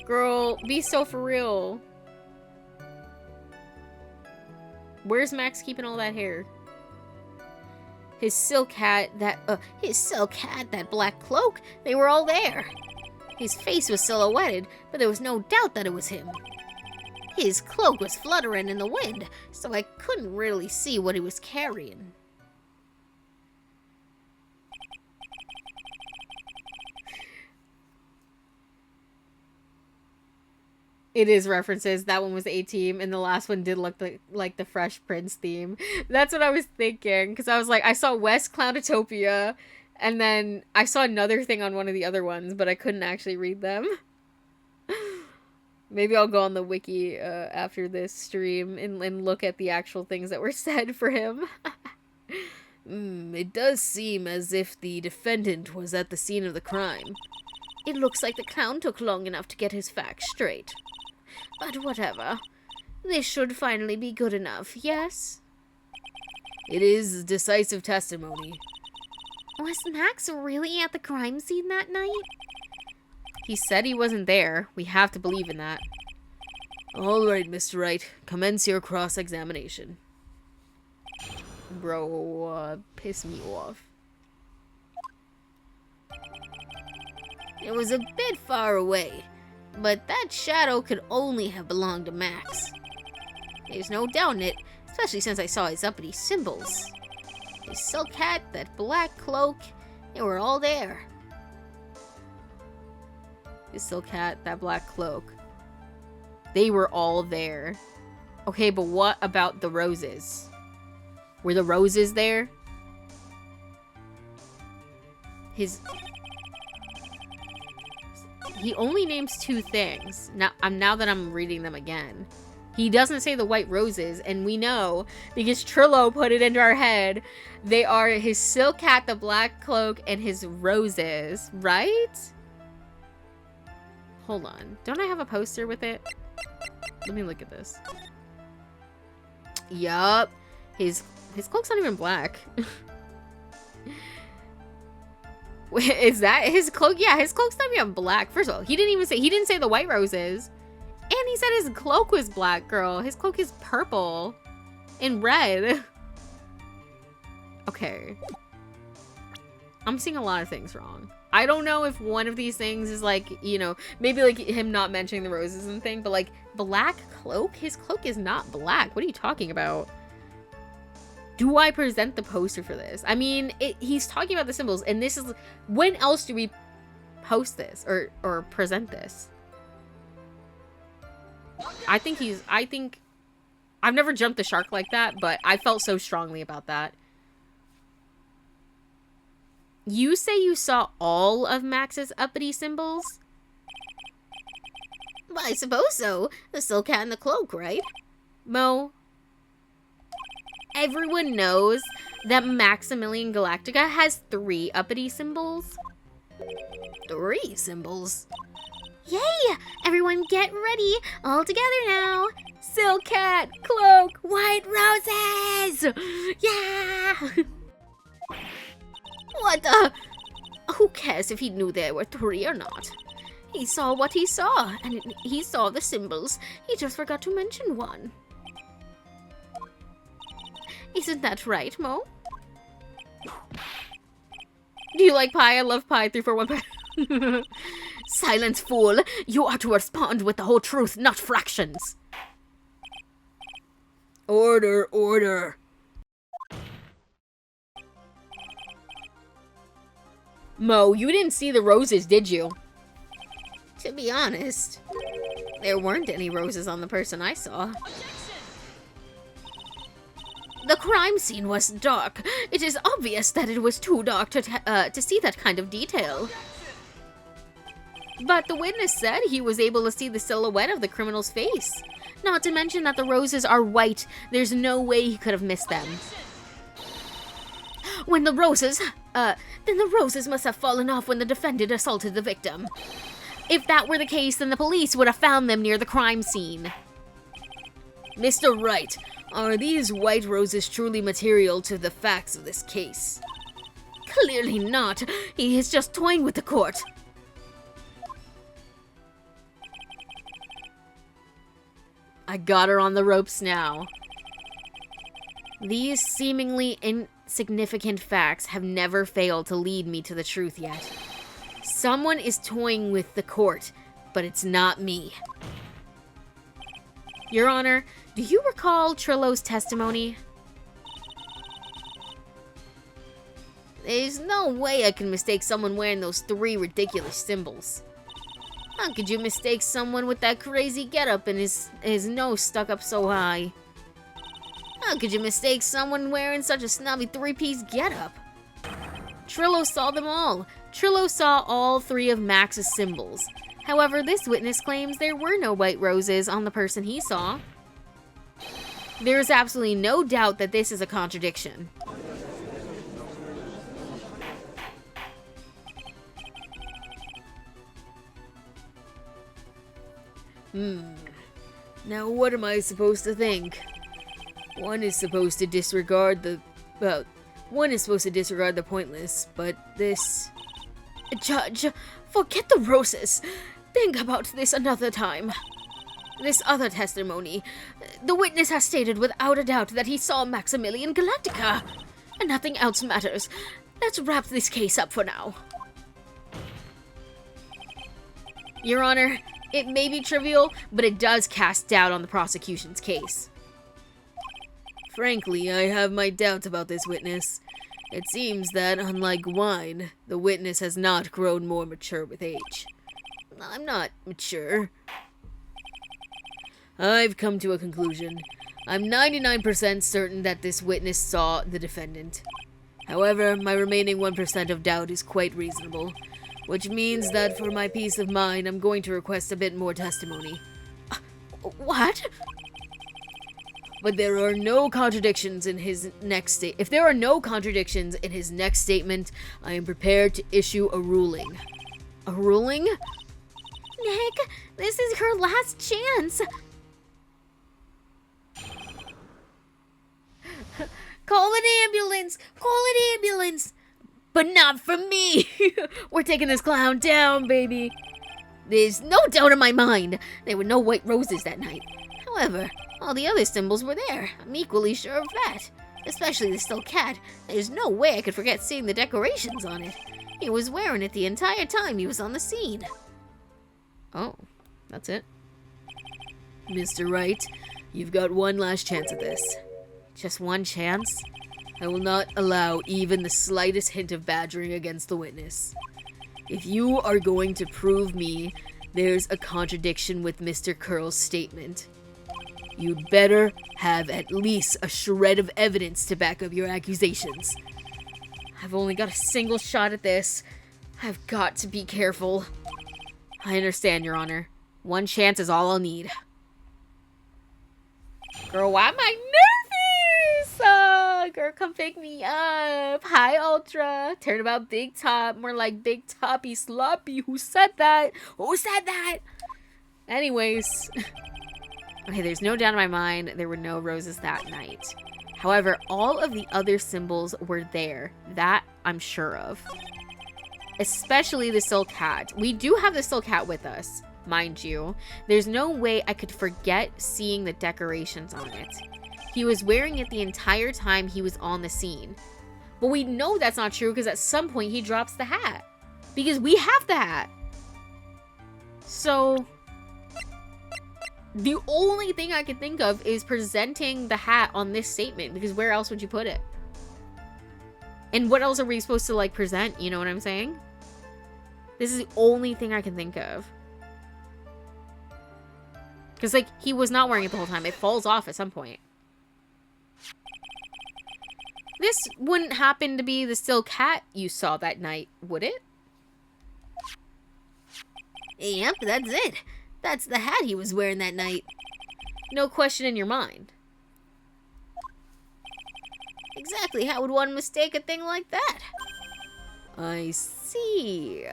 Speaker 1: Girl, be so for real. Where's Max keeping all that hair? His silk hat, that black cloak, they were all there. His face was silhouetted, but there was no doubt that it was him. His cloak was fluttering in the wind, so I couldn't really see what he was carrying. It is references. That one was A-Team, and the last one did look like the Fresh Prince theme. That's what I was thinking, because I was like, I saw West Clownatopia, and then I saw another thing on one of the other ones, but I couldn't actually read them. Maybe I'll go on the wiki after this stream and look at the actual things that were said for him. It does seem as if the defendant was at the scene of the crime. It looks like the clown took long enough to get his facts straight. But whatever. This should finally be good enough, yes? It is decisive testimony.
Speaker 2: Was Max really at the crime scene that night?
Speaker 1: He said he wasn't there. We have to believe in that. All right, Mr. Wright. Commence your cross-examination. Bro, piss me off. It was a bit far away, but that shadow could only have belonged to Max. There's no doubt in it, especially since I saw his uppity symbols. His silk hat, that black cloak, they were all there. His silk hat, that black cloak. They were all there. Okay, but what about the roses? Were the roses there? He only names two things. Now that I'm reading them again. He doesn't say the white roses, and we know, because Trillo put it into our head, they are his silk hat, the black cloak, and his roses, right? Hold on. Don't I have a poster with it? Let me look at this. Yup. His cloak's not even black. Is that his cloak? Yeah, his cloak's not even black. First of all, he didn't say the white roses. And he said his cloak was black, girl. His cloak is purple and red. Okay. I'm seeing a lot of things wrong. I don't know if one of these things is like, you know, maybe like him not mentioning the roses and thing, but like black cloak? His cloak is not black. What are you talking about? Do I present the poster for this? I mean, he's talking about the symbols, and this is, when else do we post this or present this? I think I've never jumped the shark like that, but I felt so strongly about that. You say you saw all of Max's uppity symbols?
Speaker 2: Well, I suppose so. The silk hat and the cloak, right?
Speaker 1: Mo, everyone knows that Maximilian Galactica has 3 uppity symbols.
Speaker 2: 3 symbols?
Speaker 1: Yay! Everyone get ready! All together now! Silk hat, cloak, white roses! Yeah!
Speaker 2: What the? Who cares if he knew there were 3 or not? He saw what he saw, and he saw the symbols. He just forgot to mention one. Isn't that right, Mo?
Speaker 1: Do you like pie? I love pie. 341 pie.
Speaker 2: Silence, fool! You are to respond with the whole truth, not fractions!
Speaker 3: Order, order.
Speaker 1: Mo, you didn't see the roses, did you?
Speaker 2: To be honest, there weren't any roses on the person I saw. The crime scene was dark. It is obvious that it was too dark to see that kind of detail.
Speaker 1: But the witness said he was able to see the silhouette of the criminal's face.
Speaker 2: Not to mention that the roses are white. There's no way he could have missed them. Then the roses must have fallen off when the defendant assaulted the victim. If that were the case, then the police would have found them near the crime scene.
Speaker 3: Mr. Wright, are these white roses truly material to the facts of this case?
Speaker 2: Clearly not. He is just toying with the court.
Speaker 1: I got her on the ropes now.
Speaker 2: These seemingly insignificant facts have never failed to lead me to the truth yet. Someone is toying with the court, but it's not me.
Speaker 1: Your Honor, do you recall Trillo's testimony?
Speaker 2: There's no way I can mistake someone wearing those 3 ridiculous symbols. How could you mistake someone with that crazy getup and his nose stuck up so high? How could you mistake someone wearing such a snobby 3-piece getup?
Speaker 1: Trillo saw them all. Trillo saw all 3 of Max's symbols. However, this witness claims there were no white roses on the person he saw. There is absolutely no doubt that this is a contradiction.
Speaker 3: Now what am I supposed to think? One is supposed to disregard the pointless, but this...
Speaker 2: Judge, forget the roses. Think about this another time. This other testimony. The witness has stated without a doubt that he saw Maximilian Galactica. And nothing else matters. Let's wrap this case up for now.
Speaker 1: Your Honor, it may be trivial, but it does cast doubt on the prosecution's case.
Speaker 3: Frankly, I have my doubts about this witness. It seems that, unlike wine, the witness has not grown more mature with age. I'm not mature. I've come to a conclusion. I'm 99% certain that this witness saw the defendant. However, my remaining 1% of doubt is quite reasonable, which means that for my peace of mind, I'm going to request a bit more testimony.
Speaker 2: What?
Speaker 3: But there are no contradictions in his next If there are no contradictions in his next statement, I am prepared to issue a ruling. A ruling?
Speaker 2: Nick, this is your last chance.
Speaker 3: Call an ambulance! Call an ambulance! But not from me! We're taking this clown down, baby. There's no doubt in my mind there were no white roses that night. However, all the other symbols were there. I'm equally sure of that. Especially the still cat. There's no way I could forget seeing the decorations on it. He was wearing it the entire time he was on the scene. Oh, that's it. Mr. Wright, you've got one last chance at this.
Speaker 1: Just one chance?
Speaker 3: I will not allow even the slightest hint of badgering against the witness. If you are going to prove me there's a contradiction with Mr. Curl's statement, you'd better have at least a shred of evidence to back up your accusations.
Speaker 1: I've only got a single shot at this. I've got to be careful. I understand, Your Honor. One chance is all I'll need. Girl, why am I nervous? Girl, come pick me up. Hi, Ultra. Turnabout Big Top. More like Big Toppy Sloppy. Who said that? Who said that? Anyways. Okay, there's no doubt in my mind there were no roses that night. However, all of the other symbols were there. That I'm sure of. Especially the silk hat. We do have the silk hat with us, mind you. There's no way I could forget seeing the decorations on it. He was wearing it the entire time he was on the scene. But we know that's not true because at some point he drops the hat. Because we have the hat. So the only thing I can think of is presenting the hat on this statement, because where else would you put it? And what else are we supposed to, like, present? You know what I'm saying? This is the only thing I can think of. Because, like, he was not wearing it the whole time. It falls off at some point. This wouldn't happen to be the silk hat you saw that night, would it?
Speaker 3: Yep, that's it. That's the hat he was wearing that night.
Speaker 1: No question in your mind.
Speaker 3: Exactly, how would one mistake a thing like that?
Speaker 1: I see.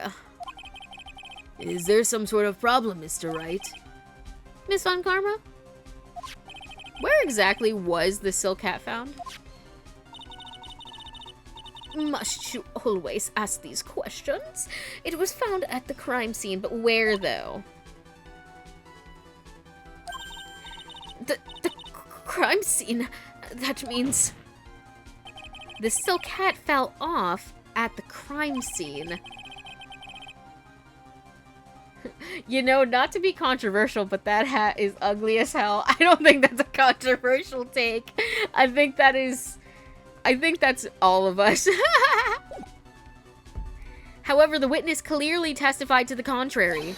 Speaker 3: Is there some sort of problem, Mr. Wright?
Speaker 1: Miss Von Karma? Where exactly was the silk hat found?
Speaker 2: Must you always ask these questions? It was found at the crime scene, but
Speaker 1: Where, though?
Speaker 2: the crime scene, that means
Speaker 1: the silk hat fell off at the crime scene. You know, not to be controversial, but that hat is ugly as hell. I don't think that's a controversial take. I think that's all of us. However, the witness clearly testified to the contrary.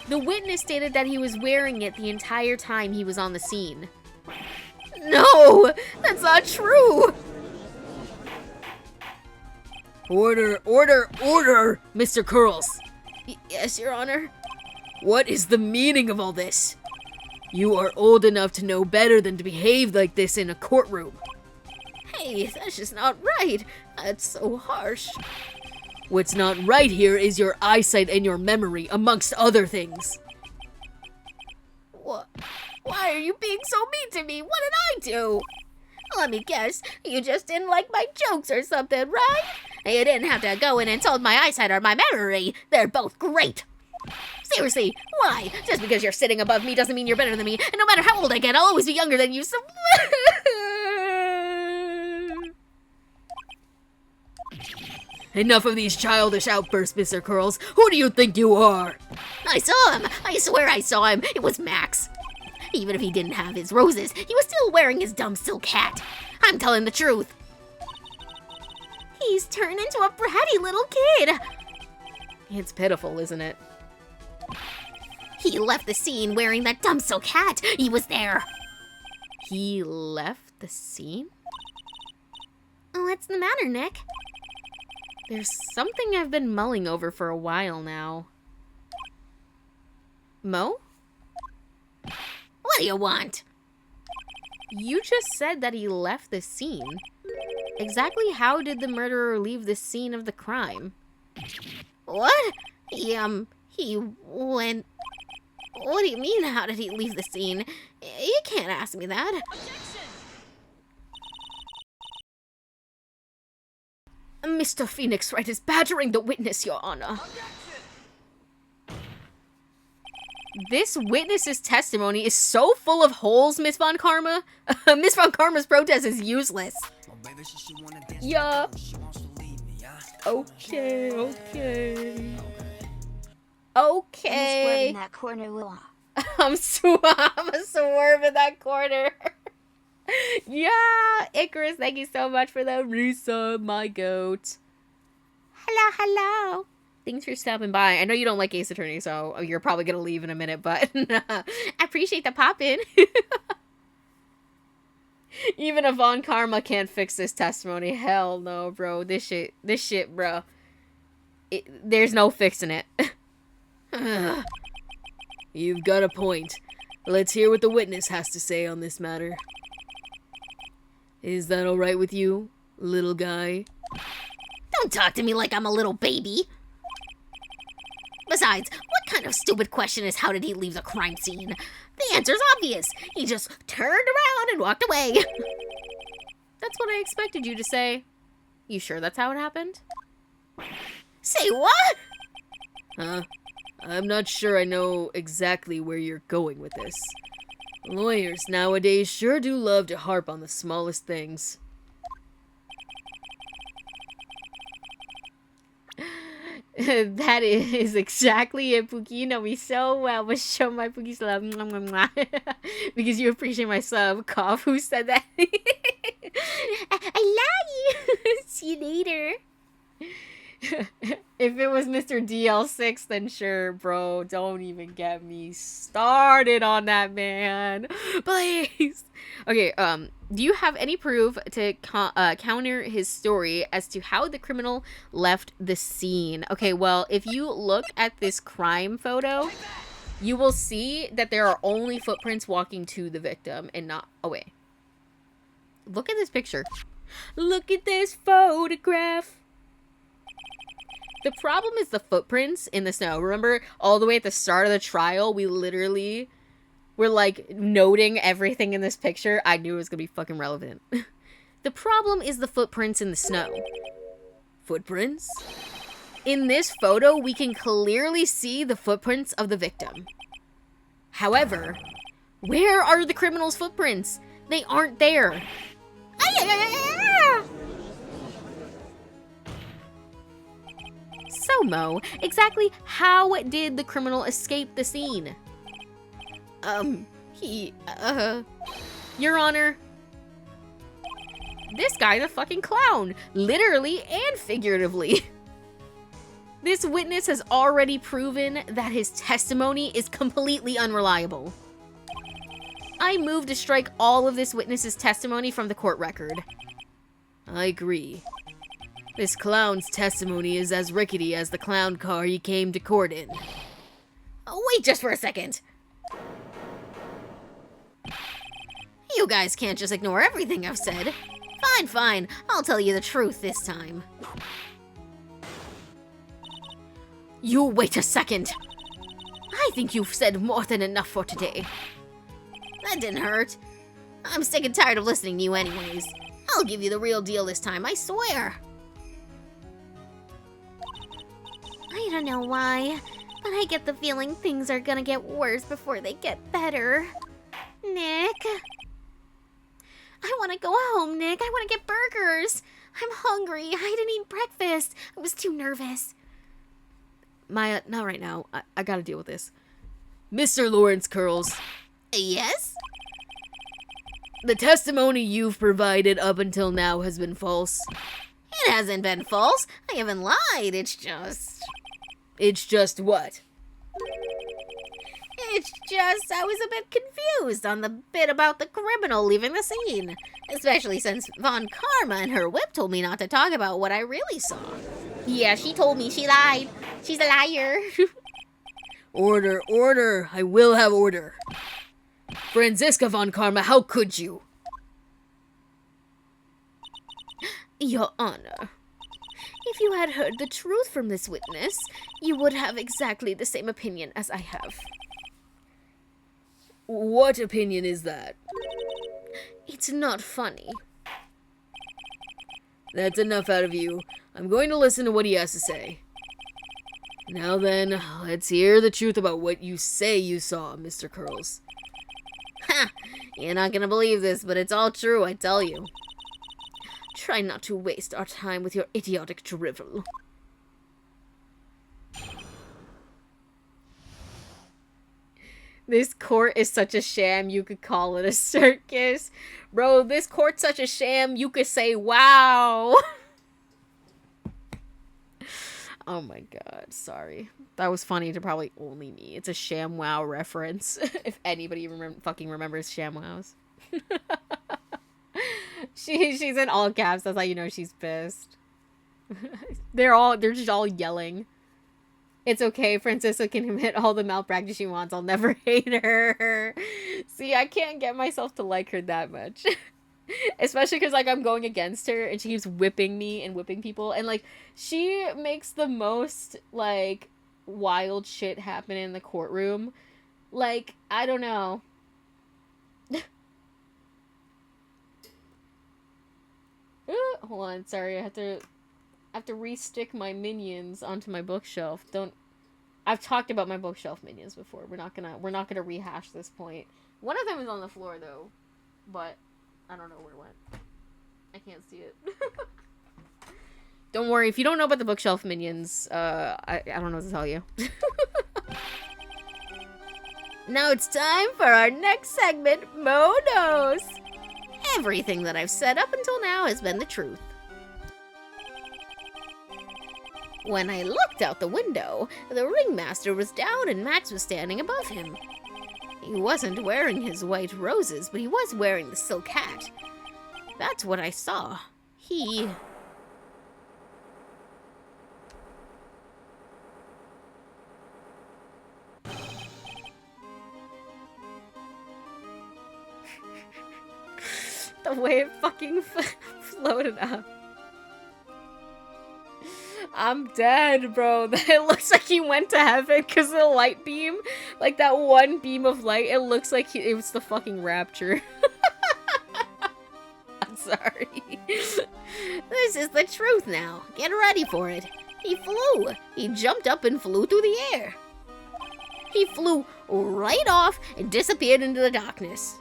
Speaker 1: The witness stated that he was wearing it the entire time he was on the scene.
Speaker 2: no, that's not true.
Speaker 3: Order, order, order, Mr. Curls.
Speaker 2: Yes, Your Honor.
Speaker 3: What is the meaning of all this? You are old enough to know better than to behave like this in a courtroom.
Speaker 2: Hey, that's just not right. That's so harsh.
Speaker 3: What's not right here is your eyesight and your memory, amongst other things.
Speaker 2: What? Why are you being so mean to me? What did I do? Let me guess, you just didn't like my jokes or something, right? You didn't have to go in and insult my eyesight or my memory. They're both great. Seriously, why? Just because you're sitting above me doesn't mean you're better than me. And no matter how old I get, I'll always be younger than you, so...
Speaker 3: Enough of these childish outbursts, Mr. Curls. Who do you think you are?
Speaker 2: I saw him. I swear I saw him. It was Max. Even if he didn't have his roses, he was still wearing his dumb silk hat. I'm telling the truth. He's turned into a bratty little kid.
Speaker 1: It's pitiful, isn't it?
Speaker 2: He left the scene wearing that dumb silk hat. He was there.
Speaker 1: He left the scene?
Speaker 2: What's the matter, Nick?
Speaker 1: There's something I've been mulling over for a while now. Mo?
Speaker 2: What do you want?
Speaker 1: You just said that he left the scene. Exactly how did the murderer leave the scene of the crime?
Speaker 2: What? He went... What do you mean, how did he leave the scene? You can't ask me that.
Speaker 1: Mr. Phoenix Wright is badgering the witness, Your Honor. This witness's testimony is so full of holes, Miss Von Karma. Miss Von Karma's protest is useless. Yeah. Okay. Okay.
Speaker 5: In that corner,
Speaker 1: I'm a swerve in that corner. Yeah, Icarus, thank you so much for the resub, my goat. Hello. Thanks for stopping by. I know you don't like Ace Attorney, so you're probably gonna leave in a minute, but I appreciate the pop-in. Even a Von Karma can't fix this testimony. Hell no, bro. This shit, bro. There's no fixing it.
Speaker 3: You've got a point. Let's hear what the witness has to say on this matter. Is that alright with you, little guy?
Speaker 2: Don't talk to me like I'm a little baby. Besides, what kind of stupid question is how did he leave the crime scene? The answer's obvious. He just turned around and walked away.
Speaker 1: That's what I expected you to say. You sure that's how it happened?
Speaker 2: Say what?
Speaker 3: Huh? I'm not sure I know exactly where you're going with this. Lawyers nowadays sure do love to harp on the smallest things.
Speaker 1: That is exactly it, Pookie. You know me so well, but show my Pookie's love. Mwah, mwah, mwah. Because you appreciate my sub. Cough, who said that?
Speaker 2: I love you. See you later.
Speaker 1: If it was Mr. DL6, then sure, bro. Don't even get me started on that, man. Please. Okay, do you have any proof to counter his story as to how the criminal left the scene? Okay, well, if you look at this crime photo, you will see that there are only footprints walking to the victim and not away. Look at this picture. Look at this photograph. The problem is the footprints in the snow. Remember, all the way at the start of the trial, we literally were, like, noting everything in this picture. I knew it was gonna be fucking relevant. The problem is the footprints in the snow.
Speaker 3: Footprints?
Speaker 1: In this photo, we can clearly see the footprints of the victim. However, where are the criminal's footprints? They aren't there. So, Mo, exactly how did the criminal escape the scene? Your Honor, this guy's a fucking clown, literally and figuratively. This witness has already proven that his testimony is completely unreliable. I move to strike all of this witness's testimony from the court record.
Speaker 3: I agree. This clown's testimony is as rickety as the clown car he came to court in.
Speaker 2: Oh, wait just for a second. You guys can't just ignore everything I've said. Fine. I'll tell you the truth this time.
Speaker 1: You wait a second. I think you've said more than enough for today.
Speaker 2: That didn't hurt. I'm sick and tired of listening to you anyways. I'll give you the real deal this time, I swear. I don't know why, but I get the feeling things are gonna get worse before they get better. Nick? I want to go home, Nick. I want to get burgers. I'm hungry. I didn't eat breakfast. I was too nervous.
Speaker 1: Maya, not right now. I gotta deal with this.
Speaker 3: Mr. Lawrence Curls.
Speaker 2: Yes?
Speaker 3: The testimony you've provided up until now has been false.
Speaker 2: It hasn't been false. I haven't lied. It's just
Speaker 3: what?
Speaker 2: It's just I was a bit confused on the bit about the criminal leaving the scene. Especially since Von Karma and her whip told me not to talk about what I really saw. Yeah, she told me she lied. She's a liar.
Speaker 3: Order. I will have order. Franziska Von Karma, how could you?
Speaker 2: Your Honor, if you had heard the truth from this witness, you would have exactly the same opinion as I have.
Speaker 3: What opinion is that?
Speaker 2: It's not funny.
Speaker 3: That's enough out of you. I'm going to listen to what he has to say. Now then, let's hear the truth about what you say you saw, Mr. Curls.
Speaker 2: Ha! You're not gonna believe this, but it's all true, I tell you. Try not to waste our time with your idiotic drivel.
Speaker 1: This court is such a sham, you could call it a circus. Bro, this court's such a sham, you could say, wow. Oh my god, sorry. That was funny to probably only me. It's a ShamWow reference. If anybody fucking remembers ShamWows. She's in all caps, that's how you know she's pissed. They're just all yelling. It's okay, Francisca can commit all the malpractice she wants. I'll never hate her. See, I can't get myself to like her that much. Especially because, like, I'm going against her and she keeps whipping me and whipping people. And, like, she makes the most, like, wild shit happen in the courtroom. Like, I don't know. Hold on, sorry, I have to re-stick my minions onto my bookshelf. I've talked about my bookshelf minions before. We're not gonna rehash this point. One of them is on the floor though, but I don't know where it went. I can't see it. Don't worry, if you don't know about the bookshelf minions, I don't know what to tell you.
Speaker 2: Now it's time for our next segment, Monos. Everything that I've said up until now has been the truth. When I looked out the window, the ringmaster was down and Max was standing above him. He wasn't wearing his white roses, but he was wearing the silk hat. That's what I saw. He...
Speaker 1: The way it fucking floated up. I'm dead, bro. It looks like he went to heaven because of the light beam. Like that one beam of light, it looks like it was the fucking rapture. I'm sorry.
Speaker 2: This is the truth now. Get ready for it. He flew. He jumped up and flew through the air. He flew right off and disappeared into the darkness.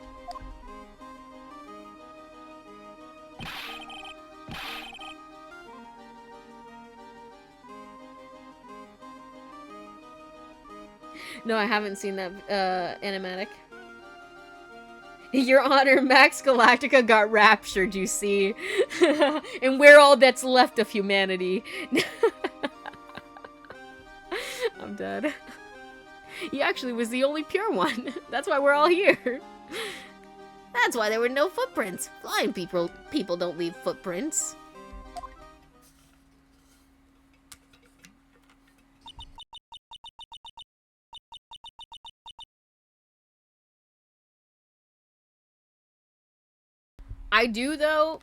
Speaker 1: No, I haven't seen that animatic. Your Honor, Max Galactica got raptured, you see. And we're all that's left of humanity. I'm dead. He actually was the only pure one. That's why we're all here.
Speaker 2: That's why there were no footprints. Blind people don't leave footprints.
Speaker 1: I do though.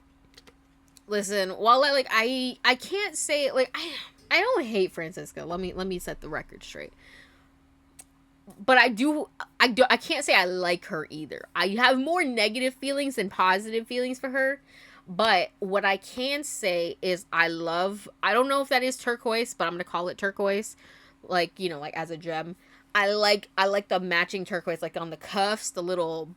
Speaker 1: Listen, while I can't say like I don't hate Francisca. Let me set the record straight. But I can't say I like her either. I have more negative feelings than positive feelings for her. But what I can say is I don't know if that is turquoise, but I'm gonna call it turquoise. Like, you know, like as a gem. I like the matching turquoise, like on the cuffs, the little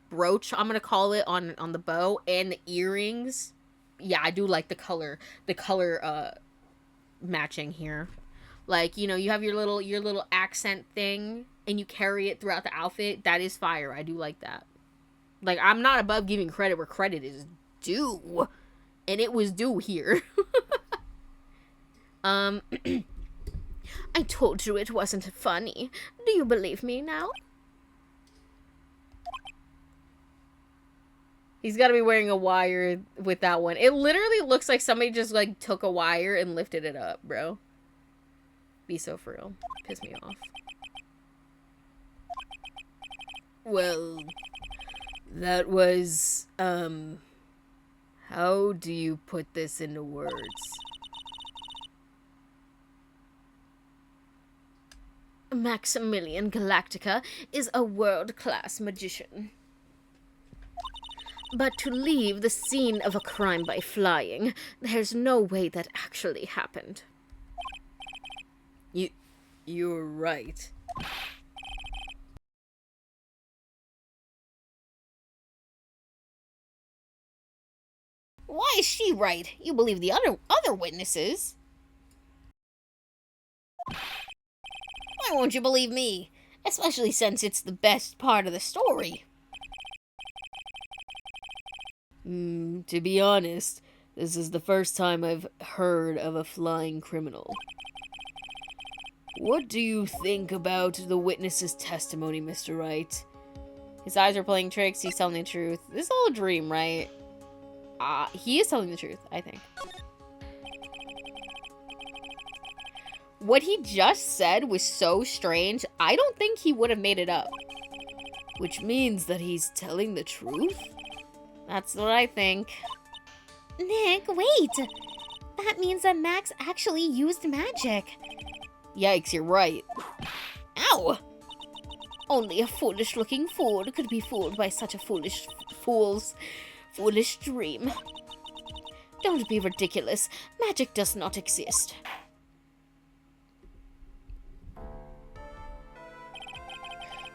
Speaker 1: brooch, I'm gonna call it, on the bow, and the earrings. Yeah, I do like the color matching here. Like, you know, you have your little accent thing and you carry it throughout the outfit. That is fire. I do like that. Like, I'm not above giving credit where credit is due, and it was due here.
Speaker 2: I told you it wasn't funny. Do you believe me now?
Speaker 1: He's got to be wearing a wire with that one. It literally looks like somebody just, like, took a wire and lifted it up, bro. Be so for real. Piss me off.
Speaker 3: Well, that was,
Speaker 1: How do you put this into words?
Speaker 2: Maximilian Galactica is a world-class magician. But to leave the scene of a crime by flying, there's no way that actually happened.
Speaker 1: You're right.
Speaker 3: Why is she right? You believe the other witnesses. Why won't you believe me? Especially since it's the best part of the story.
Speaker 1: To be honest, this is the first time I've heard of a flying criminal. What do you think about the witness's testimony, Mr. Wright? His eyes are playing tricks, he's telling the truth. This is all a dream, right? He is telling the truth, I think. What he just said was so strange, I don't think he would have made it up. Which means that he's telling the truth? That's what I think.
Speaker 2: Nick, wait! That means that Max actually used magic.
Speaker 1: Yikes, you're right.
Speaker 3: Ow!
Speaker 2: Only a foolish-looking fool could be fooled by such a foolish dream. Don't be ridiculous. Magic does not exist.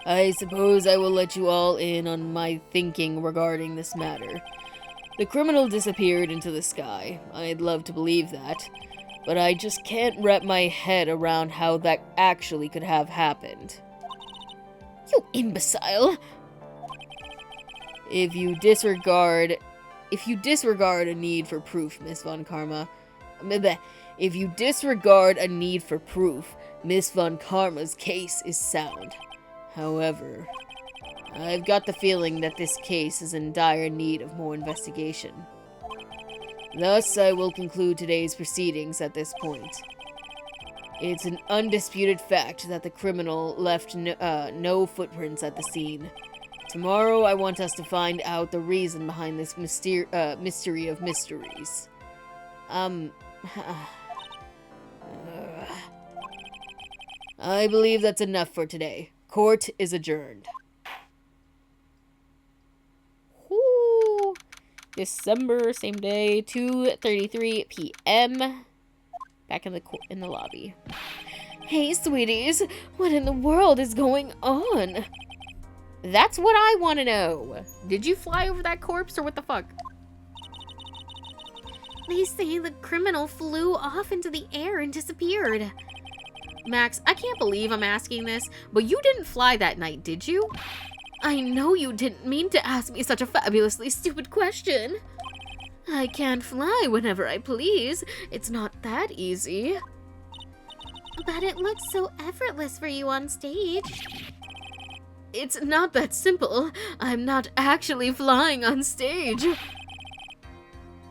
Speaker 1: I suppose I will let you all in on my thinking regarding this matter. The criminal disappeared into the sky. I'd love to believe that, but I just can't wrap my head around how that actually could have happened.
Speaker 2: You imbecile!
Speaker 1: If you disregard a need for proof, Miss Von Karma, if you disregard a need for proof, Miss Von Karma's case is sound. However, I've got the feeling that this case is in dire need of more investigation. Thus, I will conclude today's proceedings at this point. It's an undisputed fact that the criminal left no footprints at the scene. Tomorrow, I want us to find out the reason behind this mystery of mysteries. I believe that's enough for today. Court is adjourned. Whoo! December, same day, 2:33 p.m. Back in the lobby.
Speaker 2: Hey, sweeties, what in the world is going on?
Speaker 1: That's what I want to know. Did you fly over that corpse or what the fuck?
Speaker 2: They say the criminal flew off into the air and disappeared.
Speaker 1: Max, I can't believe I'm asking this, but you didn't fly that night, did you?
Speaker 2: I know you didn't mean to ask me such a fabulously stupid question. I can't fly whenever I please. It's not that easy. But it looks so effortless for you on stage. It's not that simple. I'm not actually flying on stage.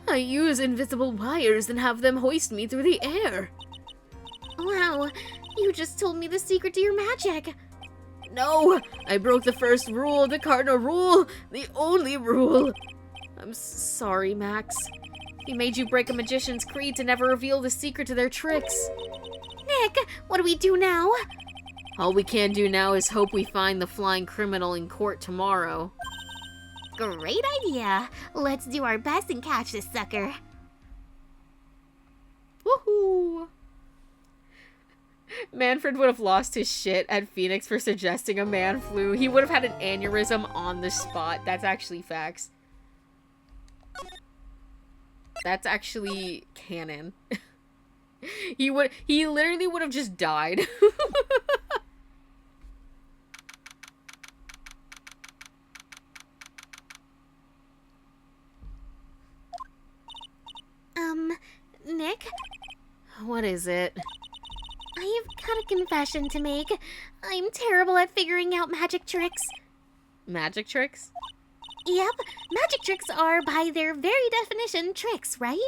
Speaker 2: I use invisible wires and have them hoist me through the air. Wow, you just told me the secret to your magic. No, I broke the first rule, the cardinal rule, the only rule. I'm sorry, Max. He made you break a magician's creed to never reveal the secret to their tricks. Nick, what do we do now?
Speaker 1: All we can do now is hope we find the flying criminal in court tomorrow.
Speaker 2: Great idea. Let's do our best and catch this sucker.
Speaker 1: Woohoo! Manfred would have lost his shit at Phoenix for suggesting a man flew. He would have had an aneurysm on the spot. That's actually facts. That's actually canon. He literally would have just died.
Speaker 2: Nick?
Speaker 1: What is it?
Speaker 2: I've got a confession to make. I'm terrible at figuring out magic tricks.
Speaker 1: Magic tricks?
Speaker 2: Yep, magic tricks are, by their very definition, tricks, right?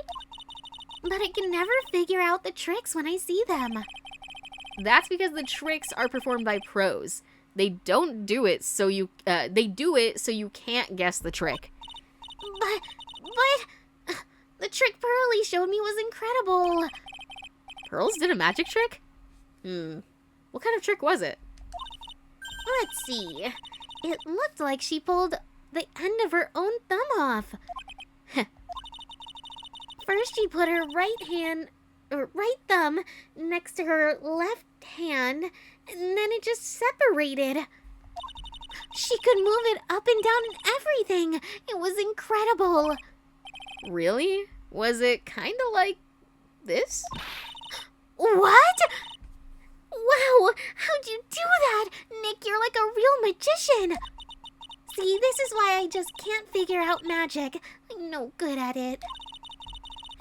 Speaker 2: But I can never figure out the tricks when I see them.
Speaker 1: That's because the tricks are performed by pros. They don't do it so you, they do it so you can't guess the trick.
Speaker 2: But, The trick Pearly showed me was incredible.
Speaker 1: Pearls did a magic trick? What kind of trick was it?
Speaker 2: Let's see. It looked like she pulled the end of her own thumb off. First, she put her right thumb next to her left hand, and then it just separated. She could move it up and down and everything. It was incredible.
Speaker 1: Really? Was it kind of like this?
Speaker 2: What? Wow, how'd you do that? Nick, you're like a real magician. See, this is why I just can't figure out magic. I'm no good at it.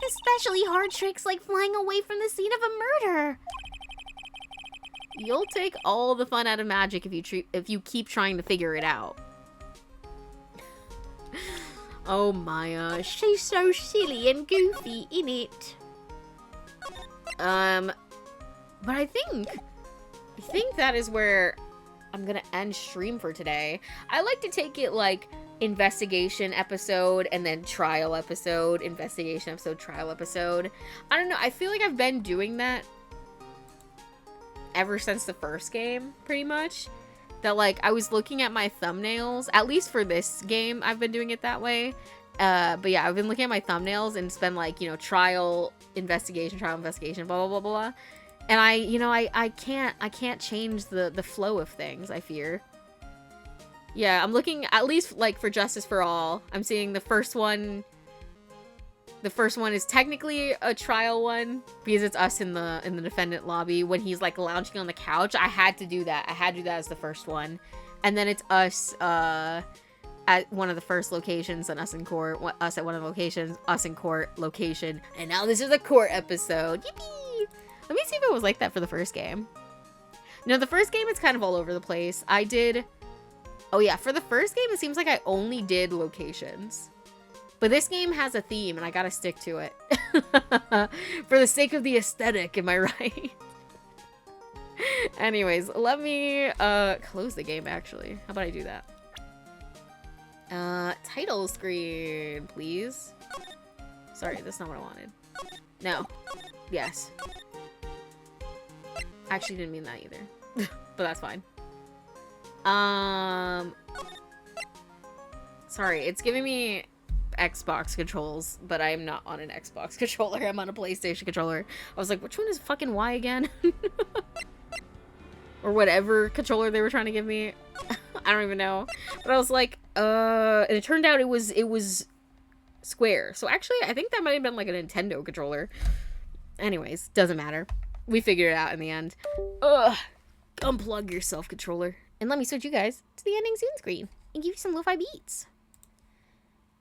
Speaker 2: Especially hard tricks like flying away from the scene of a murder.
Speaker 1: You'll take all the fun out of magic if you keep trying to figure it out. Oh, Maya, she's so silly and goofy, innit? But I think that is where I'm gonna end stream for today. I like to take it like investigation episode and then trial episode, investigation episode, trial episode. I don't know, I feel like I've been doing that ever since the first game, pretty much. That like I was looking at my thumbnails, at least for this game I've been doing it that way. But yeah, I've been looking at my thumbnails and it's been like, you know, trial, investigation, blah blah blah blah. And I can't change the flow of things, I fear. Yeah, I'm looking at least like for Justice for All. I'm seeing the first one. The first one is technically a trial one because it's us in the defendant lobby when he's like lounging on the couch. I had to do that. I had to do that as the first one. And then it's us at one of the first locations and us in court, us at one of the locations, us in court location. And now this is a court episode. Yippee! Let me see if it was like that for the first game. No, the first game it's kind of all over the place. Oh yeah, for the first game it seems like I only did locations. But this game has a theme, and I gotta stick to it. For the sake of the aesthetic, am I right? Anyways, let me close the game, actually. How about I do that? Title screen, please. Sorry, that's not what I wanted. No. Yes. Actually didn't mean that either. But that's fine. Sorry, it's giving me Xbox controls, but I'm not on an Xbox controller. I'm on a PlayStation controller. I was like, which one is fucking Y again? Or whatever controller they were trying to give me. I don't even know. But I was like, and it turned out it was square. So actually, I think that might have been like a Nintendo controller. Anyways, doesn't matter. We figured it out in the end. Ugh. Unplug yourself, controller. And let me switch you guys to the ending scene screen and give you some lo-fi beats.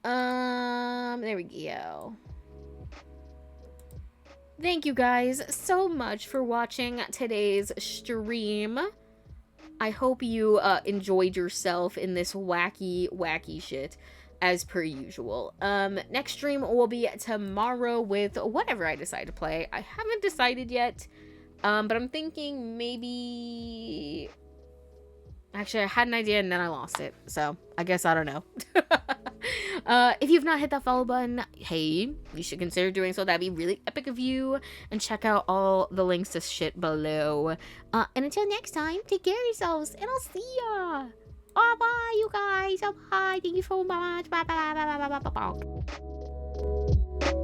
Speaker 1: There we go. Thank you guys so much for watching today's stream. I hope you enjoyed yourself in this wacky shit as per usual. Next stream will be tomorrow with whatever I decide to play. I haven't decided yet, but I'm thinking maybe... Actually, I had an idea and then I lost it, so I guess I don't know. If you've not hit that follow button, hey, you should consider doing so. That'd be really epic of you. And check out all the links to shit below. And until next time, take care of yourselves, and I'll see ya. Oh, bye, you guys. Oh, bye. Thank you so much. Bye, bye, bye, bye, bye, bye, bye.